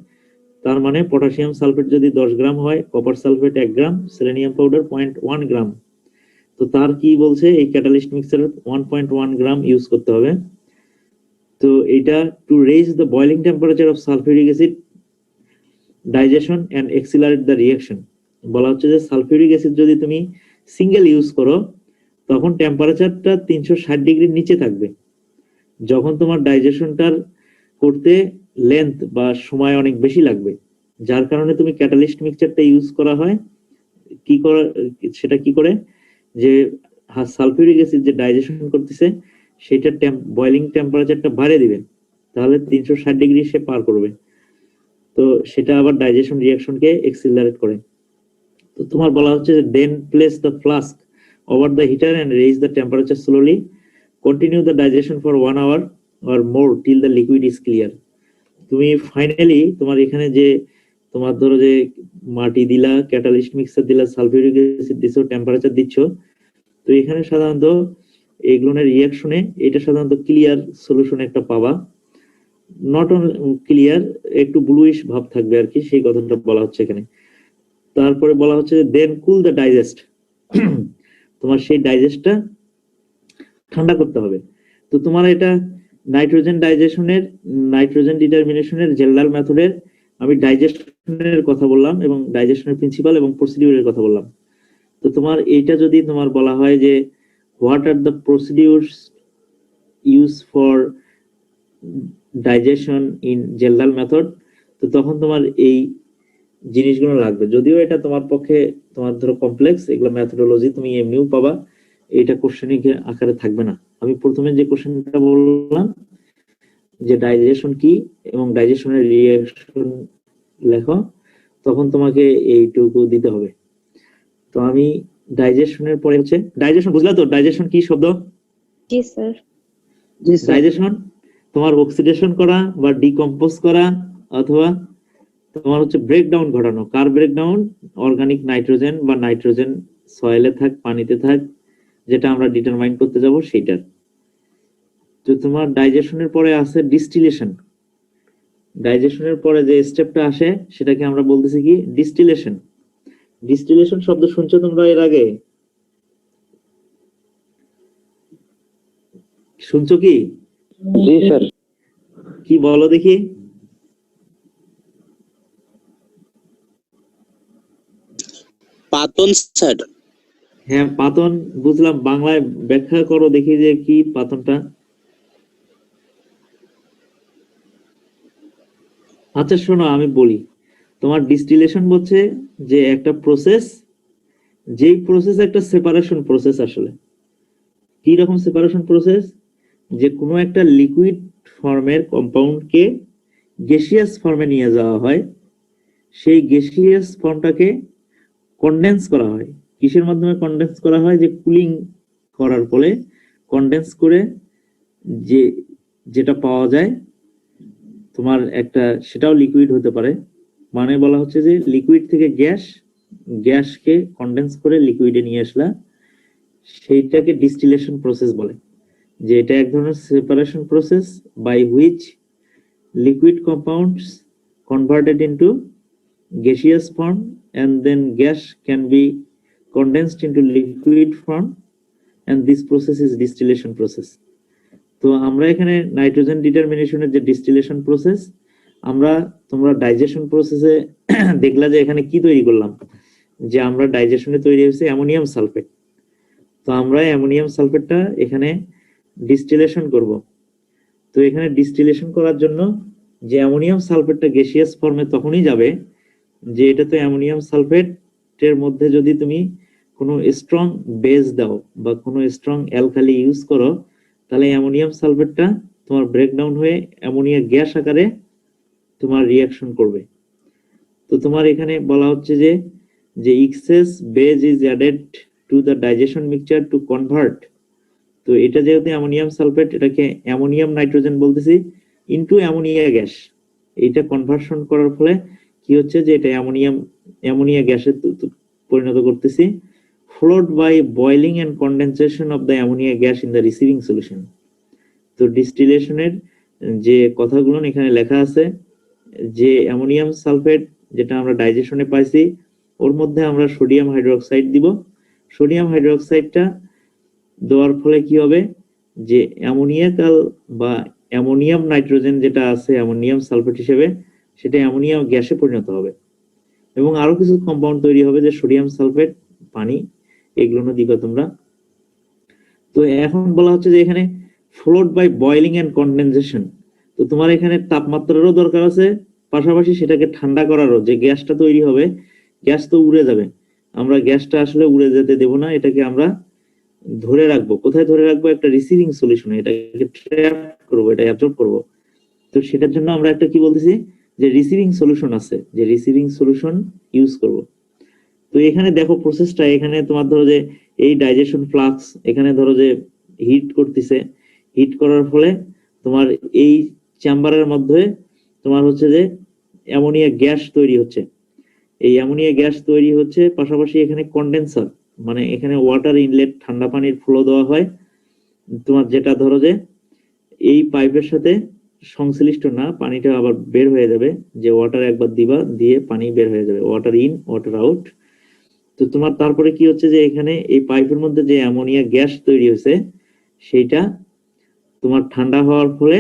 তার মানে পটাশিয়াম সালফেট যদি 10 গ্রাম হয়, কপার সালফেট 1 গ্রাম, সেলেনিয়াম পাউডার 0.1 গ্রাম। তো তার কি বলছে এই ক্যাটালিস্ট মিক্সচার 1.1 গ্রাম ইউজ করতে হবে। তো এটা to raise the boiling temperature of sulphuric acid digestion and accelerate the reaction. বলা হচ্ছে যে সালফিউরিক অ্যাসিড যদি তুমি সিঙ্গেল ইউজ করো তখন টেম্পারেচারটা 360 ডিগ্রির নিচে থাকবে। যখন তোমার ডাইজেশনটার করতে লেন্থ বা সময় অনেক বেশি লাগবে, যার কারণে তুমি ক্যাটালিস্ট মিক্সচারটা ইউজ করা হয়। কি করে সেটা কি করে যে সালফিউরিক অ্যাসিড যে ডাইজেশন করতেছে সেটা বয়লিং টেম্পারেচারটা বাড়িয়ে দিবে, তাহলে 360 ডিগ্রি সে পার করবে। তো সেটা আবার ডাইজেশন রিঅ্যাকশনকে এক্সিলারেট করে। তো তোমার বলা হচ্ছে যে then place the flask over the heater and raise the temperature slowly, continue the digestion for 1 hour or more till the liquid is clear. তুমি ফাইনালি তোমার এখানে যে তোমার ধরো যে মাটি দিলা, ক্যাটালিস্ট মিক্সচার দিলা, সালফিউরিক অ্যাসিড দিছো, টেম্পারেচার দিচ্ছ, তো এখানে সাধারণত এগুলোর রিঅ্যাকশনে এটা সাধারণত ক্লিয়ার সলিউশন একটা পাবা, নট অনলি ক্লিয়ার, একটু ব্লুইশ ভাব থাকবে আর কি, সেই কথাটা বলা হচ্ছে এখানে। তারপরে বলা হচ্ছে দেন কুল দ্য ডাইজেস্ট, তোমার সেই ডাইজেস্টটা ঠান্ডা করতে হবে। তো তোমার এটা নাইট্রোজেন ডিটারমিনেশনের জেলডাল মেথডের আমি ডাইজেশনের কথা বললাম এবং ডাইজেশনের প্রিন্সিপাল এবং প্রসিডিউরের কথা বললাম। তো তোমার এইটা যদি তোমার বলা হয় যে what are the procedures use for digestion in Kjeldahl method, তো তখন তোমার এই জিনিসগুলো লাগবে। যদিও এটা তোমার পক্ষে তোমার ধরো কমপ্লেক্স, এগুলো মেথোডোলজি তুমি এমনিও পাবা, এটা কোশ্চেনিং আকারে থাকবে না। আমি প্রথমে যে কোশ্চেনটা বললাম যে ডাইজেশন কি এবং ডাইজেশনের রিঅ্যাকশন লেখো, তখন তোমাকে এইটুকু দিতে হবে। তো আমি ডাইজেশনের পরে হচ্ছে ডাইজেশন, বুঝলা তো ডাইজেশন কি শব্দ? জি স্যার। জি স্যার। ডাইজেশন তোমার অক্সিডেশন করা বা ডিকম্পোজ করা অথবা তোমার হচ্ছে ব্রেকডাউন ঘটানো। কার ব্রেকডাউন? অর্গানিক নাইট্রোজেন বা নাইট্রোজেন সয়েলে থাক, পানিতে থাক, যেটা আমরা ডিটারমাইন করতে যাব সেইটার। তো তোমার ডাইজেশনের পরে আছে ডিস্টিলেশন। ডাইজেশনের পরে যে স্টেপটা আসে সেটাকে আমরা বলতেছি কি? ডিস্টিলেশন। ডিস্টিলেশন শব্দ শুনছো তোমরা এর আগে? শুনছো কি? জি স্যার। কি বলো দেখি। পাতন স্যার। হ্যাঁ পাতন বুঝলাম, বাংলায় ব্যাখ্যা করো দেখি যে কি পাতনটা। আচ্ছা শোনো আমি বলি, তোমার ডিস্টিলেশন বলছে যে একটা প্রসেস, যেই প্রসেস একটা সেপারেশন প্রসেস। আসলে কি রকম সেপারেশন প্রসেস? যে কোনো একটা লিকুইড ফর্মের কম্পাউন্ডকে গ্যাসিয়াস ফর্মে নিয়ে যাওয়া হয়, সেই গ্যাসিয়াস ফর্মটাকে কনডেন্স করা হয়। কিসের মাধ্যমে কনডেন্স করা হয়? যে কুলিং করার ফলে কনডেন্স করে যে যেটা পাওয়া যায় তোমার একটা, সেটাও লিকুইড হতে পারে। মানে বলা হচ্ছে যে লিকুইড থেকে গ্যাস, গ্যাসকে কনডেন্স করে লিকুইডে নিয়ে আসলা, সেইটাকে ডিস্টিলেশন প্রসেস বলে। যে এটা এক ধরনের separation process by which liquid compounds converted into gaseous form and then gas can be condensed into liquid form, and this process is distillation process. তো আমরা এখানে নাইট্রোজেন ডিটারমিনেশনের যে ডিস্টিলেশন প্রসেস, আমরা তোমরা ডাইজেশন প্রসেসে দেখলা যে এখানে কি তৈরি করলাম, যে আমরা ডাইজেশনে তৈরি হয়েছে অ্যামোনিয়াম সালফেট। তো আমরা অ্যামোনিয়াম সালফেটটা এখানে ডিস্টিলেশন করব। তো এখানে ডিস্টিলেশন করার জন্য যে অ্যামোনিয়াম সালফেটটা গ্যাসিয়াস ফর্মে তখনই যাবে যে এটা তো অ্যামোনিয়াম সালফেটের মধ্যে যদি তুমি কোনো স্ট্রং বেস দাও বা কোনো স্ট্রং অ্যালকালি ইউজ করো, তাহলে অ্যামোনিয়াম সালফেটটা তোমার ব্রেকডাউন হয়ে অ্যামোনিয়া গ্যাস আকারে তোমার রিঅ্যাকশন করবে। তো তোমার এখানে বলা হচ্ছে যে যে excess base is added to the digestion mixture to convert. তো এটা যেহেতু অ্যামোনিয়াম সালফেট, এটাকে অ্যামোনিয়াম নাইট্রোজেন বলতেছি ইনটু অ্যামোনিয়া গ্যাস। এইটা কনভার্সন করার ফলে কি হচ্ছে যে এটা অ্যামোনিয়া গ্যাসে পরিণত করতেছি, followed by boiling and condensation of the ammonia gas in the receiving solution. তো ডিস্টিলেশনের যে কথাগুলো এখানে লেখা আছে, যে অ্যামোনিয়াম সালফেট যেটা আমরা ডাইজেশনে পাইছি, ওর মধ্যে আমরা সোডিয়াম হাইড্রোক্সাইড দিব। সোডিয়াম হাইড্রোক্সাইডটা দেওয়ার ফলে কি হবে? যে অ্যামোনিয়াকাল বা অ্যামোনিয়াম নাইট্রোজেন যেটা আছে অ্যামোনিয়াম সালফেট হিসেবে, সেটা অ্যামোনিয়াম গ্যাসে পরিণত হবে এবং আরো কিছু কম্পাউন্ড তৈরি হবে, যে সোডিয়াম সালফেট, পানি, এগুলো দিবা তোমরা। তো এখন বলা হচ্ছে যে এখানে followed by boiling and condensation. তো তোমার এখানে তাপমাত্রারও দরকার আছে, পাশাপাশি সেটাকে ঠান্ডা করারও। যে গ্যাসটা তৈরি হবে, গ্যাস তো উড়ে যাবে, আমরা গ্যাসটা আসলে উড়ে যেতে দেব না, এটাকে আমরা ধরে রাখবো। কোথায় ধরে রাখবো? একটা রিসিভিং সলিউশনে এটাকে ট্র্যাপ করবো, এটা অ্যাবজর্ব করবো। তো সেটার জন্য আমরা একটা কি বলতেছি, যে রিসিভিং সলিউশন আছে, যে রিসিভিং সলিউশন ইউজ করব। তো এখানে দেখো প্রসেসটা, এখানে তোমার ধরো যে এই ডাইজেশন ফ্লাক্স, এখানে ধরো যে হিট করতেছে, হিট করার ফলে তোমার এই চেম্বারের মধ্যে তোমার হচ্ছে যে অ্যামোনিয়া গ্যাস তৈরি হচ্ছে। এই অ্যামোনিয়া গ্যাস তৈরি হচ্ছে, পাশাপাশি এখানে কন্ডেন্সার, মানে এখানে ওয়াটার ইনলেট, ঠান্ডা পানির ফ্লো দেওয়া হয় তোমার, যেটা ধরো যে এই পাইপের সাথে সংশ্লিষ্ট না, পানিটা আবার বের হয়ে যাবে, যে ওয়াটার একবার দিবা, দিয়ে পানি বের হয়ে যাবে, ওয়াটার ইন ওয়াটার আউট। তো তোমার তারপরে কি হচ্ছে যে এখানে এই পাইপের মধ্যে যে অ্যামোনিয়া গ্যাস তৈরি হয়েছে, সেইটা তোমার ঠান্ডা হওয়ার ফলে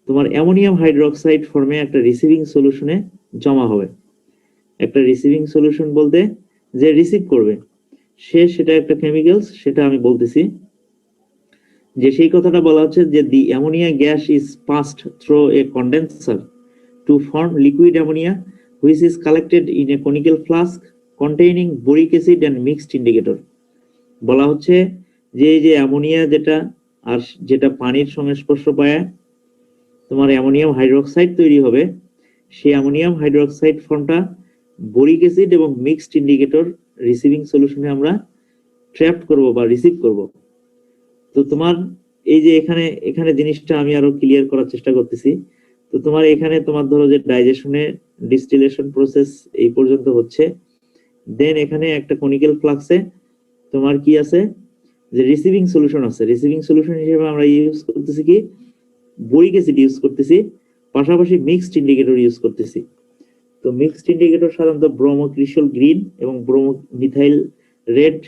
তোমার অ্যামোনিয়াম হাইড্রোক্সাইড ফর্মে একটা রিসিভিং সলিউশনে জমা হবে। একটা রিসিভিং সলিউশন বলতে যে রিসিভ করবে, সেটা একটা কেমিক্যালস, সেটা আমি বলতেছি যে সেই কথাটা বলা হচ্ছে যে the ammonia gas is passed through a condenser to form liquid ammonia which is collected in a conical flask containing boric acid and mixed indicator. বলা হচ্ছে যে এই যে অ্যামোনিয়া যেটা আর যেটা পানির সংস্পর্শ পায় তোমার অ্যামোনিয়াম হাইড্রোক্সাইড তৈরি হবে, সেই অ্যামোনিয়াম হাইড্রোক্সাইড ফর্মটা বোরিক অ্যাসিড এবং মিক্সড ইন্ডিকেটর রিসিভিং সলিউশনে আমরা ট্র্যাপ করব বা রিসিভ করব। তো তোমার এই যে এখানে এখানে জিনিসটা আমি আরো ক্লিয়ার করার চেষ্টা করতেছি। তো তোমার এখানে তোমার ধরো যে ডাইজেশনে ডিস্টিলেশন প্রসেস এই পর্যন্ত হচ্ছে, দেন এখানে একটা কনিক্যাল ফ্লাক্সে তোমার কি আছে যে রিসিভিং সলিউশন আছে। রিসিভিং সলিউশন হিসেবে আমরা ইউজ করতেছি কি বোরিক অ্যাসিড ইউজ করতেছি, পাশাপাশি মিক্সড ইন্ডিকেটর ইউজ করতেছি। তো মিক্সড ইন্ডিকেটর সাধারণত ব্রোমো ক্রিসল গ্রিন এবং ব্রোমো মিথাইল রেড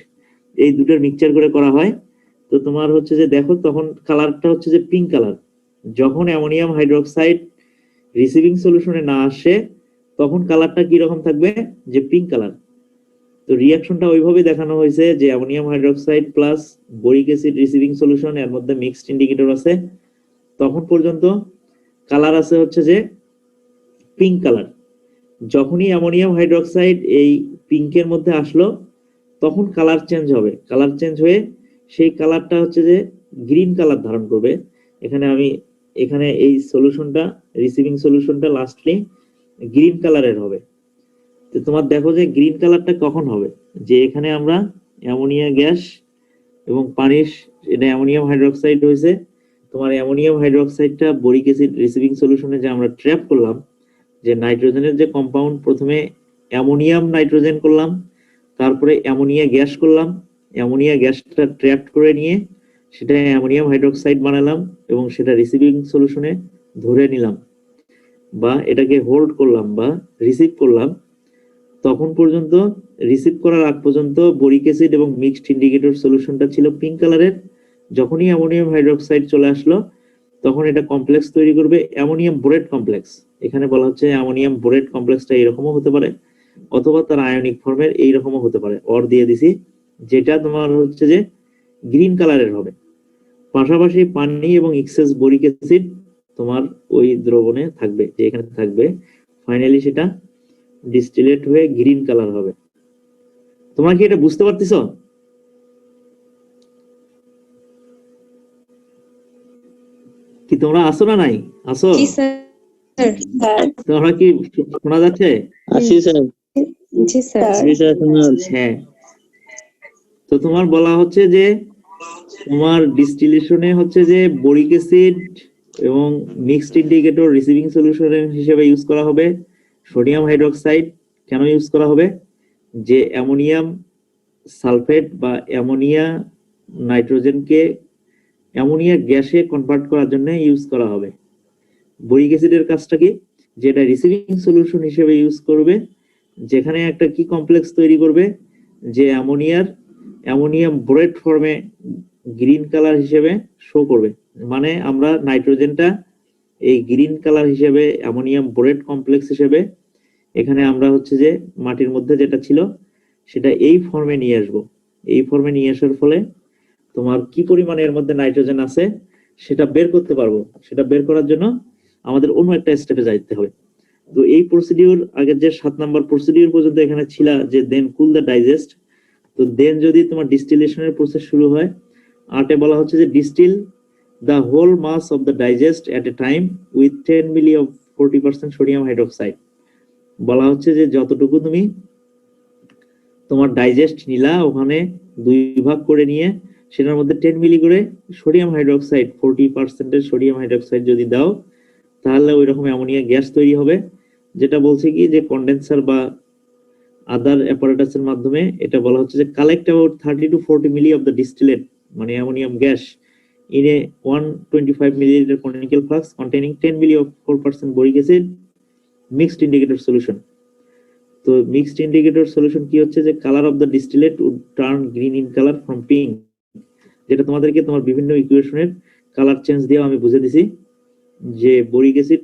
এই দুটোর মিক্সচার করে করা হয়। তো তোমার হচ্ছে যে দেখো তখন কালারটা হচ্ছে যে পিঙ্ক কালার। যখন অ্যামোনিয়াম হাইড্রোক্সাইড রিসিভিং সলিউশনে না আসে তখন কালারটা কি রকম থাকবে, যে পিঙ্ক কালার। তো রিঅ্যাকশনটা ওইভাবে দেখানো হয়েছে যে ammonium hydroxide plus boric acid receiving solution, এর মধ্যে মিক্সড ইন্ডিকেটর আছে, তখন পর্যন্ত কালার আছে হচ্ছে যে পিঙ্ক কালার। যখনই অ্যামোনিয়াম হাইড্রোক্সাইড এই পিঙ্কের মধ্যে আসলো তখন কালার চেঞ্জ হবে। কালার চেঞ্জ হয়ে সেই কালারটা হচ্ছে যে গ্রিন কালার ধারণ করবে। এখানে এই সলিউশনটা রিসিভিং সলিউশনটা লাস্টলি গ্রিন কালারের হবে। তো তোমার দেখো যে গ্রিন কালারটা কখন হবে, যে এখানে আমরা অ্যামোনিয়া গ্যাস এবং পানির এটা অ্যামোনিয়াম হাইড্রোক্সাইড হয়েছে, তোমার অ্যামোনিয়াম হাইড্রোক্সাইডটা বোরিক অ্যাসিড রিসিভিং সলিউশনে যে আমরা ট্র্যাপ করলাম, যে নাইট্রোজেনের যে কম্পাউন্ড প্রথমে অ্যামোনিয়াম নাইট্রোজেন করলাম, তারপরে অ্যামোনিয়া গ্যাস করলাম, অ্যামোনিয়া গ্যাসটা ট্র্যাপ করে নিয়ে সেটা অ্যামোনিয়াম হাইড্রোক্সাইড বানালাম এবং সেটা রিসিভিং সলিউশনে ধরে নিলাম বা এটাকে হোল্ড করলাম বা রিসিভ করলাম। তখন পর্যন্ত রিসিভ করার আগ পর্যন্ত বোরিক অ্যাসিড এবং মিক্সড ইন্ডিকেটর সলিউশনটা ছিল পিঙ্ক কালারের। যখনই অ্যামোনিয়াম হাইড্রোক্সাইড চলে আসলো তখন এটা কমপ্লেক্স তৈরি করবে অ্যামোনিয়াম বোরেট কমপ্লেক্স। এখানে বলা হচ্ছে অ্যামোনিয়াম বোরেট কমপ্লেক্সটা এরকমও হতে পারে অথবা তার আয়নিক ফর্মের এইরকমও হতে পারে, অর দিয়ে দিছি, যেটা তোমার হচ্ছে যে গ্রিন কালারের হবে। পাশাপাশি পানি এবং এক্সেস বোরিক অ্যাসিড তোমার ওই দ্রবণে থাকবে, যে এখানে থাকবে, ফাইনালি সেটা ডিস্টিলেট হয়ে গ্রিন কালার হবে। তোমরা কি এটা বুঝতে পারতেছো? কি তোমরা আসো না নাই আসো? জি স্যার। তোমরা কি শোনা যাচ্ছে? আসি স্যার। জি স্যার। জি স্যার, শোনা যাচ্ছে। হ্যাঁ, তো তোমার বলা হচ্ছে যে তোমার ডিস্টিলেশনে হচ্ছে যে বোরিক অ্যাসিড এবং মিক্সড ইন্ডিকেটর রিসিভিং সলিউশন হিসেবে ইউজ করা হবে। সোডিয়াম হাইড্রোক্সাইড কেন ইউজ করা হবে, যে অ্যামোনিয়াম সালফেট বা অ্যামোনিয়া নাইট্রোজেনকে অ্যামোনিয়া গ্যাসে কনভার্ট করার জন্য ইউজ করা হবে। বোরিক অ্যাসিডের কাজটা কি, যেটা রিসিভিং সলিউশন হিসেবে ইউজ করবে, যেখানে একটা কি কমপ্লেক্স তৈরি করবে, যে অ্যামোনিয়াম বোরেট ফর্মে গ্রিন কালার হিসেবে শো করবে। মানে আমরা নাইট্রোজেনটা এই গ্রিন কালার হিসেবে অ্যামোনিয়াম বোরেট কমপ্লেক্স হিসেবে এখানে আমরা হচ্ছে যে মাটির মধ্যে যেটা ছিল সেটা এই ফর্মে নিয়ে আসবো। এই ফর্মে নিয়ে আসার ফলে তোমার কি পরিমাণে এর মধ্যে নাইট্রোজেন আছে সেটা বের করতে পারবো। সেটা বের করার জন্য আমাদের অন্য একটা স্টেপে যাইতে হবে। তো এই প্রসিডিউর আগের যে 7 নাম্বার প্রসিডিউর পর্যন্ত এখানে ছিল, যে দেন কুল দ্য ডাইজেস্ট। তো দেন যদি তোমার ডিস্টিলেশনের প্রসেস শুরু হয়, আর্টে বলা হচ্ছে যে distil the whole mass of the digest at a time with 10 milli of 40% sodium hydroxide। বলা হচ্ছে যে যতটুকু তুমি তোমার ডাইজেস্ট নিলা ওখানে 2 ভাগ করে নিয়ে সেটার মধ্যে 10 মিলি করে সোডিয়াম হাইড্রোক্সাইড 40% এর সোডিয়াম হাইড্রোক্সাইড যদি দাও তাহলে ওই রকম অ্যামোনিয়া গ্যাস তৈরি হবে। যেটা বলছে কি যে কন্ডেন্সার বা আদার অ্যাপারেটাসের মাধ্যমে এটা বলা হচ্ছে যে collect about 30 to 40 milli of the distillate মানে ammonium gas in a 125 milliliter conical flask containing 10 milli of 4% boric acid mixed indicator solution। তো মিক্সড ইন্ডিকেটর সলিউশন কি হচ্ছে, যে colour of the distillate would turn green in colour from pink, যেটা তোমাদেরকে তোমার বিভিন্ন ইকুয়েশনের কালার চেঞ্জ দিয়ে আমি বুঝে দিছি। যে বোরিক অ্যাসিড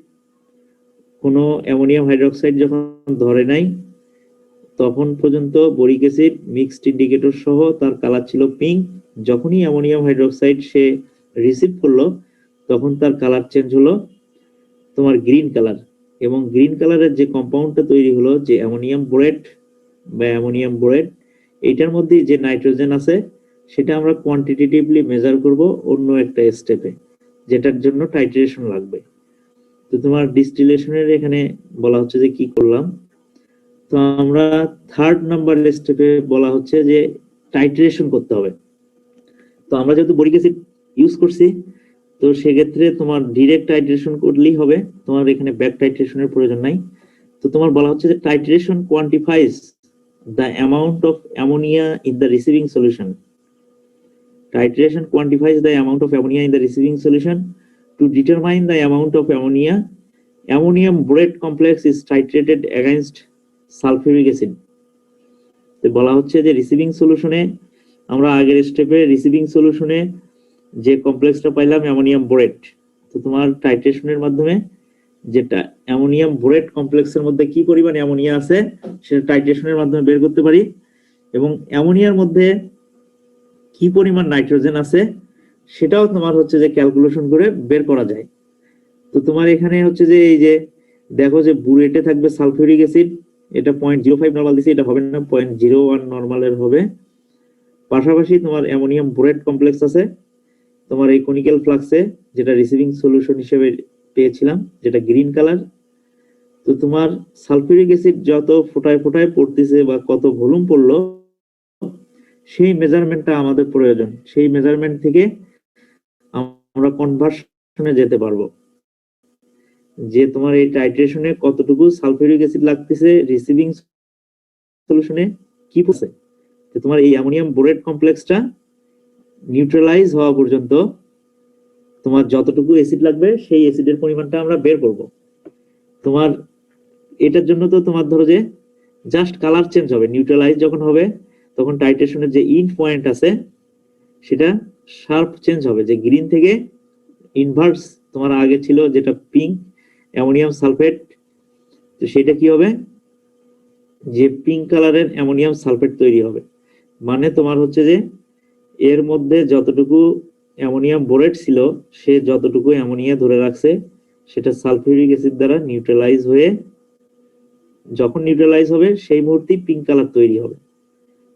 কোনো অ্যামোনিয়াম হাইড্রোক্সাইড যখন ধরে নাই তখন পর্যন্ত বোরিক অ্যাসিড মিক্সড ইন্ডিকেটর সহ তার কালার ছিল পিঙ্ক। যখনই অ্যামোনিয়াম হাইড্রোক্সাইড সে রিসিভ করলো তখন তার কালার চেঞ্জ হলো তোমার গ্রিন কালার, এবং গ্রিন কালারের যে কম্পাউন্ডটা তৈরি হলো যে অ্যামোনিয়াম বোরেট বা অ্যামোনিয়াম বোরেট, এইটার মধ্যে যে নাইট্রোজেন আছে সেটা আমরা কোয়ান্টিটেটিভলি মেজার করব অন্য একটা স্টেপে, যেটার জন্য টাইট্রেশন লাগবে। তো তোমার ডিস্টিলেশনের এখানে বলা হচ্ছে যে কি করলাম, তো আমরা থার্ড নাম্বার স্টেপে বলা হচ্ছে যে টাইট্রেশন করতে হবে। তো আমরা যেহেতু বোরিক অ্যাসিড ইউজ করছি, তো সেক্ষেত্রে তোমার ডিরেক্ট টাইট্রেশন করলেই হবে, তোমার এখানে ব্যাক টাইট্রেশনের প্রয়োজন নাই। তো তোমার বলা হচ্ছে যে titration quantifies the amount of ammonia in the receiving solution. Titration quantifies the amount of ammonia in the receiving solution. To determine the amount of ammonia, ammonium borate complex is titrated against sulfuric acid. তো বলা হচ্ছে যে রিসিভিং সলিউশনে আমরা আগের স্টেপে রিসিভিং সলিউশনে যে কমপ্লেক্সটা পাইলাম অ্যামোনিয়াম বোরেট, তো তোমার টাইট্রেশনের মাধ্যমে যেটা অ্যামোনিয়াম বোরেট কমপ্লেক্সের মধ্যে কি পরিমাণ অ্যামোনিয়া আছে সেটা টাইট্রেশনের মাধ্যমে বের করতে পারি, এবং অ্যামোনিয়ার মধ্যে কি পরিমাণ নাইট্রোজেন আছে সেটাও তোমার হচ্ছে যে ক্যালকুলেশন করে বের করা যায়। তো তোমার এখানে হচ্ছে যে এই যে দেখো যে বুরেটে থাকবে সালফিউরিক অ্যাসিড, এটা 0.05 নরমাল দিছে, এটা হবে না, 0.01 নরমালের হবে। পাশাপাশি তোমার অ্যামোনিয়াম বোরেট কমপ্লেক্স আছে তোমার এই কনিক্যাল ফ্লাক্সে, যেটা রিসিভিং সলিউশন হিসেবে পেয়েছিলাম, যেটা গ্রিন কালার। তো তোমার সালফিউরিক অ্যাসিড যত ফোটায় ফোটায় পড়তেছে বা কত ভলিউম পড়লো সেই মেজারমেন্টটা আমাদের প্রয়োজন, সেই মেজারমেন্ট থেকে আমরা কনভার্সনে যেতে পারবো যে তোমার এই টাইট্রেশনে কতটুকু সালফিউরিক অ্যাসিড লাগতেছে রিসিভিং সলিউশনে কি পড়ছে। তো তোমার এই অ্যামোনিয়াম বোরেট কমপ্লেক্সটা নিউট্রালাইজ হওয়া পর্যন্ত তোমার যতটুকু অ্যাসিড লাগবে সেই অ্যাসিডের পরিমাণটা আমরা বের করব। তোমার এটার জন্য তো তোমার ধরো যে জাস্ট কালার চেঞ্জ হবে, নিউট্রালাইজ যখন হবে তখন টাইট্রেশনের যে ইন্ড পয়েন্ট আছে সেটা শার্প চেঞ্জ হবে, যে গ্রিন থেকে ইনভার্স তোমার আগে ছিল যেটা পিঙ্ক অ্যামোনিয়াম সালফেট, তো সেটা কি হবে যে পিঙ্ক কালারের অ্যামোনিয়াম সালফেট তৈরি হবে। মানে তোমার হচ্ছে যে এর মধ্যে যতটুকু অ্যামোনিয়াম বোরেট ছিল সে যতটুকু অ্যামোনিয়া ধরে রাখছে সেটা সালফিউরিক অ্যাসিড দ্বারা নিউট্রালাইজ হয়ে, যখন নিউট্রালাইজ হবে সেই মুহূর্তেই পিঙ্ক কালার তৈরি হবে।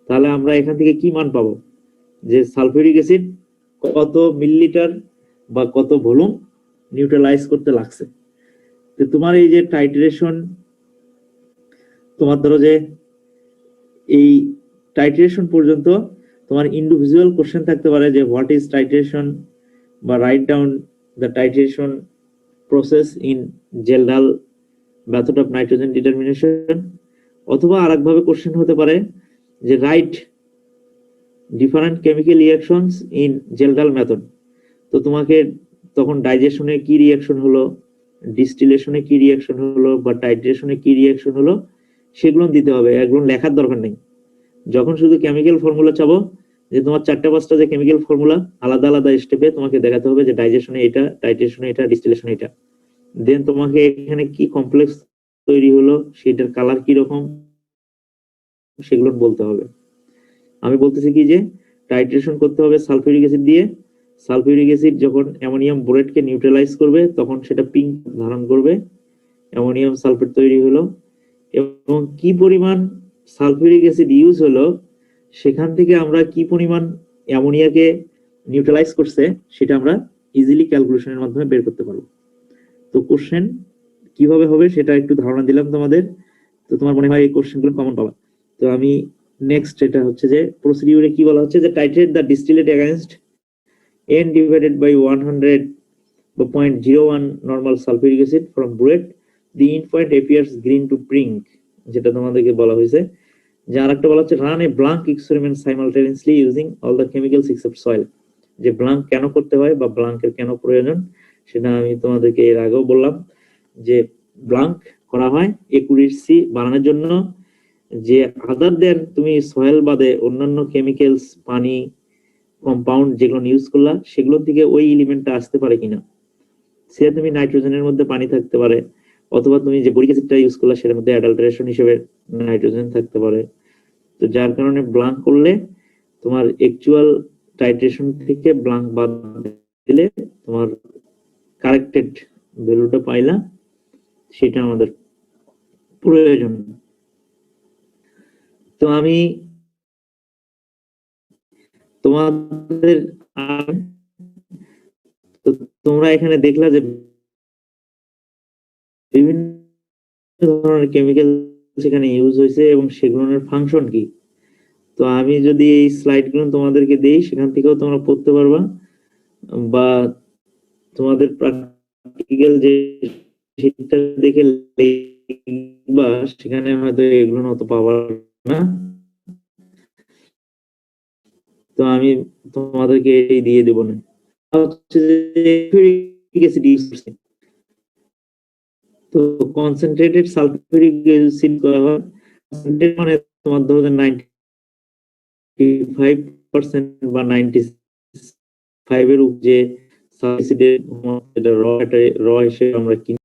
তাহলে আমরা এখান থেকে কি মান পাবো যে সালফিউরিক অ্যাসিড কত মিলিলিটার বা কত ভলিউম নিউট্রালাইজ করতে লাগছে। তো তোমার এই যে টাইট্রেশন, তোমার ধরো যে এই টাইট্রেশন পর্যন্ত তোমার ইন্ডিভিজুয়াল কোশ্চেন থাকতে পারে যে হোয়াট ইজ টাইট্রেশন, বা write down the titration process in Kjeldahl method of nitrogen determination, অথবা আরেকভাবে কোশ্চেন হতে পারে যে write different chemical reactions in Kjeldahl method. তো তোমাকে তখন ডাইজেশনে কি রিঅ্যাকশন হলো, ডিস্টিলেশনে কি রিঅ্যাকশন হলো, বা টাইট্রেশনে কি রিঅ্যাকশন হলো সেগুলো দিতে হবে, এগুলো লেখার দরকার নেই। যখন শুধু কেমিক্যাল ফর্মুলা চাবো যে তোমার 4-5টা যে কেমিক্যাল ফর্মুলা আলাদা আলাদা স্টেপে তোমাকে দেখাতে হবে যে ডাইজেশনে এটা, টাইট্রেশনে এটা, ডিস্টিলেশনে এটা, দেন তোমাকে এখানে কি কমপ্লেক্স তৈরি হলো সেটার কালার কি রকম সেগুলো বলতে হবে। আমি বলতেছি কি যে টাইট্রেশন করতে হবে সালফিউরিক অ্যাসিড দিয়ে, সালফিউরিক অ্যাসিড যখন অ্যামোনিয়াম বোরেটকে নিউট্রালাইজ করবে তখন সেটা পিঙ্ক ধারণ করবে, অ্যামোনিয়াম সালফেট তৈরি হলো, এবং কি পরিমাণ সালফিউরিক অ্যাসিড ইউজ হলো সেখান থেকে আমরা কি পরিমাণ অ্যামোনিয়াকে নিউট্রালাইজ করছে সেটা আমরা ইজিলি ক্যালকুলেশনের মাধ্যমে বের করতে পারবো। তো কোশ্চেন কিভাবে হবে সেটা একটু ধারণা দিলাম তোমাদের। তো তোমার মনে হয় এই কোশ্চেনগুলো কমন পাবা। তো আমি নেক্সট এটা হচ্ছে যে প্রসিডিউরে কি বলা হচ্ছে যে titrate the distillate against n divided by 100 বা 0.01 normal sulphuric acid from burette, the end point appears green to pink, যেটা তোমাদেরকে বলা হয়েছে। যে আরেকটা বলা হচ্ছে run A blank experiment simultaneously using all the chemicals except soil. যে ব্লাঙ্ক কেন করতে হয় বা ব্লাঙ্কের কেন প্রয়োজন সেটা আমি তোমাদেরকে এর আগেও বললাম যে ব্লাঙ্ক করা হয় একুরেসি বাড়ানোর জন্য, যে আদার দেন তুমি সয়েল বাদে অন্যান্য কেমিক্যালস, পানি, কম্পাউন্ড যেগুলো ইউজ করলা সেগুলোর দিকে ওই এলিমেন্টটা আসতে পারে কিনা। সে তুমি নাইট্রোজেনের মধ্যে পানি থাকতে পারে, অথবা তুমি যে বরিক অ্যাসিডটা ইউজ করলে সেটার মধ্যে অ্যাডাল্টারেশন হিসেবে নাইট্রোজেন থাকতে পারে। তো যার কারণে ব্লাঙ্ক করলে তোমার অ্যাকচুয়াল টাইট্রেশন থেকে ব্লাঙ্ক বাদ দিলে তোমার কারেক্টেড ভ্যালুটা পাইলা, সেটা আমাদের প্রয়োজন। তো আমি তোমাদের তো তোমরা এখানে দেখলা যে বিভিন্ন ধরনের কেমিক্যাল সেখানে ইউজ হয়েছে এবং সেগুলোর ফাংশন কি। তো আমি যদি এই স্লাইডগুলো তোমাদেরকে দেই, সেখান থেকেও তোমরা পড়তে পারবা, বা তোমাদের প্র্যাকটিক্যাল যে শীটটা দেখে লিখবা সেখানে হয়তো এগুলো অত পাবা না। তো আমি তোমাদেরকে এই দিয়ে দেব না। হচ্ছে যে সালফিউরিক অ্যাসিড ইউজ করছে। তো কনসেন্ট্রেটেড সালফিউরিক অ্যাসিড করা হয়, কনসেন্ট্রেট মানে তোমার ধরো 95% বা 95 এর উপরে যে সালফিউরিক এটা র হিসেবে আমরা কিনি।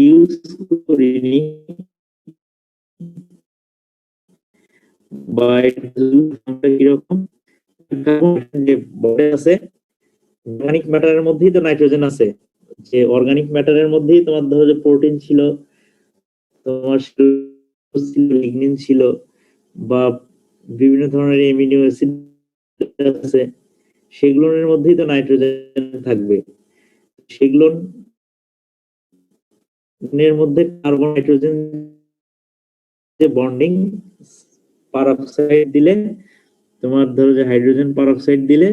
ইউজ করিনি বা কিরকম যে বডি আছে, অর্গানিক ম্যাটারের মধ্যেই তো নাইট্রোজেন আছে। যে অর্গানিক ম্যাটারের মধ্যেই তোমার ধরো যে প্রোটিন ছিল, তোমার লিগনিন ছিল, বা বিভিন্ন ধরনের অ্যামিনো অ্যাসিড আছে, সেগুলোর মধ্যেই তো নাইট্রোজেন থাকবে। সেগুলোর মধ্যে কার্বন নাইট্রোজেন যে বন্ডিং, পারঅক্সাইড দিলে তোমার ধরো যে হাইড্রোজেন পারঅক্সাইড দিলে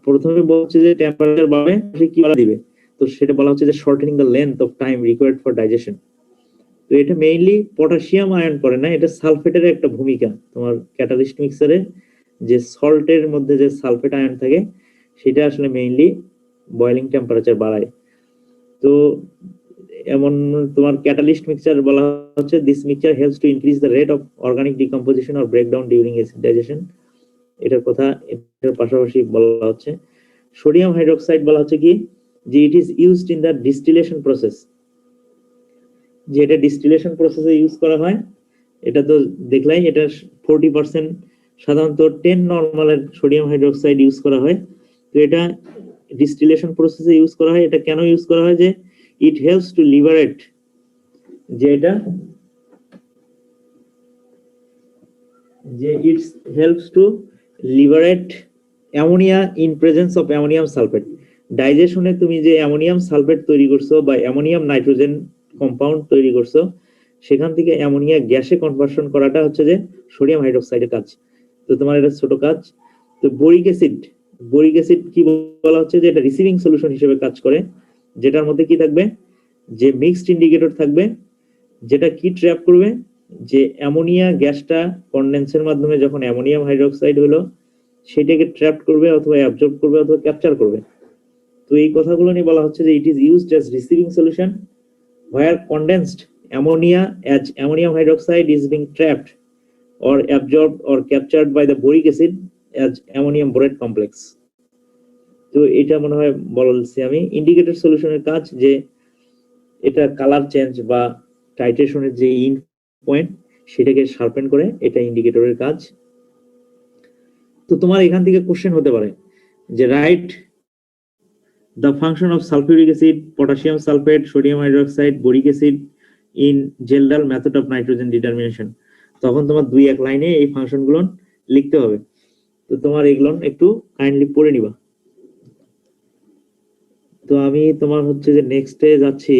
প্রথমে বলছে যে টেম্পারেচার বাড়বে, সে কি বলা দিবে, তো সেটা বলা হচ্ছে যে shortening the length of time required for digestion. তো এটা মেইনলি পটাশিয়াম আয়ন করে না, এটা সালফেটের একটা ভূমিকা। তোমার ক্যাটালিস্ট মিক্সারে যে সল্টের মধ্যে যে সালফেট আয়ন থাকে সেটা আসলে মেইনলি বয়লিং টেম্পারেচার বাড়ায়। তো এমন তোমার ক্যাটালিস্ট মিক্সচার বলা হচ্ছে this mixture helps to increase the rate of organic decomposition or breakdown during acid digestion. এটার কথা এটার পাশাপাশি বলা হচ্ছে সোডিয়াম হাইড্রোক্সাইড বলা হচ্ছে কি যে it is used in the distillation process. যে এটা ডিস্টিলেশন প্রসেসে ইউজ করা হয়, এটা তো দেখলাই, এটা 40% সাধারণত 10 নরমালের সোডিয়াম হাইড্রোক্সাইড ইউজ করা হয়। তো এটা ডিস্টিলেশন প্রসেসে ইউজ করা হয়। এটা কেন ইউজ করা হয়, যে ইট হেল্পস টু লিবারেট, যে এটা যে it helps to liberate ammonia in presence of ammonium sulphate. ডাইজেশনে তুমি যে অ্যামোনিয়াম সালফেট তৈরি করছো বা অ্যামোনিয়াম নাইট্রোজেন কম্পাউন্ড তৈরি করছো, সেখান থেকে অ্যামোনিয়া গ্যাসে কনভার্সন করাটা হচ্ছে যে সোডিয়াম হাইড্রোক্সাইডের কাজ। তো তোমার এটা ছোট কাজ। তো বোরিক অ্যাসিড কি বলা হচ্ছে যে এটা রিসিভিং সলিউশন হিসেবে কাজ করে, যেটার মধ্যে কি থাকবে, যে মিক্সড ইন্ডিকেটর থাকবে, যেটা কি ট্র্যাপ করবে, যে অ্যামোনিয়া গ্যাসটা কনডেন্সের মাধ্যমে যখন অ্যামোনিয়াম হাইড্রোক্সাইড হলো সেটাকে ট্র্যাপ করবে অথবা অ্যাবজর্ব করবে অথবা ক্যাপচার করবে। তো এই কথাগুলো নিয়ে বলা হচ্ছে যে it is used as receiving solution where condensed ammonia as ammonium hydroxide is being trapped or absorbed or captured by the boric acid as ammonium borate complex. তো এটা মনে হয় বলছি আমি। ইন্ডিকেটর সলিউশনের কাজ যে এটা কালার চেঞ্জ বা টাইট্রেশনের যে ইন পয়েন্ট সেটাকে শার্পেন করে, এটা ইন্ডিকেটরের কাজ। তো তোমার এখান থেকে কোশ্চেন হতে পারে যে right the function of sulfuric acid, potassium sulfate, sodium hydroxide, boric acid in Geldal method of nitrogen determination. তখন তোমার 2-1 লাইনে এই ফাংশনগুলো লিখতে হবে। তো তোমার এগুলো একটু কাইন্ডলি পড়ে নিবা। তো আমি তোমার হচ্ছে যে নেক্সটে যাচ্ছি।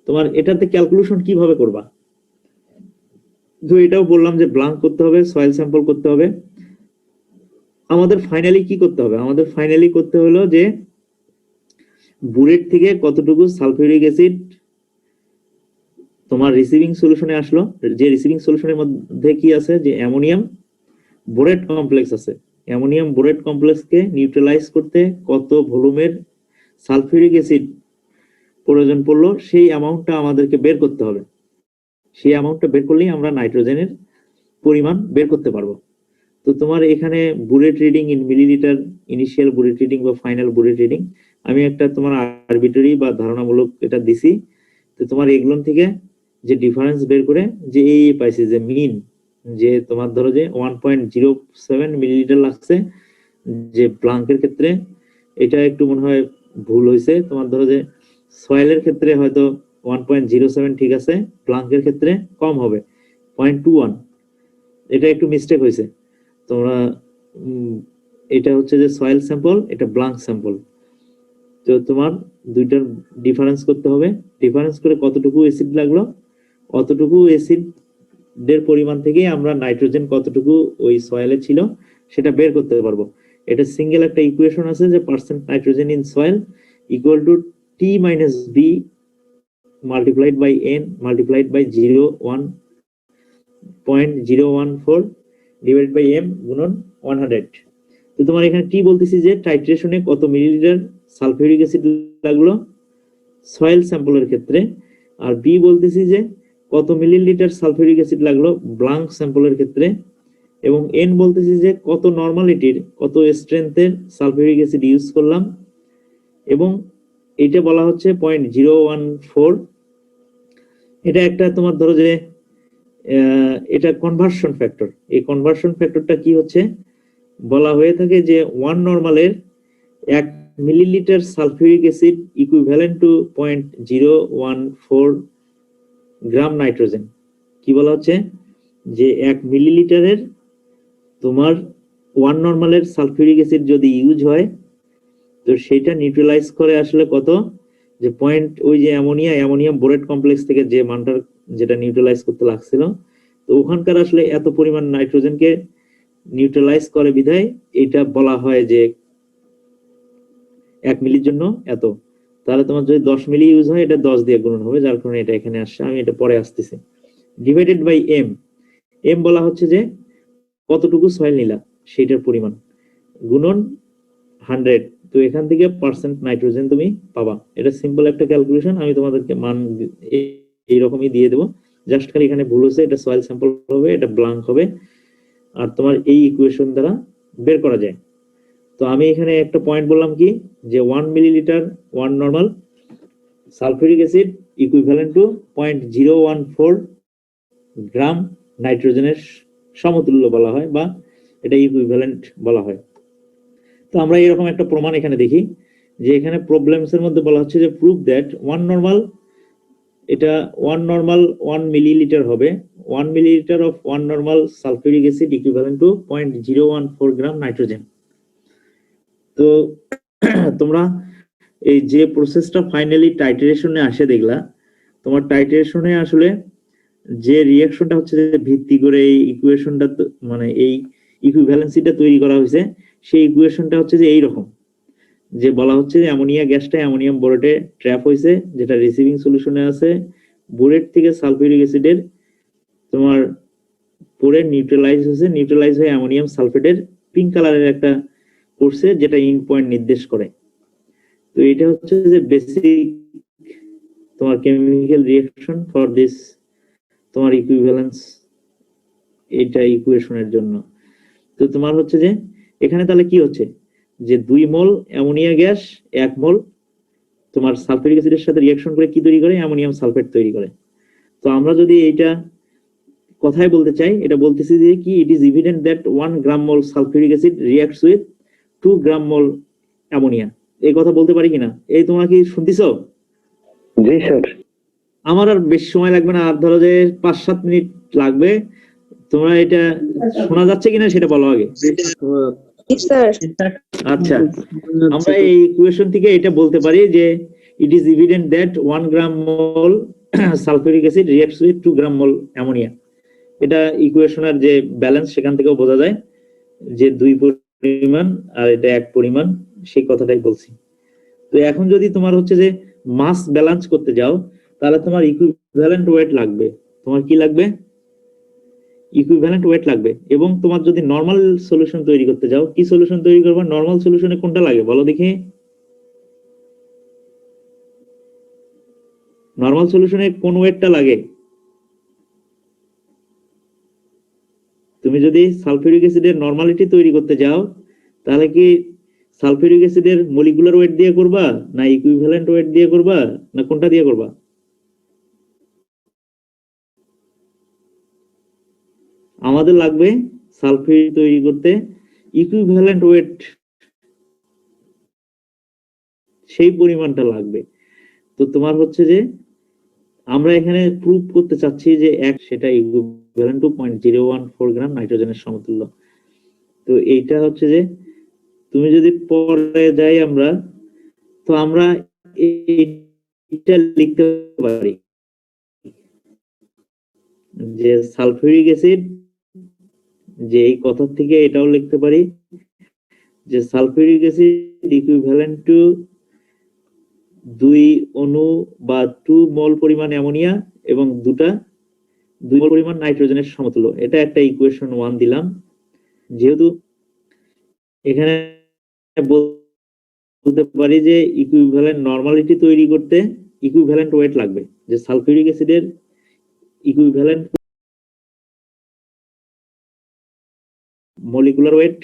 তোমার এটাতে ক্যালকুলেশন কিভাবে করবা, তো এটাও বললাম যে ব্লাঙ্ক করতে হবে, সয়েল স্যাম্পল করতে হবে, আমাদের ফাইনালি কি করতে হবে? আমাদের ফাইনালি করতে হলো যে বুরেট থেকে কতটুকু সালফিউরিক অ্যাসিড তোমার রিসিভিং সলিউশনে আসলো। যে রিসিভিং সলিউশনের মধ্যে কি আছে, যে অ্যামোনিয়াম বোরেট কমপ্লেক্স আছে। অ্যামোনিয়াম বোরেট কমপ্লেক্সকে নিউট্রালাইজ করতে কত ভলিউমের সালফিউরিক অ্যাসিড প্রয়োজন পড়লো, সেই অ্যামাউন্টটা আমাদেরকে বের করতে হবে। সেই অ্যামাউন্টটা বের করলেই আমরা নাইট্রোজেনের পরিমাণ বের করতে পারবো। তো তোমার এখানে burette reading in millilitre, initial burette reading বা ফাইনাল বুরেট রিডিং, আমি একটা তোমার আরবিটারি বা ধারণামূলক এটা দিছি। তো তোমার এগুলো থেকে যে ডিফারেন্স বের করে যে এই পাইছে যে মিন, যে তোমার ধরো যে 1.07 মিলিলিটার লাগছে যে ব্লাঙ্কের ক্ষেত্রে, এটা একটু মনে হয় ভুল হয়েছে। তোমার ধরো যে সয়েলের ক্ষেত্রে হয়তো 1.07 ঠিক আছে, ব্লাঙ্কের ক্ষেত্রে কম হবে 0.21, এটা একটু মিস্টেক হয়েছে। তোমরা এটা হচ্ছে যে সয়েল স্যাম্পল, এটা ব্লাঙ্ক স্যাম্পল। তো তোমার দুইটার ডিফারেন্স করতে হবে। ডিফারেন্স করে কতটুকু অ্যাসিড লাগলো, অতটুকু অ্যাসিডের পরিমাণ থেকেই আমরা নাইট্রোজেন কতটুকু ওই সয়েলে ছিল সেটা বের করতে পারবো। এটা সিঙ্গেল একটা ইকুয়েশন আছে যে percent nitrogen in soil equal to T minus B multiplied by N multiplied by 0.014 divided by M গুণন 100। তো তোমার এখানে টি বলতেছি যে টাইট্রেশনে কত মিলিলিটার সালফিউরিক অ্যাসিড লাগলো সয়েল স্যাম্পলের ক্ষেত্রে, আর বি বলতেছি যে কত মিলিলিটার সালফিউরিক অ্যাসিড লাগলো ব্লাঙ্ক স্যাম্পলের ক্ষেত্রে, এবং এন বলতেছি যে কত নরমালিটির, কত স্ট্রেংথের সালফিউরিক অ্যাসিড ইউজ করলাম, এবং এটা বলা হচ্ছে 0.014। এটা একটা তোমার ধরো যে এটা কনভার্সন ফ্যাক্টর। এই কনভার্সন ফ্যাক্টরটা কি হচ্ছে, বলা হয়ে থাকে যে 1 নরমালের 1 millilitre sulphuric acid equivalent two 0.014 গ্রাম নাইট্রোজেন। কি বলা হচ্ছে যে 1 মিলিলিটারের তোমার 1 নরমালের সালফিউরিক অ্যাসিড যদি ইউজ হয়, তো সেটা নিউট্রালাইজ করে আসলে কত, যে পয়েন্ট ওই যে অ্যামোনিয়াম বোরেট কমপ্লেক্স থেকে যে মানটা যেটা নিউট্রালাইজ করতে লাগছিল, তো ওখানকার আসলে এত পরিমাণ নাইট্রোজেনকে নিউট্রালাইজ করে বিধায় এটা বলা হয় যে 1 মিলির জন্য এত। তাহলে তোমার যদি 10 মিলি ইউজ হয়, এটা 10 দিয়ে গুণন হবে, যার কারণে এটা এখানে আসছে। আমি এটা পরে আসতেছি। ডিভাইডেড বাই এম, এম বলা হচ্ছে যে কতটুকু সয়েল নিলা সেটার পরিমাণ, গুণন 100। তো এখান থেকে পার্সেন্ট নাইট্রোজেন তুমি পাবা। এটা সিম্পল একটা ক্যালকুলেশন, আমি তোমাদেরকে মান এইরকমই দিয়ে দেবো। জাস্ট খালি এখানে ভুল হচ্ছে, এটা সয়েল স্যাম্পল হবে, এটা ব্লাঙ্ক হবে, আর তোমার এই ইকুয়েশন দ্বারা বের করা যায়। তো আমি এখানে একটা পয়েন্ট বললাম কি, যে 1 millilitre 1 normal sulphuric acid equivalent two 0.014 গ্রাম নাইট্রোজেনের সমতুল্য বলা হয়, বা এটা ইকুইভ্যালেন্ট বলা হয়। তো আমরা এরকম একটা প্রমাণ এখানে দেখি, যে এখানে প্রবলেমস এর মধ্যে বলা হচ্ছে যে প্রুভ দ্যাট 1 নরমাল, এটা 1 নরমাল 1 মিলিলিটার হবে, 1 millilitre of 1 normal sulphuric acid equivalent two 0.014 gram nitrogen. তো তোমরা এই যে প্রসেসটা ফাইনালি টাইট্রেশনে আসে দেখলা, তোমার টাইট্রেশনে আসলে যে রিঅ্যাকশনটা হচ্ছে যে ভিত্তি করে এই ইকুয়েশনটা, মানে এই ইকুইভ্যালেন্সিটা তৈরি করা হয়েছে, সেই ইকুয়েশনটা হচ্ছে যে এইরকম, যে বলা হচ্ছে যে অ্যামোনিয়া গ্যাসটা অ্যামোনিয়াম বোরেটে ট্র্যাপ হয়েছে, যেটা রিসিভিং সলিউশনে আছে। বোরেট থেকে সালফিউরিক অ্যাসিডের তোমার পরে নিউট্রালাইজ হয়েছে, নিউট্রালাইজ হয়ে অ্যামোনিয়াম সালফেটের পিঙ্ক কালারের একটা করছে, যেটা ইন পয়েন্ট নির্দেশ করে। তো এটা হচ্ছে যে বেসিক তোমার কেমিক্যাল রিঅ্যাকশন ফর দিস তোমার ইকুইভ্যালেন্স, এটা ইকুয়েশনের জন্য। তো তোমার হচ্ছে যে এখানে তাহলে কি হচ্ছে, যে 2 মোল অ্যামোনিয়া গ্যাস 1 মোল তোমার সালফিউরিক অ্যাসিডের সাথে রিঅ্যাকশন করে কি তৈরি করে, অ্যামোনিয়াম সালফেট তৈরি করে। তো আমরা যদি এইটা কথায় বলতে চাই, এটা বলতেছি যে কি, it is evident that 1 gram mole sulphuric acid reacts with 2 gram mole ammonia. এই কথা বলতে পারি কিনা? এই তোমরা কি শুনতেছো? জি স্যার। আমার আর বেশি সময় লাগবে না, আর ধরো যে 5-7 মিনিট লাগবে। তোমরা এটা শোনা যাচ্ছে কিনা সেটা বলো আগে। আচ্ছা, আমরা এই ইকুয়েশন থেকে এটা বলতে পারি যে it is evident that 1 gram mole sulphuric acid reacts with 2 gram mole ammonia. এটা ইকুয়েশনের যে ব্যালেন্স, সেখান থেকেও বোঝা যায় যে 2 পরিমাণ আর এটা এক পরিমাণ, সেই কথাটাই বলছি। তো এখন যদি তোমার হচ্ছে যে মাস ব্যালেন্স করতে যাও, তাহলে তোমার ইকুইভ্যালেন্ট ওয়েট লাগবে। তোমার কি লাগবে? ইকুইভ্যালেন্ট ওয়েট লাগবে। এবং তোমার যদি নরমাল সলিউশন তৈরি করতে যাও, কি সলিউশন তৈরি করবে? নরমাল সলিউশনে কোনটা লাগে বলো দেখি? নরমাল সলিউশনে কোন ওয়েটটা লাগে? তুমি যদি সালফিউরিক অ্যাসিডের নরমালিটি তৈরি করতে যাও, তাহলে কি সালফিউরিক অ্যাসিডের মলিকুলার ওয়েট দিয়ে করবা, না ইকুইভ্যালেন্ট ওয়েট দিয়ে করবা, না কোনটা দিয়ে করবা? আমাদের লাগবে সালফিউরিক তৈরি করতে ইকুইভ্যালেন্ট ওয়েট, সেই পরিমাণটা লাগবে। তো তোমার হচ্ছে যে আমরা এখানে প্রুভ করতে চাচ্ছি যে সেটা ইকুইভ্যালেন্ট টু 0.014 গ্রাম নাইট্রোজেনের সমতুল্য। তো এইটা হচ্ছে যে তুমি যদি পরে যাই আমরা, তো আমরা এইটা লিখতে পারি যে সালফিউরিক অ্যাসিড, যে এই কথা থেকে এটাও লিখতে পারি যে সালফিউরিক অ্যাসিড ইকুইভ্যালেন্ট টু 2 অণু বা 2 মোল পরিমাণ অ্যামোনিয়া এবং 2 মোল পরিমাণ নাইট্রোজেনের সমতুল্য। এটা একটা ইকুয়েশন 1 দিলাম। যেহেতু এখানে বলতে পারি যে ইকুইভ্যালেন্ট নরমালিটি তৈরি করতে ইকুইভ্যালেন্ট ওয়েট লাগবে, যে সালফিউরিক অ্যাসিডের ইকুইভ্যালেন্ট মলিকুলার ওয়েট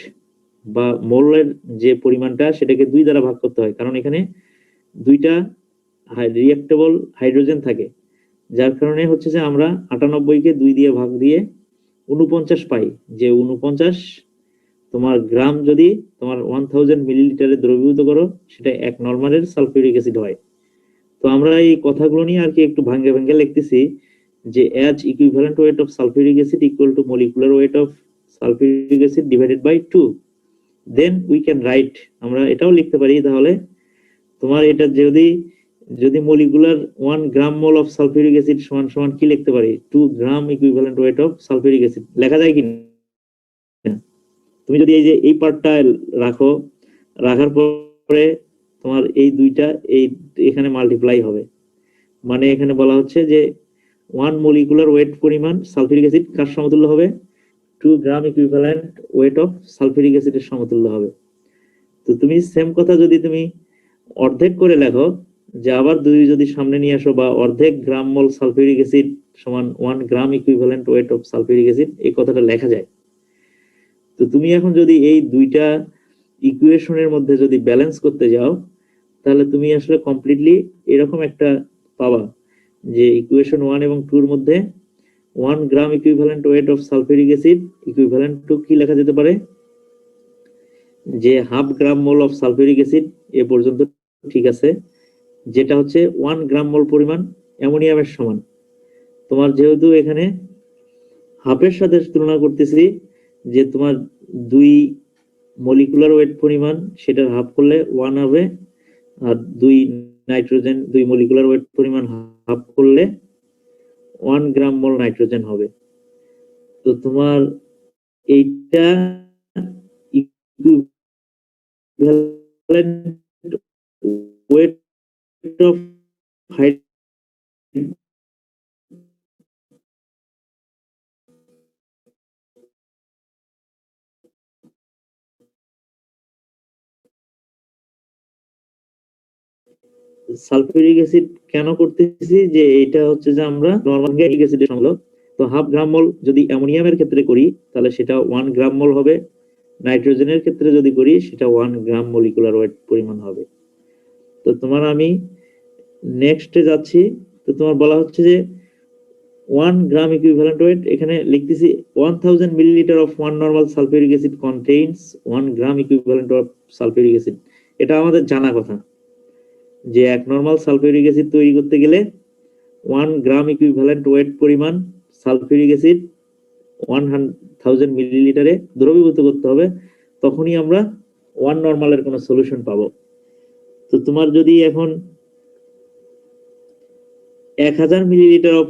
বা মোলের যে পরিমাণটা, সেটাকে 2 দ্বারা ভাগ করতে হয়, কারণ এখানে 2টা রিঅ্যাক্টেবল হাইড্রোজেন থাকে, যার কারণে হচ্ছে যে আমরা 98 কে 2 দিয়ে ভাগ দিয়ে 49 পাই। যে 49 তোমার গ্রাম যদি তোমার 1000 মিলিলিটারে দ্রবীভূত করো, সেটা 1 নরমালের সালফিউরিক অ্যাসিড হয়। তো আমরা এই কথাগুলো নিয়ে আর কি একটু ভাঙ্গে ভাঙ্গে লিখতেছি যে as equivalent weight of sulfuric acid equal to molecular weight of sulfuric acid divided by 2, then we can write, আমরা এটাও লিখতে পারি। তাহলে তোমার এটা যদি molecular 1 gram mole of sulphuric acid সমান সমান কি লিখতে পারি? 2 গ্রাম equivalent weight of sulphuric acid লেখা যায় কি না? তুমি যদি এই যে এই পার্টটা রাখার পরে তোমার এই দুইটা এখানে মাল্টিপ্লাই হবে, মানে এখানে বলা হচ্ছে যে 1 মলিকুলার ওয়েট পরিমাণ সালফিউরিক অ্যাসিড কার সমতুল্য হবে? 2 গ্রাম ইকুইভ্যালেন্ট ওয়েট অফ সালফিউরিক অ্যাসিডের সমতুল্য হবে। তো তুমি সেম কথা যদি তুমি অর্ধেক করে লেখো, যে আবার 2 যদি সামনে নিয়ে আসো, বা অর্ধেক গ্রাম মোল সালফিউরিক অ্যাসিড সমান 1 gram equivalent weight of sulphuric acid, এই কথাটা লেখা যায়। তো তুমি এখন যদি এই দুইটা ইকুয়েশনের মধ্যে যদি ব্যালেন্স করতে যাও, তাহলে তুমি আসলে কমপ্লিটলি এরকম একটা পাবা যে ইকুয়েশন 1 এবং 2 এর মধ্যে 1 gram equivalent weight of sulphuric acid equivalent to কি লেখা যেতে পারে? যে half gram mole of sulphuric acid, এ পর্যন্ত ঠিক আছে, যেটা হচ্ছে 1 গ্রাম মোল পরিমাণ অ্যামোনিয়ামের সমান। তোমার যেহেতু এখানে হাফের সাথে তুলনা করতেছি, যে তোমার 2 মলিকুলার ওয়েট পরিমাণ, সেটার হাফ করলে 1 হবে, আর 2 মলিকুলার ওয়েট পরিমাণ হাফ করলে 1 গ্রাম মোল নাইট্রোজেন হবে। তো তোমার এইটা equivalent weight of sulphuric acid কেন করতেছি, যে এটা হচ্ছে যে আমরা নরমাল অ্যাসিডের সংখ্যা, তো হাফ গ্রাম মোল যদি অ্যামোনিয়ামের ক্ষেত্রে করি তাহলে সেটা 1 গ্রাম মোল হবে, নাইট্রোজেনের ক্ষেত্রে যদি করি সেটা 1 গ্রাম মলিকুলার ওয়েট পরিমাণ হবে। তো তোমার আমি নেক্সটে যাচ্ছি। তো তোমার বলা হচ্ছে যে 1 গ্রাম ইকুইভ্যালেন্ট ওয়েট, এখানে লিখতেছি 1000 millilitre of 1 normal sulphuric acid contains 1 gram equivalent of sulphuric acid. এটা আমাদের জানা কথা যে 1 নরমাল সালফিউরিক অ্যাসিড তৈরি করতে গেলে 1 গ্রাম ইকুইভ্যালেন্ট ওয়েট পরিমাণ সালফিউরিক অ্যাসিড 1000 মিলিলিটারে দ্রবীভূত করতে হবে, তখনই আমরা 1 নরমালের কোনো সলিউশন পাবো। তো তোমার যদি এখন 1000 মিলিলিটার অফ,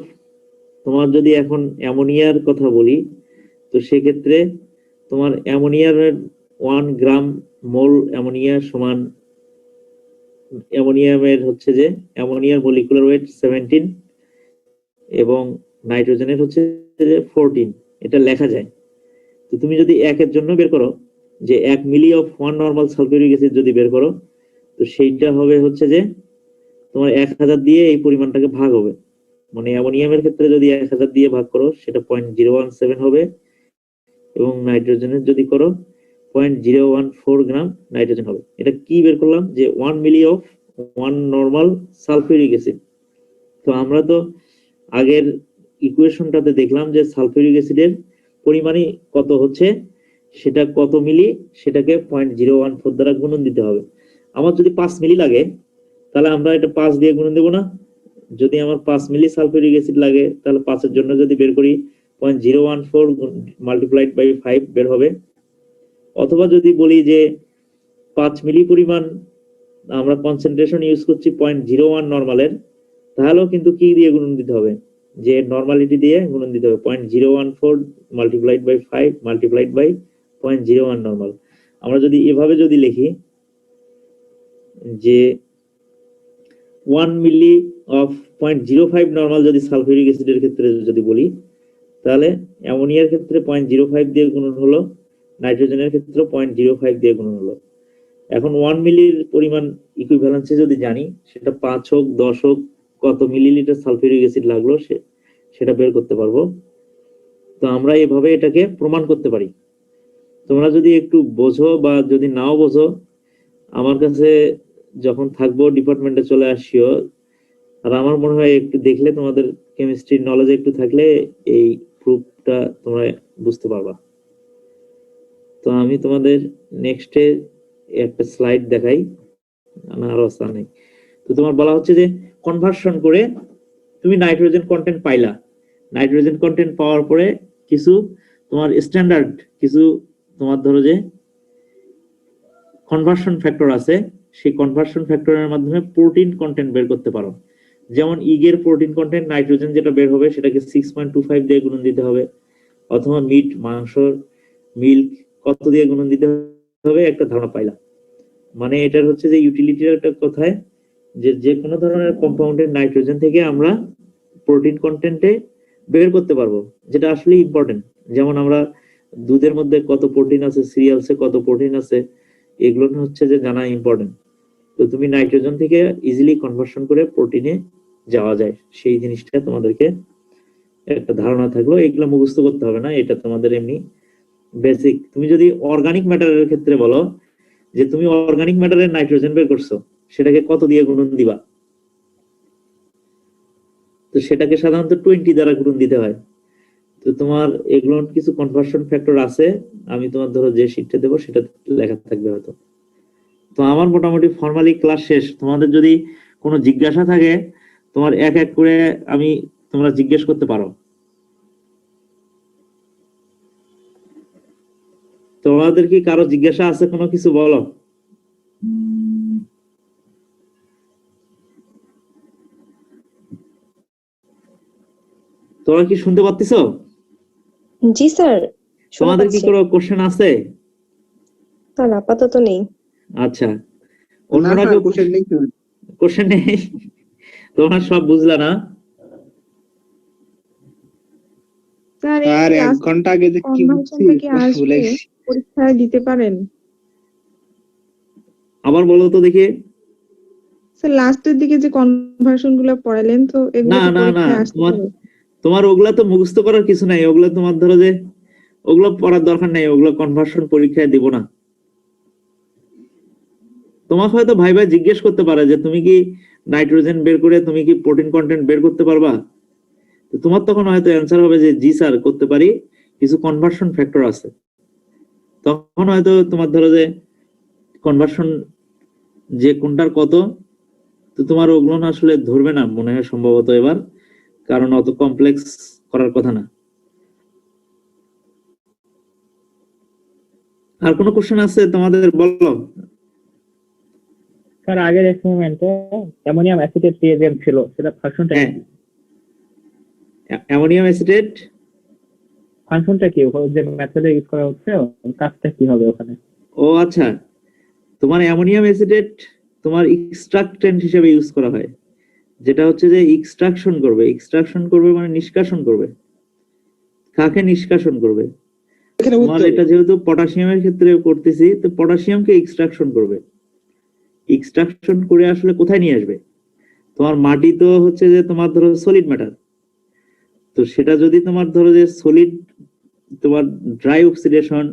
তোমার যদি এখন অ্যামোনিয়ার কথা বলি, তো সেক্ষেত্রে তোমার অ্যামোনিয়ার 1 গ্রাম মোল অ্যামোনিয়া সমান অ্যামোনিয়ামের হচ্ছে যে অ্যামোনিয়ার মলিকুলার ওয়েট 17 এবং নাইট্রোজেনের হচ্ছে যে 14, এটা লেখা যায়। তো তুমি যদি 1 এর জন্য বের করো যে 1 milli of 1 normal sulphuric acid যদি বের করো, তো সেইটা হবে হচ্ছে যে তোমার 1000 দিয়ে এই পরিমাণটাকে ভাগ হবে, মানে অ্যামোনিয়ামের ক্ষেত্রে যদি 1000 দিয়ে ভাগ করো সেটা 0.017 হবে, এবং নাইট্রোজেনের যদি করো 0.014 গ্রাম নাইট্রোজেন হবে। এটা কি বের করলাম যে 1 milli of 1 normal sulphuric acid. তো আমরা তো আগের ইকুয়েশনটাতে দেখলাম যে সালফিউরিক অ্যাসিডের পরিমাণই কত হচ্ছে, সেটা কত মিলি, সেটাকে 0.014 দ্বারা গুণন দিতে হবে। আমার যদি 5 মিলি লাগে তাহলে আমরা এটা 5 দিয়ে গুণন দেব না? যদি আমার 5 মিলি সালফিউরিক অ্যাসিড লাগে তাহলে 5 এর জন্য যদি বের করি 0.014 মাল্টিপ্লাইড বাই 5 বের হবে। অথবা যদি বলি যে 5 মিলি পরিমাণ আমরা কনসেন্ট্রেশন ইউজ করছি 0.01 নরমালের, তাহলেও কিন্তু কি দিয়ে গুণন দিতে হবে, যে নরমালিটি দিয়ে গুণন দিতে হবে 0.014 multiplied by 5 multiplied by 0.01 normal. আমরা যদি এভাবে যদি লিখি যে 1 মিলি অফ 0.05 নরমাল যদি সালফিউরিক অ্যাসিডের ক্ষেত্রে যদি বলি, তাহলে অ্যামোনিয়ার ক্ষেত্রে 0.05 দিয়ে গুণন হলো, নাইট্রোজেনের ক্ষেত্রে 0.05 দিয়ে গুণন হলো। এখন 1 মিলির পরিমাণ ইকুইভ্যালেন্সে যদি জানি, সেটা 5 হোক 10 হোক কত মিলিলিটার সালফিউরিক অ্যাসিড লাগলো সেটা বের করতে পারবো। তো আমরা এভাবে এটাকে প্রমাণ করতে পারি। তোমরা যদি একটু বোঝো বা যদি নাও বোঝো, আমার কাছে যখন থাকবো ডিপার্টমেন্টে চলে আসিও। আর আমার মনে হয় একটু দেখলে, তোমাদের কেমিস্ট্রির নলেজ একটু থাকলে এই প্রুফটা তোমরা বুঝতে পারবা। তো আমি তোমাদের নেক্সটে একটা স্লাইড দেখাই, না আরো আছে নেই। তো তোমার বলা হচ্ছে যে কনভার্সন করে তুমি নাইট্রোজেন কন্টেন্ট পাইলা, নাইট্রোজেন কন্টেন্ট পাওয়ার পরে কিছু তোমার স্ট্যান্ডার্ড কিছু তোমার ধরো যে কনভার্সন ফ্যাক্টর আছে, সেই কনভার্সন ফ্যাক্টরের মাধ্যমে প্রোটিন কন্টেন্ট বের করতে পারো। যেমন ইগের প্রোটিন কন্টেন্ট নাইট্রোজেন যেটা বের হবে সেটাকে 6.25 দিয়ে গুণন দিতে হবে, অথবা মিট মাংস মিল্ক কত দিয়ে গুণন দিতে হবে একটা ধারণা পাইলাম। মানে এটার হচ্ছে যে ইউটিলিটির একটা কথায় যে কোনো ধরনের কম্পাউন্ডের নাইট্রোজেন থেকে আমরা প্রোটিন কন্টেন্টে বের করতে পারবো, যেটা আসলে ইম্পর্টেন্ট। যেমন আমরা দুধের মধ্যে কত প্রোটিন আছে, সিরিয়ালসে কত প্রোটিন আছে, এগুলো হচ্ছে যে জানা ইম্পর্টেন্ট। তো তুমি নাইট্রোজেন থেকে ইজিলি কনভার্সন করে প্রোটিনে যাওয়া যায়, সেই জিনিসটা তোমাদেরকে একটা ধারণা থাকলো। এগুলো মুখস্থ করতে হবে না, এটা তোমাদের এমনি বেসিক। তুমি যদি অর্গানিক ম্যাটারের ক্ষেত্রে বলো যে তুমি অর্গানিক ম্যাটারের নাইট্রোজেন বের করছো, সেটাকে কত দিয়ে গুণন দিবা, তো সেটাকে সাধারণত 20 দ্বারা গুণন দিতে হয়। তো তোমার এগুলো কিছু কনভার্সন ফ্যাক্টর আছে, আমি তোমার ধরো যে শিটটা দেবো সেটা লেখা থাকবে হয়তো। তো আমার মোটামুটি ফর্মালি ক্লাস শেষ। তোমাদের যদি কোনো জিজ্ঞাসা থাকে তোমার এক এক করে তোমরা জিজ্ঞেস করতে পারো। তোমাদের কি কারো জিজ্ঞাসা আছে, কোনো কিছু বলো। তোমরা কি শুনতে পাচ্ছ? জি স্যার, তোমাদের কি কোনো কোশ্চেন আছে? স্যার আপাতত নেই। আচ্ছা, অন্যরা কেউ কোশ্চেন নেই? তোমরা সব বুঝলা না? স্যার 1 ঘন্টা আগে যে কি বুঝছি ভুলে গেছি। পরীক্ষা দিতে পারেন আবার বলো তো দেখি। স্যার লাস্টের দিকে যে কনভার্সন গুলো পড়ালেন, তো এগুলো না না না, তোমার ওগুলা তো মুখস্থ করার কিছু নাই। ওগুলা তোমার ধরো যে ওগুলো পড়ার দরকার নাই, ওগুলো কনভার্সন পরীক্ষায় দিব না। তোমাকে হয়তো ভাই জিজ্ঞেস করতে পারে যে তুমি কি নাইট্রোজেন বের করে তুমি কি প্রোটিন কন্টেন্ট বের করতে পারবা। তো তোমার তখন হয়তো অ্যান্সার হবে যে জি স্যার করতে পারি, কিছু কনভার্সন ফ্যাক্টর আছে। তখন হয়তো তোমার ধরো যে কনভার্সন যে কোনটার কত, তো তোমার ওগুলো আসলে ধরবে না মনে হয় সম্ভবত এবার, কারণ অত কমপ্লেক্স করার কথা না। আর কোনো কোশ্চেন আছে তোমাদের, বলো। স্যার আগের এক্সপেরিমেন্টে অ্যামোনিয়াম অ্যাসিটেট রিয়েজেন্ট ছিল, সেটা ফাংশনটা কি? অ্যামোনিয়াম অ্যাসিটেট ফাংশনটা কি, যে মেথডে ইউজ করা হচ্ছে কাজটা কি হবে ওখানে? ও আচ্ছা, তোমার অ্যামোনিয়াম অ্যাসিটেট তোমার এক্সট্রাক্টেন্ট হিসেবে ইউজ করা হয়, যেটা হচ্ছে যে এক্সট্রাকশন করবে মানে নিষ্কাশন করবে। কাকে নিষ্কাশন করবে? তোমার এটা যেহেতু পটাশিয়ামের ক্ষেত্রে করতেছি, তো পটাশিয়ামকে এক্সট্রাকশন করবে। এক্সট্রাকশন করে আসলে কোথায় নিয়ে আসবে? তোমার মাটি তো হচ্ছে যে তোমার ধরো সলিড ম্যাটার, তো সেটা যদি তোমার ধরো যে সলিড, তোমার ড্রাই অক্সিডেশন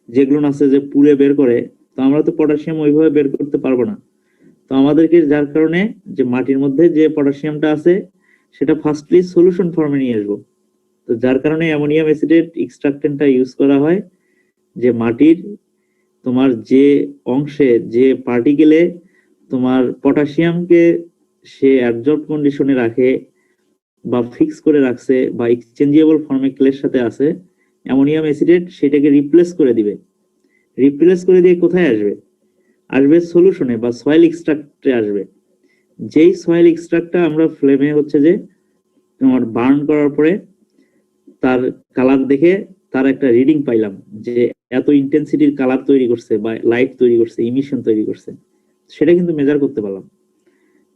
যেগুলো আছে যে পুড়ে বের করে, তো আমরা তো পটাশিয়াম ওইভাবে বের করতে পারবো না। তো আমাদেরকে যার কারণে যে মাটির মধ্যে যে পটাশিয়ামটা আছে সেটা ফার্স্টলি সলিউশন ফর্মে নিয়ে আসবো। তো যার কারণে অ্যামোনিয়াম অ্যাসিডেট এক্সট্রাক্টেন্টটা ইউজ করা হয়, যে মাটির তোমার যে অংশে যে পার্টিকেলে তোমার পটাশিয়ামকে সে অ্যাবজর্ব কন্ডিশনে রাখে বা ফিক্স করে রাখছে বা এক্সচেঞ্জেবল ফর্মে ক্লের সাথে আছে, অ্যামোনিয়াম অ্যাসিডেট সেটাকে রিপ্লেস করে দিবে। রিপ্লেস করে দিয়ে কোথায় আসবে? আসবে সলিউশনে বা সয়েল এক্সট্রাক্টে আসবে। যেই সয়েল এক্সট্রাক্টটা আমরা ফ্লেমে হচ্ছে যে তোমার বার্ন করার পরে তার কালার দেখে তার একটা রিডিং পাইলাম যে এত ইন্টেন্সিটির কালার তৈরি করছে বা লাইট তৈরি করছে, ইমিশন তৈরি করছে, সেটা কিন্তু মেজার করতে পারলাম।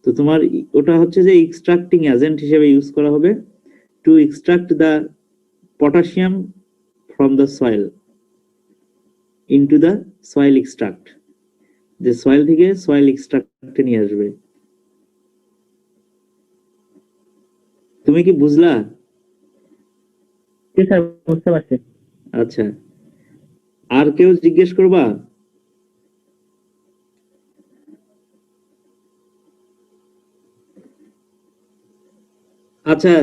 তো তোমার ওটা হচ্ছে যে এক্সট্রাক্টিং এজেন্ট হিসেবে ইউজ করা হবে two extract the potassium from the soil into the soil extract, যে সয়েল থেকে সয়েল এক্সট্রাক্টে নিয়ে আসবে। তুমি কি বুঝলা? জি স্যার, বুঝতে পারছি। আচ্ছা, আর কেউ জিজ্ঞেস করবা? আচ্ছা,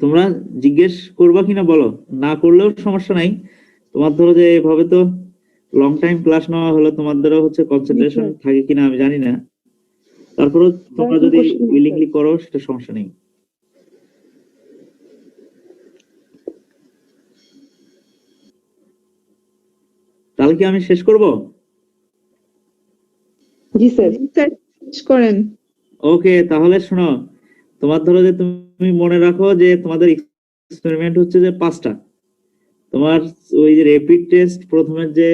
তোমরা জিজ্ঞেস করবা কিনা বলো, না করলেও সমস্যা নাই। তোমার ধরো যে এভাবে তো লং টাইম ক্লাস নেওয়া হলো, তোমাদেরও হচ্ছে কনসেন্ট্রেশন থাকে কিনা আমি জানি না, তারপরে তোমরা যদি উইলিংলি করো সেটা সমস্যা নেই। তাহলে কি আমি শেষ করব? জি স্যার। শেষ করেন। ওকে, তাহলে শোনো, তোমার ধরো যে তুমি মনে রাখো যে তোমাদের এক্সপেরিমেন্ট হচ্ছে যে 5টা। তোমার ওই যে র্যাপিড টেস্ট, প্রথমে যে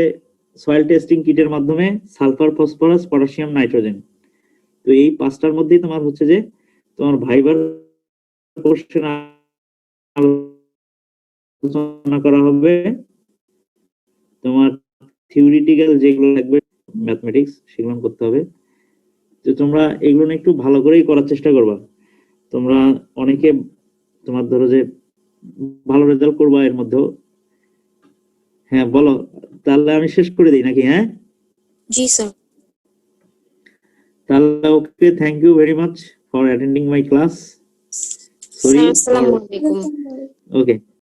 সয়েল টেস্টিং কিটের মাধ্যমে সালফার, ফসফরাস, পটাশিয়াম, নাইট্রোজেন, তো এই 5টার মধ্যেই তোমার হচ্ছে যে তোমার ভাইবার কোশ্চেন আলোচনা করা হবে। তোমার থিওরিটিক্যাল যেগুলো লাগবে ম্যাথমেটিক্স সেগুলো করতে হবে। তো তোমরা এগুলো একটু ভালো করেই করার চেষ্টা করবা। তোমরা অনেকে তোমার ধরো যে ভালো রেজাল্ট করবা এর মধ্যেও। হ্যাঁ বলো, তাহলে আমি শেষ করে দিই নাকি? হ্যাঁ জি স্যার। তাহলে okay, thank you very much for attending my class. Sorry, আসসালামু আলাইকুম। ওকে।